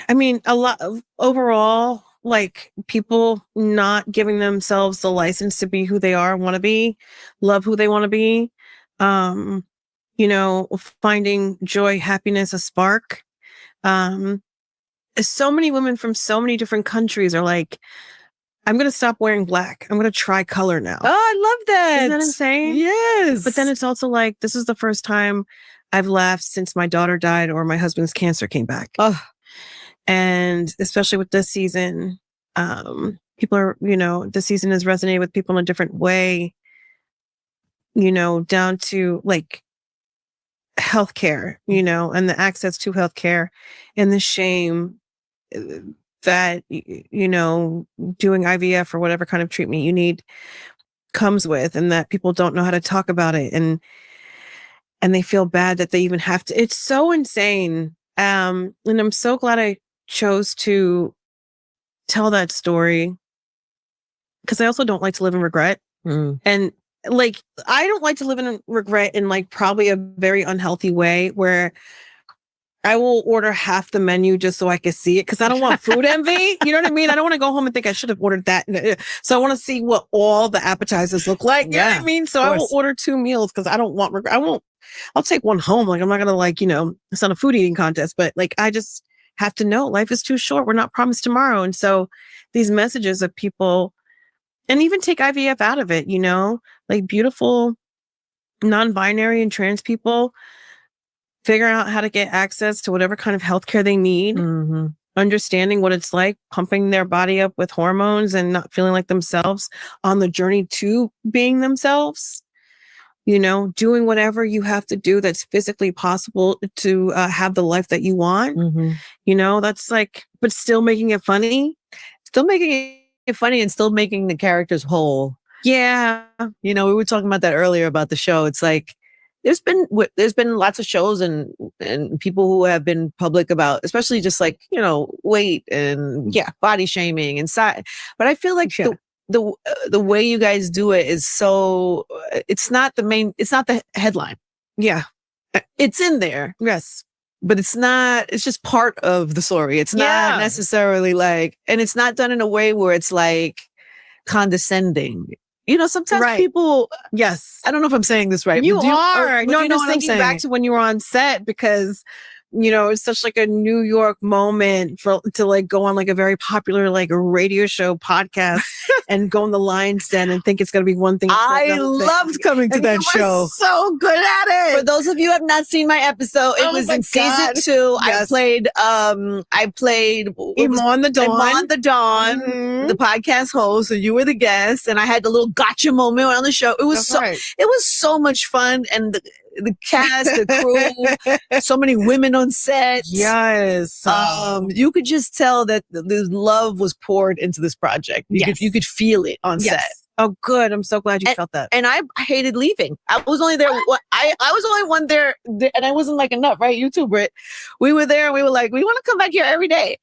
I mean, a lot of overall, like people not giving themselves the license to be who they are, want to be, love who they want to be. Finding joy, happiness, a spark. So many women from so many different countries are like, I'm going to stop wearing black. I'm going to try color now. Oh, I love that. Isn't that insane? Yes. But then it's also like, this is the first time I've laughed since my daughter died or my husband's cancer came back. Oh. And especially with this season, people are, the season has resonated with people in a different way, down to like healthcare, and the access to healthcare and the shame that, doing IVF or whatever kind of treatment you need comes with, and that people don't know how to talk about it. And they feel bad that they even have to. It's so insane. And I'm so glad I chose to tell that story because I also don't like to live in regret. And like, I don't like to live in regret in like probably a very unhealthy way where I will order half the menu just so I can see it because I don't want food envy. You know what I mean? I don't want to go home and think I should have ordered that. So I want to see what all the appetizers look like. You know what I mean? So I will order 2 meals because I don't want regret. I'll take one home. Like, I'm not going to like, it's not a food eating contest, but like, I just have to know life is too short. We're not promised tomorrow. And so these messages of people, and even take IVF out of it, like beautiful non-binary and trans people figuring out how to get access to whatever kind of healthcare they need, understanding what it's like, pumping their body up with hormones and not feeling like themselves on the journey to being themselves, doing whatever you have to do that's physically possible to have the life that you want, that's like, but still making it funny, and still making the characters whole. Yeah. We were talking about that earlier about the show. It's like, there's been lots of shows and people who have been public about, especially just like, weight and body shaming and size. But I feel like the way you guys do it is so, it's not the headline. Yeah. It's in there. Yes. But it's just part of the story. It's not necessarily like, and it's not done in a way where it's like condescending. Sometimes people. Yes. I don't know if I'm saying this right. You are. No, I'm just what thinking back to when you were on set because, it's such like a New York moment to like go on like a very popular like radio show podcast and go in the lion's den and think it's going to be one thing. I loved coming to that show. So good at it. For those of you who have not seen my episode, it was in season 2. Yes. I played Iman the Dawn, the podcast host, and you were the guest, and I had the little gotcha moment on the show. It was it was so much fun, and the cast, the crew, so many women on set. Yes. You could just tell that the love was poured into this project. You could feel it on set. Oh, good. I'm so glad you felt that. And I hated leaving. I was only there. I was only one there, and I wasn't like enough, right? You too, Britt. We were there, and we were like, we want to come back here every day.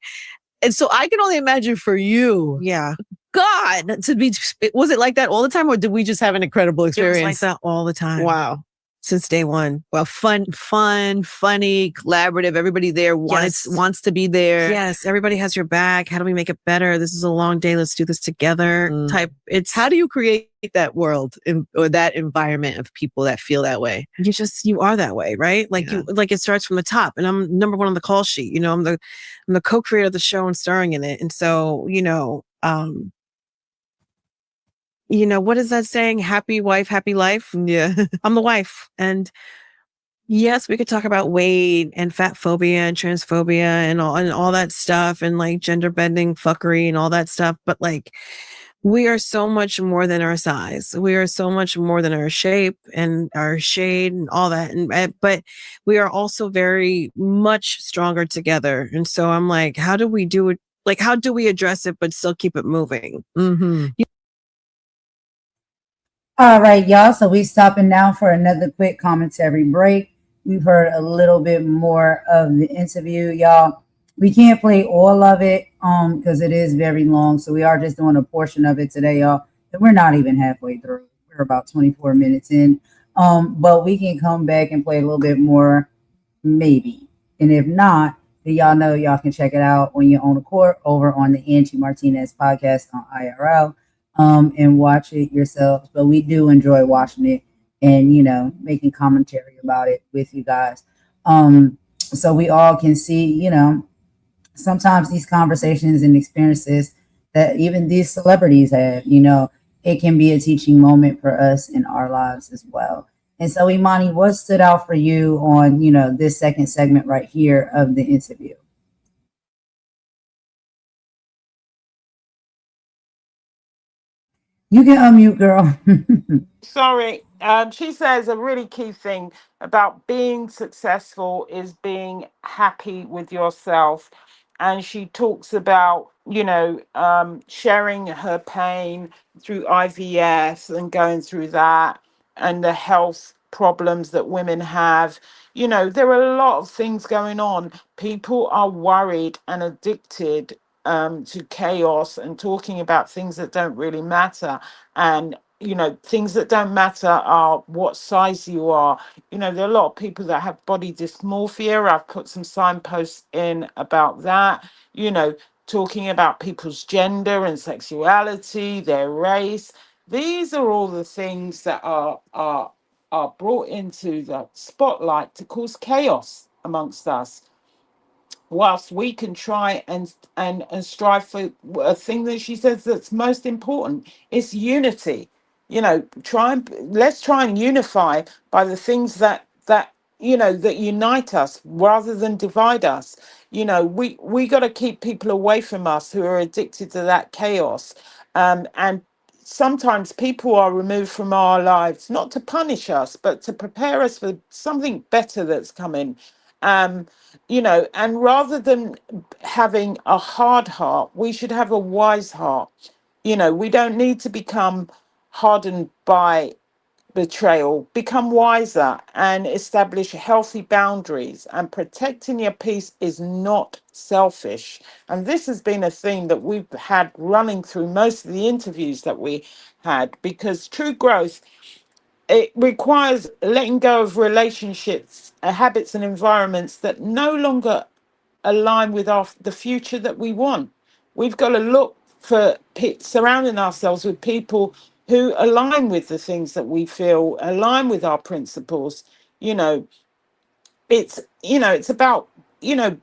And so I can only imagine for you. Yeah. God, was it like that all the time, or did we just have an incredible experience? It was like that all the time. Wow. Since day one. Well, funny, collaborative. Everybody there wants to be there. Yes, everybody has your back. How do we make it better? This is a long day. Let's do this together. Type. How do you create that world or that environment of people that feel that way? You are that way, right? Like it starts from the top. And I'm number 1 on the call sheet. I'm the co-creator of the show and starring in it. And so what is that saying? Happy wife, happy life. Yeah. I'm the wife. And yes, we could talk about weight and fat phobia and transphobia and all that stuff and like gender bending fuckery and all that stuff. But like, we are so much more than our size. We are so much more than our shape and our shade and all that. But we are also very much stronger together. And so I'm like, how do we do it? Like, how do we address it, but still keep it moving? Mm-hmm. All right, y'all. So we stopping now for another quick commentary break. We've heard a little bit more of the interview, y'all. We can't play all of it because it is very long. So we are just doing a portion of it today, y'all. And we're not even halfway through. We're about 24 minutes in. But we can come back and play a little bit more, maybe. And if not, then y'all know y'all can check it out on your own accord over on the Angie Martinez podcast on IRL and watch it yourselves. But we do enjoy watching it and, making commentary about it with you guys. So we all can see, sometimes these conversations and experiences that even these celebrities have, it can be a teaching moment for us in our lives as well. And so, Imani, what stood out for you on, this second segment right here of the interview? You can unmute, girl. Sorry. She says a really key thing about being successful is being happy with yourself. And she talks about, sharing her pain through IVF and going through that and the health problems that women have. There are a lot of things going on. People are worried and addicted to chaos and talking about things that don't really matter. And things that don't matter are what size you are. There are a lot of people that have body dysmorphia. I've put some signposts in about that, talking about people's gender and sexuality, their race. These are all the things that are brought into the spotlight to cause chaos amongst us, whilst we can try and strive for a thing that she says that's most important. It's unity. Let's try and unify by the things that unite us rather than divide us. We got to keep people away from us who are addicted to that chaos. And sometimes people are removed from our lives not to punish us but to prepare us for something better that's coming. um and rather than having a hard heart, we should have a wise heart. We don't need to become hardened by betrayal. Become wiser and establish healthy boundaries. And protecting your peace is not selfish. And this has been a theme that we've had running through most of the interviews that we had, because true growth, it requires letting go of relationships, habits and environments that no longer align with the future that we want. We've got to look for surrounding ourselves with people who align with the things that we feel, align with our principles. You know, it's about, you know,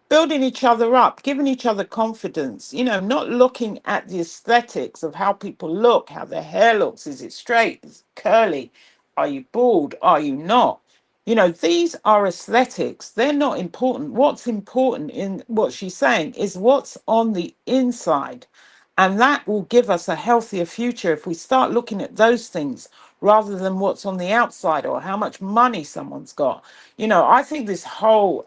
building each other up, giving each other confidence, not looking at the aesthetics of how people look, how their hair looks. Is it straight? Is it curly? Are you bald? Are you not? These are aesthetics. They're not important. What's important in what she's saying is what's on the inside. And that will give us a healthier future if we start looking at those things rather than what's on the outside or how much money someone's got. I think this whole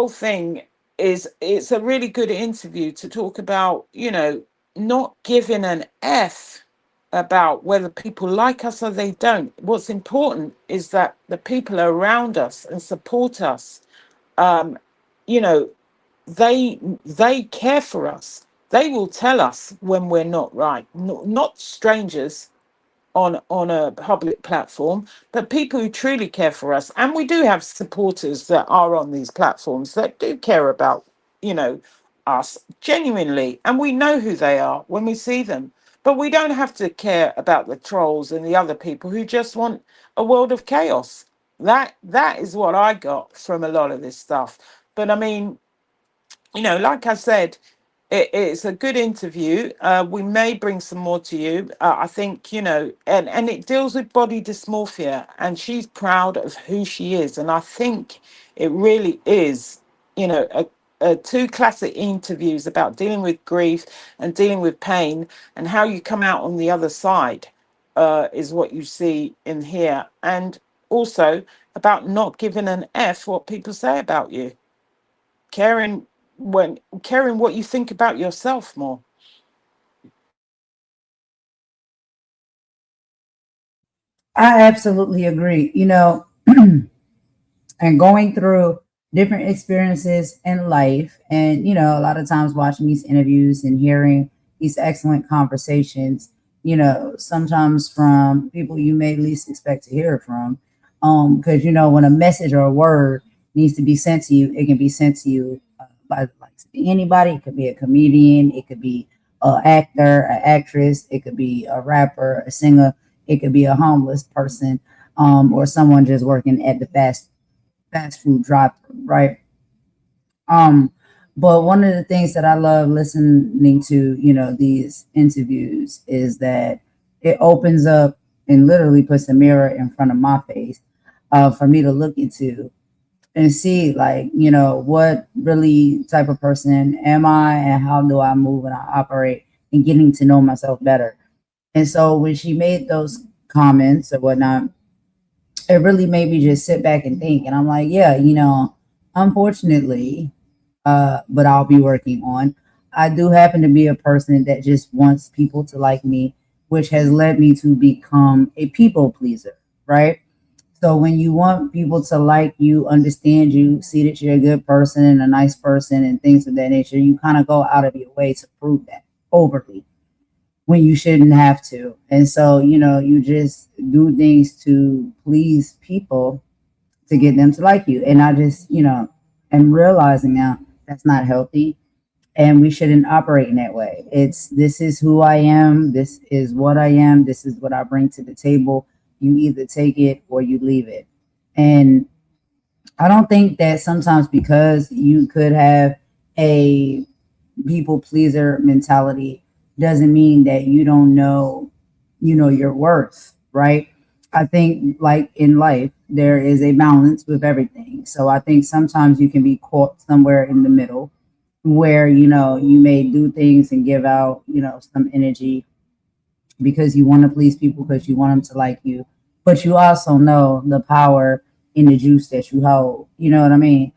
thing it's a really good interview to talk about, not giving an F about whether people like us or they don't. What's important is that the people around us and support us, um, you know, they care for us. They will tell us when we're not right. Not strangers on a public platform, but people who truly care for us. And we do have supporters that are on these platforms that do care about, you know, us genuinely, and we know who they are when we see them. But we don't have to care about the trolls and the other people who just want a world of chaos. That is what I got from a lot of this stuff. But I mean, like I said, It's a good interview. We may bring some more to you. I think, and it deals with body dysmorphia, and she's proud of who she is. And I think it really is, two classic interviews about dealing with grief and dealing with pain and how you come out on the other side, is what you see in here. And also about not giving an F what people say about you, caring caring what you think about yourself more. I absolutely agree. And going through different experiences in life, and a lot of times watching these interviews and hearing these excellent conversations, sometimes from people you may least expect to hear it from. Because when a message or a word needs to be sent to you, it can be sent to you by the likes of anybody. It could be a comedian, it could be an actor, an actress, it could be a rapper, a singer, it could be a homeless person, or someone just working at the fast food drive, right? Um, but one of the things that I love listening to, these interviews is that it opens up and literally puts a mirror in front of my face, for me to look into and see, like, what really type of person am I and how do I move and I operate, and getting to know myself better. And so when she made those comments or whatnot, it really made me just sit back and think. And I'm like, yeah, unfortunately, but I'll be working on. I do happen to be a person that just wants people to like me, which has led me to become a people pleaser, right? So when you want people to like you, understand you, see that you're a good person and a nice person and things of that nature, you kind of go out of your way to prove that overly when you shouldn't have to. And so, you just do things to please people to get them to like you. And I just, am realizing now that's not healthy, and we shouldn't operate in that way. This is who I am, this is what I am, this is what I bring to the table. You either take it or you leave it. And I don't think that sometimes because you could have a people pleaser mentality doesn't mean that you don't know, your worth, right? I think, like in life, there is a balance with everything. So I think sometimes you can be caught somewhere in the middle where, you may do things and give out, some energy because you want to please people, because you want them to like you, but you also know the power in the juice that you hold, you know what I mean,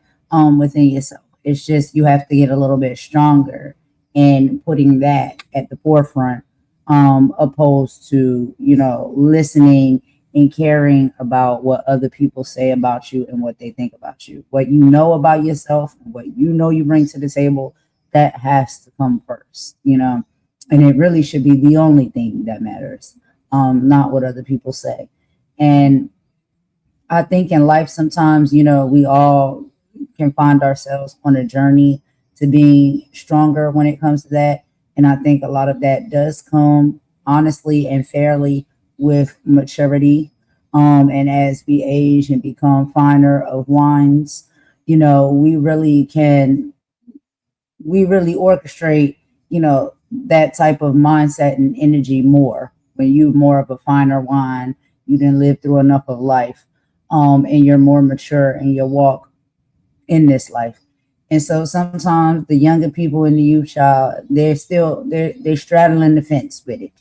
within yourself. It's just you have to get a little bit stronger in putting that at the forefront, opposed to, listening and caring about what other people say about you and what they think about you. What you know about yourself and what you bring to the table, that has to come first, and it really should be the only thing that matters, not what other people say. And I think in life sometimes, we all can find ourselves on a journey to being stronger when it comes to that. And I think a lot of that does come honestly and fairly with maturity. And as we age and become finer of wines, we really orchestrate, that type of mindset and energy more when you more of a finer wine, you didn't live through enough of life, and you're more mature in your walk in this life. And so sometimes the younger people in the youth child, they're straddling the fence with it.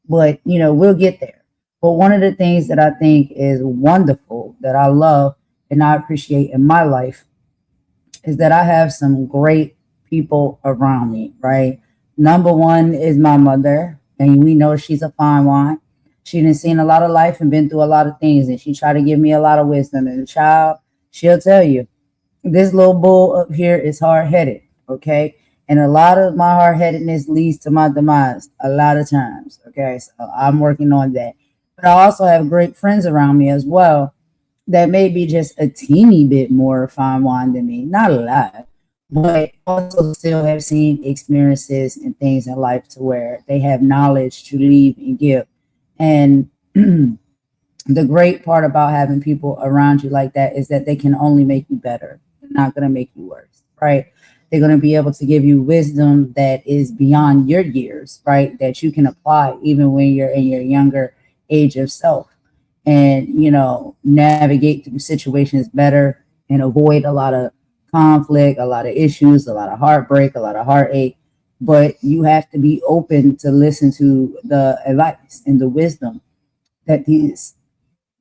But we'll get there. But one of the things that I think is wonderful, that I love and I appreciate in my life, is that I have some great people around me, right? Number one is my mother, and we know she's a fine wine. She done seen a lot of life and been through a lot of things, and she tried to give me a lot of wisdom. And the child, she'll tell you, this little bull up here is hard headed, okay? And a lot of my hard headedness leads to my demise a lot of times, okay? So I'm working on that. But I also have great friends around me as well that may be just a teeny bit more fine wine than me, not a lot, but also still have seen experiences and things in life to where they have knowledge to leave and give. And the great part about having people around you like that is that they can only make you better. They're not going to make you worse, right? They're going to be able to give you wisdom that is beyond your years, right? That you can apply even when you're in your younger age of self, and navigate through situations better and avoid a lot of conflict, a lot of issues, a lot of heartbreak, a lot of heartache. But you have to be open to listen to the advice and the wisdom that these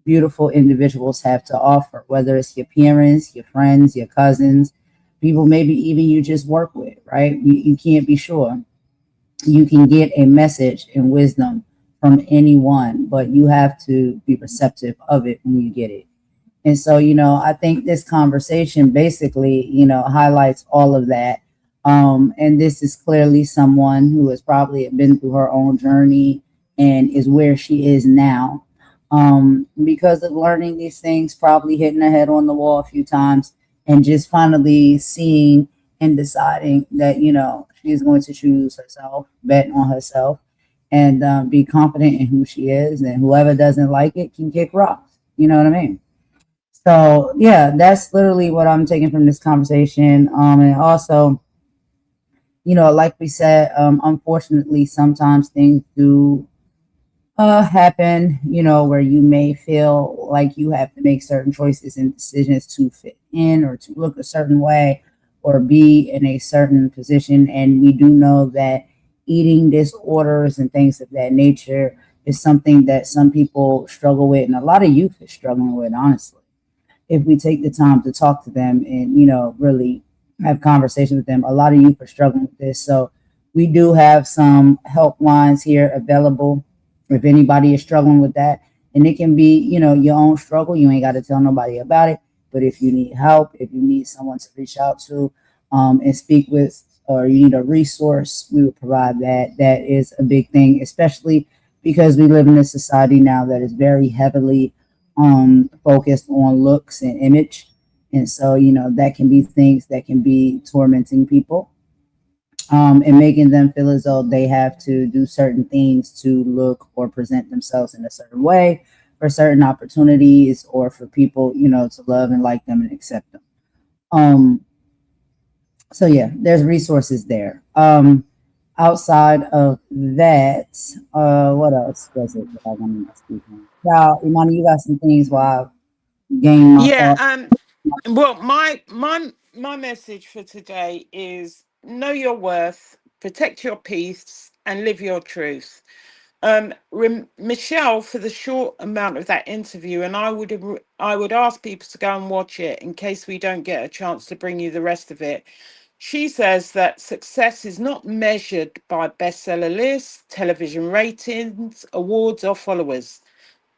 beautiful individuals have to offer, whether it's your parents, your friends, your cousins, people maybe even you just work with, right? You can't be sure. You can get a message and wisdom from anyone, but you have to be receptive of it when you get it. And so, I think this conversation basically, highlights all of that. And this is clearly someone who has probably been through her own journey and is where she is now, because of learning these things, probably hitting her head on the wall a few times, and just finally seeing and deciding that, she is going to choose herself, bet on herself, and be confident in who she is. And whoever doesn't like it can kick rocks. You know what I mean? So yeah, that's literally what I'm taking from this conversation. And also, like we said, unfortunately, sometimes things do happen, where you may feel like you have to make certain choices and decisions to fit in or to look a certain way or be in a certain position. And we do know that eating disorders and things of that nature is something that some people struggle with, and a lot of youth is struggling with, honestly, if we take the time to talk to them and, really have conversations with them. A lot of youth are struggling with this. So we do have some helplines here available if anybody is struggling with that. And it can be, your own struggle. You ain't got to tell nobody about it. But if you need help, if you need someone to reach out to and speak with, or you need a resource, we will provide that. That is a big thing, especially because we live in a society now that is very heavily focused on looks and image. And so, that can be things that can be tormenting people, and making them feel as though they have to do certain things to look or present themselves in a certain way for certain opportunities, or for people, to love and like them and accept them. So yeah, there's resources there. Outside of that, what else was it that I wanted to speak on? Now, Imani, you got some things while I gain my Yeah. thoughts. Well, my message for today is know your worth, protect your peace, and live your truth. Michelle, for the short amount of that interview, and I would ask people to go and watch it in case we don't get a chance to bring you the rest of it. She says that success is not measured by bestseller lists, television ratings, awards, or followers.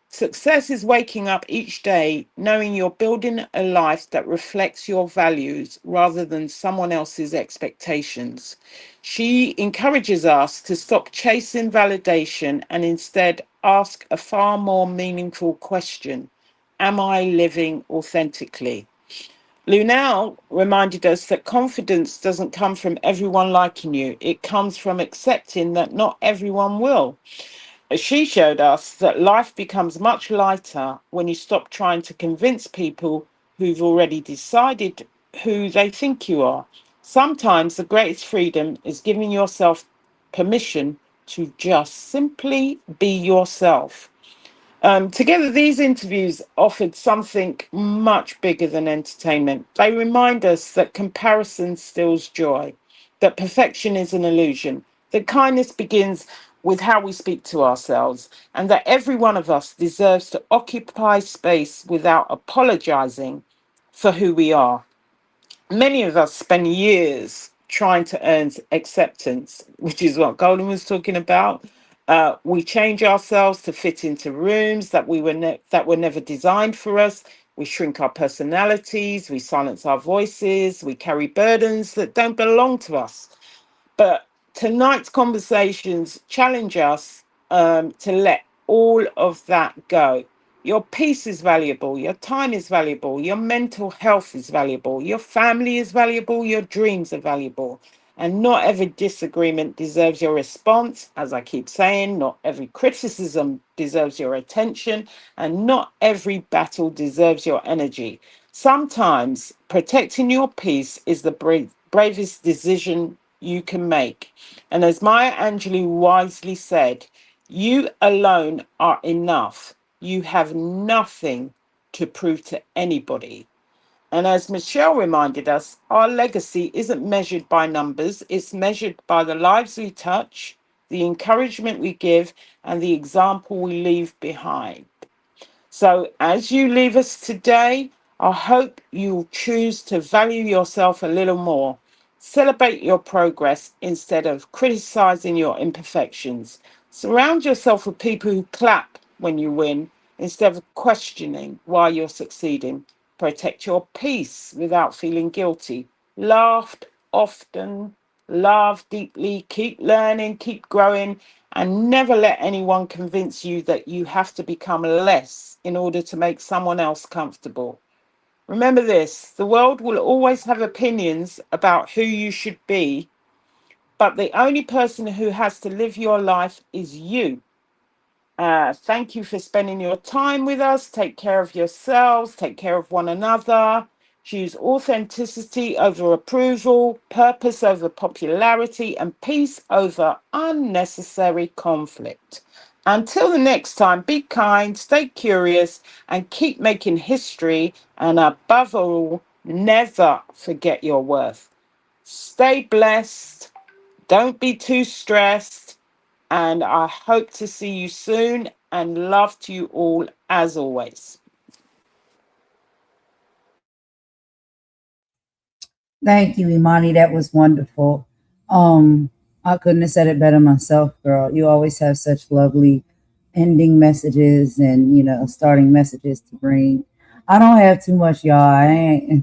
Success is waking up each day knowing you're building a life that reflects your values rather than someone else's expectations. She encourages us to stop chasing validation and instead ask a far more meaningful question: am I living authentically? Luenell reminded us that confidence doesn't come from everyone liking you, it comes from accepting that not everyone will. She showed us that life becomes much lighter when you stop trying to convince people who've already decided who they think you are. Sometimes the greatest freedom is giving yourself permission to just simply be yourself. Together, these interviews offered something much bigger than entertainment. They remind us that comparison steals joy, that perfection is an illusion, that kindness begins with how we speak to ourselves, and that every one of us deserves to occupy space without apologizing for who we are. Many of us spend years trying to earn acceptance, which is what Golden was talking about. We change ourselves to fit into rooms that that were never designed for us. We shrink our personalities. We silence our voices. We carry burdens that don't belong to us. But tonight's conversations challenge us to let all of that go. Your peace is valuable. Your time is valuable. Your mental health is valuable. Your family is valuable. Your dreams are valuable. And not every disagreement deserves your response. As I keep saying, not every criticism deserves your attention. And not every battle deserves your energy. Sometimes protecting your peace is the bravest decision you can make. And as Maya Angelou wisely said, you alone are enough. You have nothing to prove to anybody. And as Michelle reminded us, our legacy isn't measured by numbers, it's measured by the lives we touch, the encouragement we give, and the example we leave behind. So as you leave us today, I hope you'll choose to value yourself a little more. Celebrate your progress instead of criticizing your imperfections. Surround yourself with people who clap when you win instead of questioning why you're succeeding. Protect your peace without feeling guilty. Laugh often, laugh deeply, keep learning, keep growing, and never let anyone convince you that you have to become less in order to make someone else comfortable. Remember this: the world will always have opinions about who you should be, but the only person who has to live your life is you. Thank you for spending your time with us. Take care of yourselves, take care of one another. Choose authenticity over approval, purpose over popularity, and peace over unnecessary conflict. Until the next time, be kind, stay curious, and keep making history. And above all, never forget your worth. Stay blessed. Don't be too stressed. And I hope to see you soon, and love to you all as always. Thank you, Imani. That was wonderful. Um, I couldn't have said it better myself, girl. You always have such lovely ending messages and starting messages to bring. I don't have too much, y'all.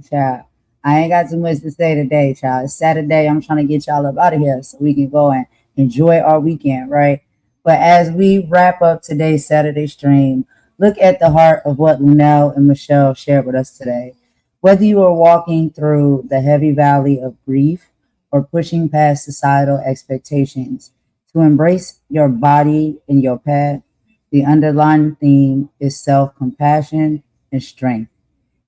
Child. I ain't got too much to say today, child. It's Saturday. I'm trying to get y'all up out of here so we can go and enjoy our weekend, right? But as we wrap up today's Saturday stream, look at the heart of what Luenell and Michelle shared with us today. Whether you are walking through the heavy valley of grief or pushing past societal expectations, to embrace your body and your path, the underlying theme is self compassion and strength.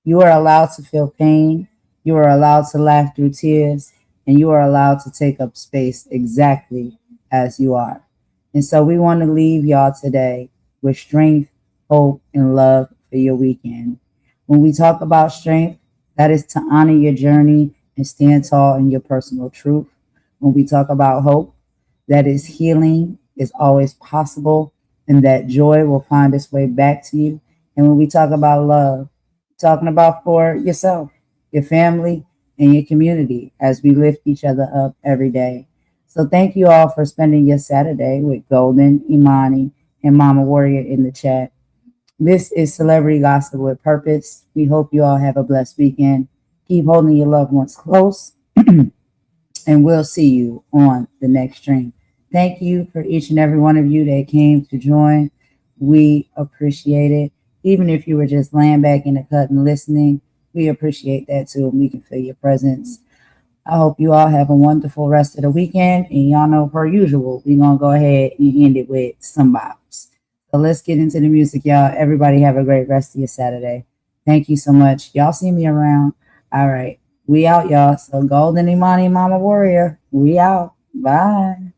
You are allowed to feel pain, you are allowed to laugh through tears, and you are allowed to take up space exactly as you are. And so we want to leave y'all today with strength, hope, and love for your weekend. When we talk about strength, that is to honor your journey and stand tall in your personal truth. When we talk about hope, that is healing is always possible and that joy will find its way back to you. And when we talk about love, talking about for yourself, your family, and your community as we lift each other up every day. So thank you all for spending your Saturday with Golden, Imani, and Mama Warrior in the chat. This is Celebrity Gospel with Purpose. We hope you all have a blessed weekend. Keep holding your loved ones close, and we'll see you on the next stream. Thank you for each and every one of you that came to join. We appreciate it. Even if you were just laying back in the cut and listening, we appreciate that too. And we can feel your presence. I hope you all have a wonderful rest of the weekend. And y'all know, per usual, we're going to go ahead and end it with some bops. So let's get into the music, y'all. Everybody have a great rest of your Saturday. Thank you so much. Y'all see me around. All right. We out, y'all. So Golden, Imani, Mama Warrior, we out. Bye.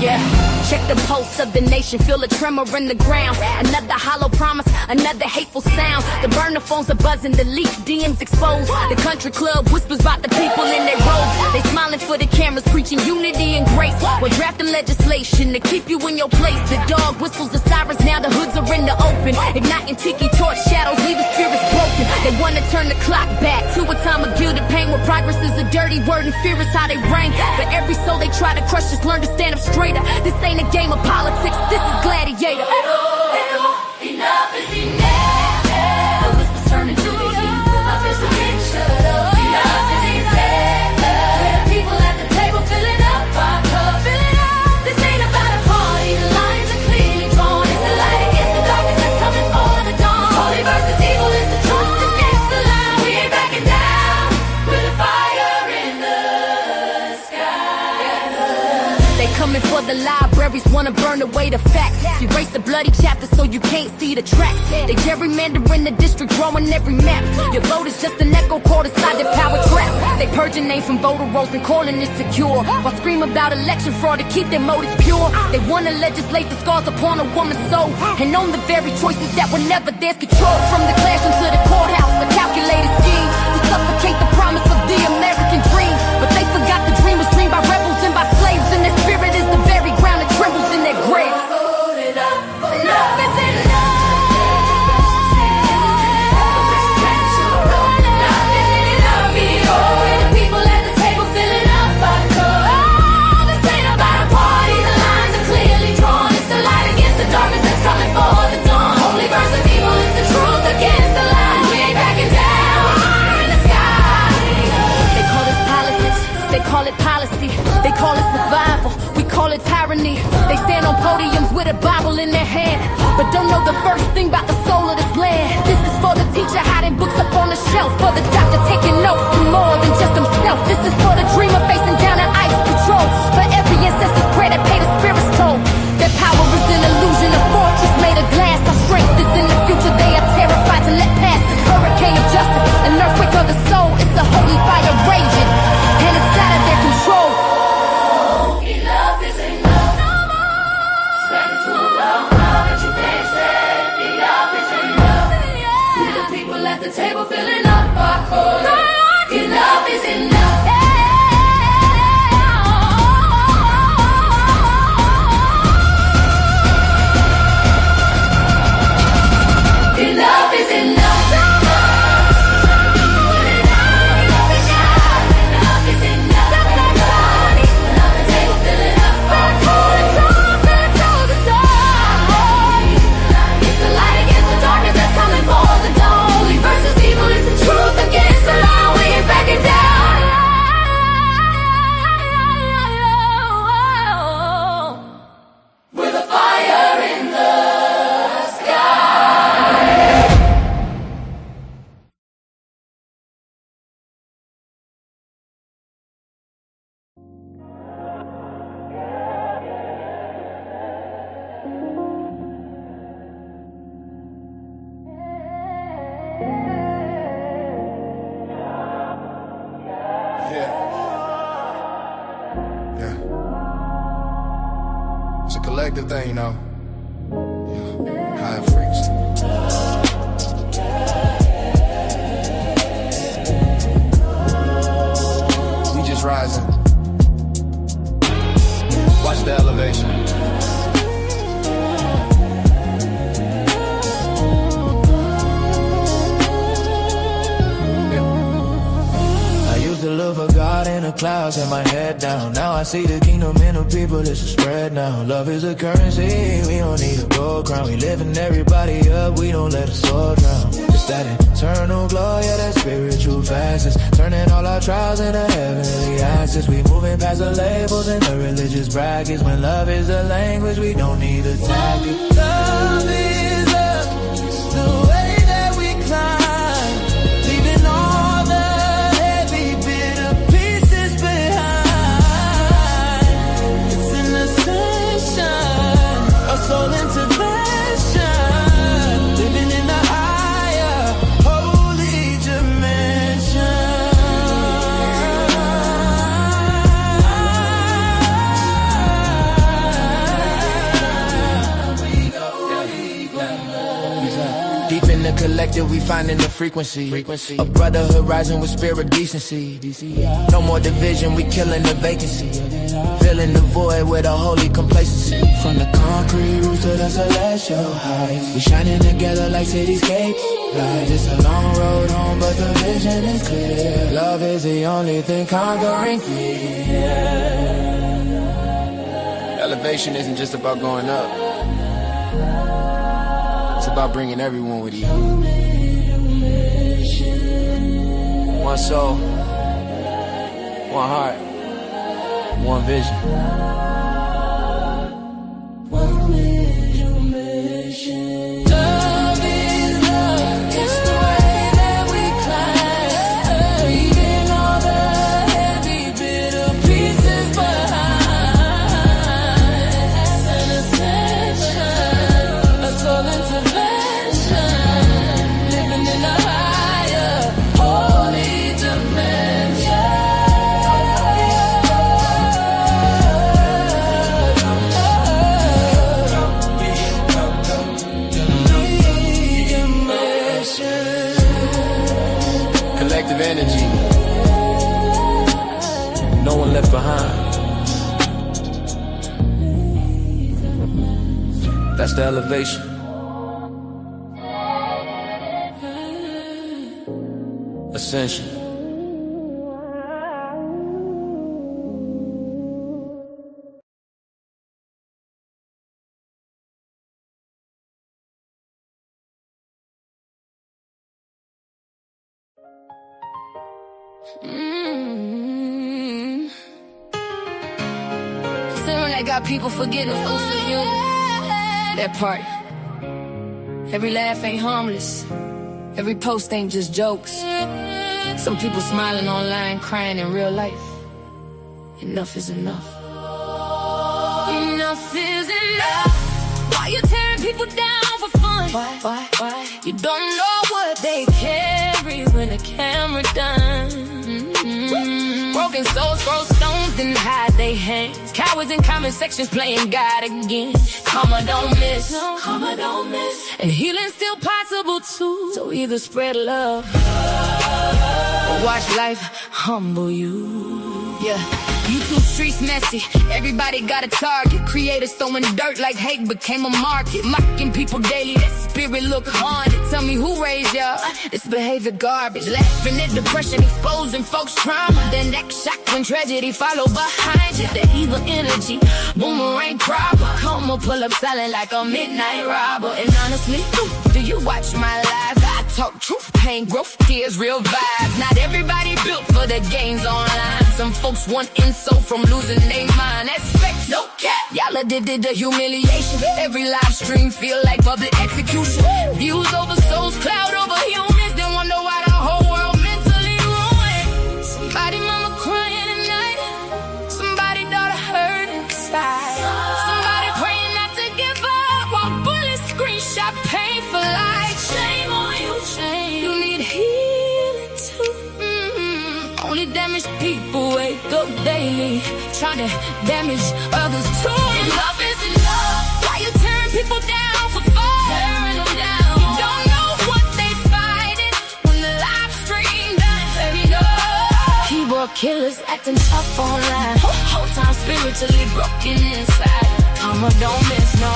Yeah, check the pulse of the nation, feel a tremor in the ground. Another hollow promise, another hateful sound. The burner phones are buzzing, the leak DMs exposed. The country club whispers about the people in their robes. They smiling for the cameras, preaching unity and grace. We're drafting legislation to keep you in your place. The dog whistles the sirens, now the hoods are in the open. Igniting tiki torch shadows, leaving spirits broken. They want to turn the clock back to a time of guilt and pain, where progress is a dirty word and fear is how they reign. But every soul they try to crush just learn to stand up straighter. This ain't a game of politics, this is gladiator. Enough is enough. The whispers turn into the heat. Enough is picture. Enough is enough. Where the people at the table filling up our cup. Filling up. This ain't about a party. The lines are clearly drawn. It's the light against the darkness that's coming for the dawn. Holy versus evil is the truth against the lie. We ain't backing down with a fire in the sky. They coming for the libraries, wanna burn away the facts. Erase the bloody chapters so you can't see the tracks. They gerrymandering the district, drawing every map. Your vote is just an echo caught inside the power trap. They purging names from voter rolls and calling it secure, while scream about election fraud to keep their motives pure. They wanna legislate the scars upon a woman's soul, and own the very choices that were never theirs. Control from the classroom to the courthouse, a calculated scheme to suffocate the promise of the American dream. But they forgot the dream was dreamed by rebels and by slaves, and their spirit is the very ground that trembles in their graves. Enough is enough. Call it policy, they call it survival, we call it tyranny. They stand on podiums with a Bible in their hand, but don't know the first thing about the soul of this land. This is for the teacher hiding books up on the shelf, for the doctor taking notes to more than just himself. This is for the dreamer facing down an ice patrol, for every ancestor's prayer that paid the spirit's toll. Their power is an illusion, a fortress made of glass. Our strength is in the future, they are terrified to let pass this hurricane of justice, an earthquake of the soul. It's a holy fire raging, and it's out of their control. Enough is enough. No more. Standing too long now that you can't stand. Enough is enough. To the people at the table filling up our corner. Enough is enough. Enough is enough. It's a collective thing, you know. Yeah. High freaks. We just rising. Watch the elevation. To look for God in the clouds, and my head down. Now I see the kingdom in the people, it's a spread now. Love is a currency, we don't need a gold crown. We lifting everybody up, we don't let us all drown. It's that eternal glory, yeah, that spiritual fastness, turning all our trials into heavenly access. We moving past the labels and the religious brackets. When love is the language, we don't need a tactic. Love is up, it's the way that we climb, leaving all the soul intervention, living in the higher, holy dimension. Deep in the collective, we finding the frequency. A brotherhood rising with spirit decency. No more division, we killing the vacancy. Filling the void with a holy complacency. From the concrete roof to the celestial heights, we shining together like cityscapes. Light, it's a long road home, but the vision is clear. Love is the only thing conquering fear. Elevation isn't just about going up. It's about bringing everyone with you. One soul, one heart, one vision. One vision, mission. Love is love. It's the way that we climb. Leaving all the heavy, bitter pieces behind. It's an ascension, a soul intervention. Living in a higher, holy dimension. Collective energy, no one left behind. That's the elevation. Ascension. Considering that got people forgetting folks in you. That part. Every laugh ain't harmless. Every post ain't just jokes. Some people smiling online, crying in real life. Enough is enough. Enough is enough. Why you tearing people down for fun? Why? You don't know what they carry when the camera done. Broken souls throw stones and hide their hands. Cowards in comment sections playing God again. Karma don't miss, karma don't miss. And healing's still possible too. So either spread love or watch life humble you. Yeah. YouTube streets messy, everybody got a target. Creators throwing dirt like hate became a market. Mocking people daily, that spirit look haunted. Tell me who raised y'all, this behavior garbage. Laughing at depression, exposing folks' trauma. Then act shocked when tragedy follow behind you. The evil energy, boomerang proper. Come pull up silent like a midnight robber. And honestly, do you watch my live? I talk truth, pain, growth, tears, real vibes. Not everybody built for the games online. Some folks want insult from losing their mind. That's facts, no cap. Y'all did the humiliation. Every live stream feel like public execution. Views over souls, cloud over humans. Then wonder why the whole world mentally ruined. Somebody mama crying at night. Somebody daughter hurt inside. Somebody praying not to give up while bullets screenshot painful life. Shame on you, shame. You need healing too. Only damaged people wake up daily, trying to damage others too. Enough is enough. Why you tearing people down for fun? Tearing them down. You don't know what they fighting when the live stream done. Keyboard killers acting tough online. Whole time spiritually broken inside. Karma don't miss, no.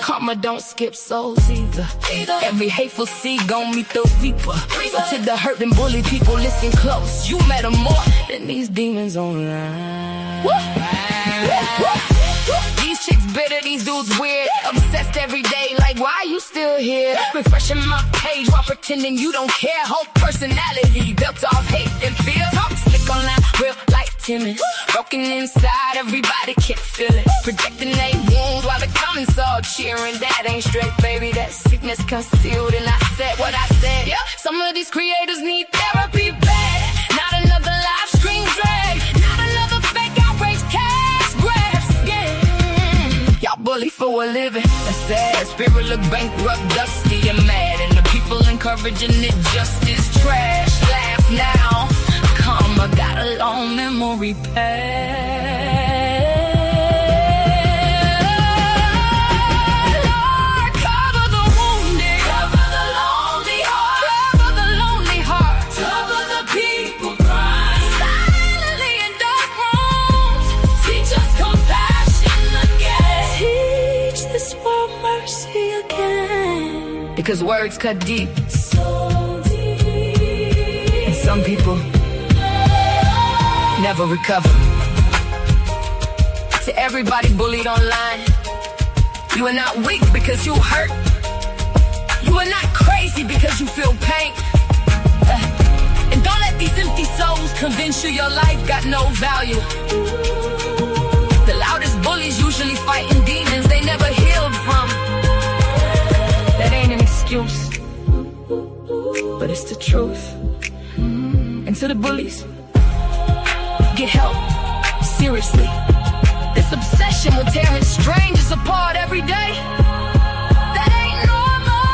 Karma don't skip souls either. Every hateful seed gon' meet the reaper. So to the hurting bully people, listen close. You matter more than these demons online. These chicks bitter, these dudes weird. Obsessed every day, like why you still here? Refreshing my page while pretending you don't care. Whole personality built off hate and fear. Talk slick online, real life timid. Broken inside, everybody can't feel it. Projecting they wounds while the comments all cheering. That ain't straight, baby, that sickness concealed. And I said what I said. Yeah, some of these creators need therapy bad. Not another live stream drag. Not another fake outrage cash grab scam. Y'all bully for a living, that's sad. Spirit look bankrupt, dusty and mad. And the people encouraging it just is trash. Laugh now, karma got a long memory past. Lord, cover the wounded. because words cut deep. So deep. And some people never recover. To everybody bullied online, you are not weak because you hurt. You are not crazy because you feel pain. And don't let these empty souls convince you your life got no value. The loudest bullies usually fighting demons they never healed from. That ain't an excuse, but it's the truth. And to the bullies, get help, seriously. This obsession with tearing strangers apart every day, that ain't normal.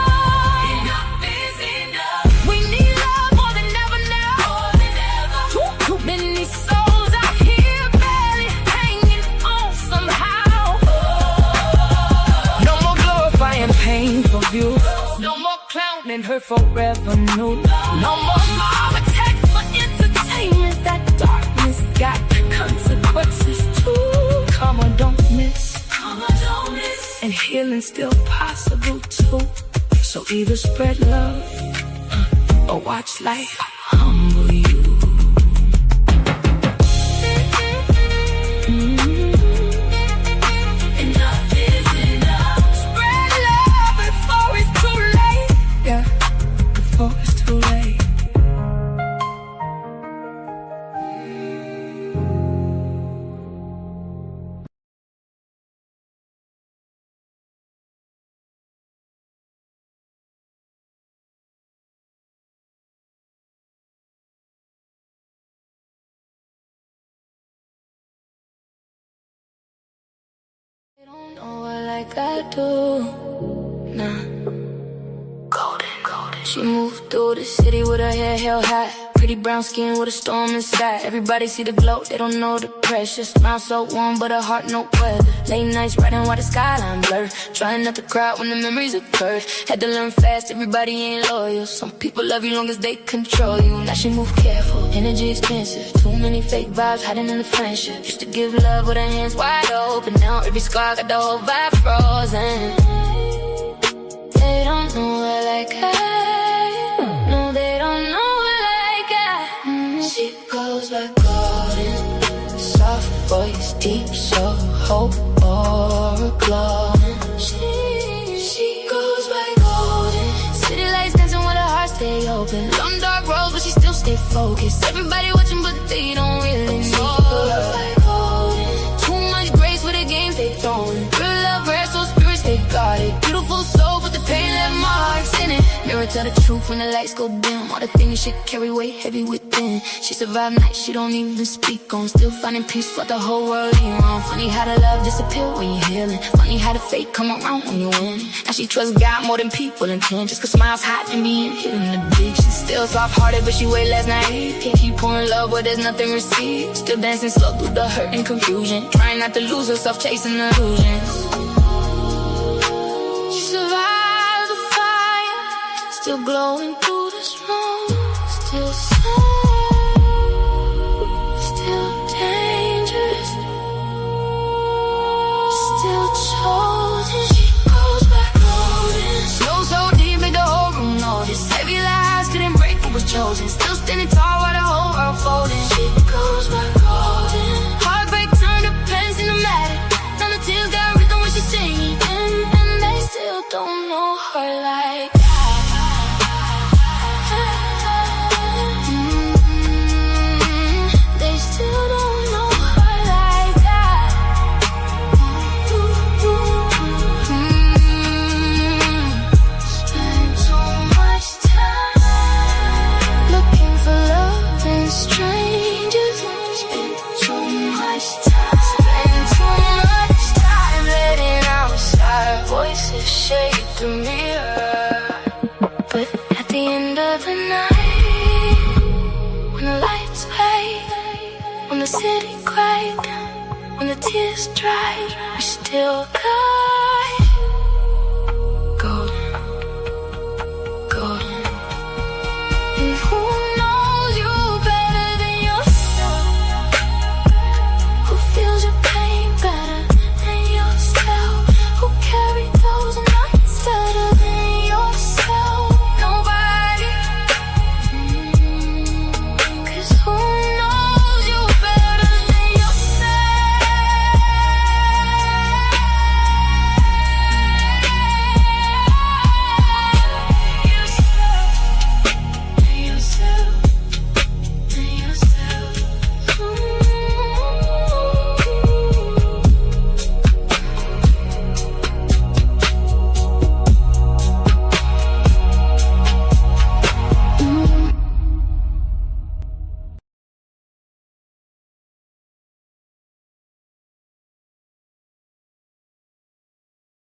Enough is enough. We need love more than ever now. More than ever. Too many souls out here barely hanging on somehow. No more glorifying painful views. No more clowning her forever new. No more mob attacks for entertainment. That darkness got consequences too. Karma don't miss. Karma don't miss. And healing's still possible too. So either spread love or watch life humble you. Enough is enough. Spread love before it's too late. Yeah, before it's too late. They don't know her like I do. Nah. Golden. She moved through the city with her hair held high. Pretty brown skin with a storm inside. Everybody see the glow, they don't know the pressure. Smile so warm, but her heart no weather. Late nights riding while the skyline blur. Trying not to cry when the memories occurred. Had to learn fast, everybody ain't loyal. Some people love you long as they control you. Now she move careful, energy expensive. Too many fake vibes hiding in the friendship. Used to give love with her hands wide open. Now every scar got the whole vibe frozen. They don't know her like I. No, they don't know her like I. She goes by golden. Soft voice, deep soul, hope or glowing. She goes by golden. City lights dancing with her heart stay open. Long dark roads but she still stay focused. Everybody watching but they don't really know. She goes by golden. Too much grace with the games they throwing. Real love, rare soul spirits they got it. Beautiful soul but the pain left marks in it. Mirror tell the truth when the lights go dim. All the things she carry weight heavy within. She survived nights she don't even speak on. Still finding peace while the whole world ain't wrong. Funny how the love disappear when you're healing. Funny how the fate come around when you win. Now she trusts God more than people intend. Just cause smiles hot and being hidden the big. She's still soft-hearted but she way less naive. Can't keep pouring love where there's nothing received. Still dancing slow through the hurt and confusion. Trying not to lose herself chasing illusions. She survived the fire. Still glowing through the smoke. Still still dangerous. Still chosen. She goes back golden. Snow so deep made the whole room notice. Heavy lies couldn't break what was chosen. Still standing tall while the whole world folding. She goes back golden. Heartbreak turned to pensimatic. Now the tears got rhythm when she's singing. And they still don't know her like that. They still don't know her like that. Spend so much time looking for love in strangers. Spend so much time. Spend too much time letting outside voices shake the mirror. But at the end of the night, when the lights fade, when the city quiet, when the tears dry, we still got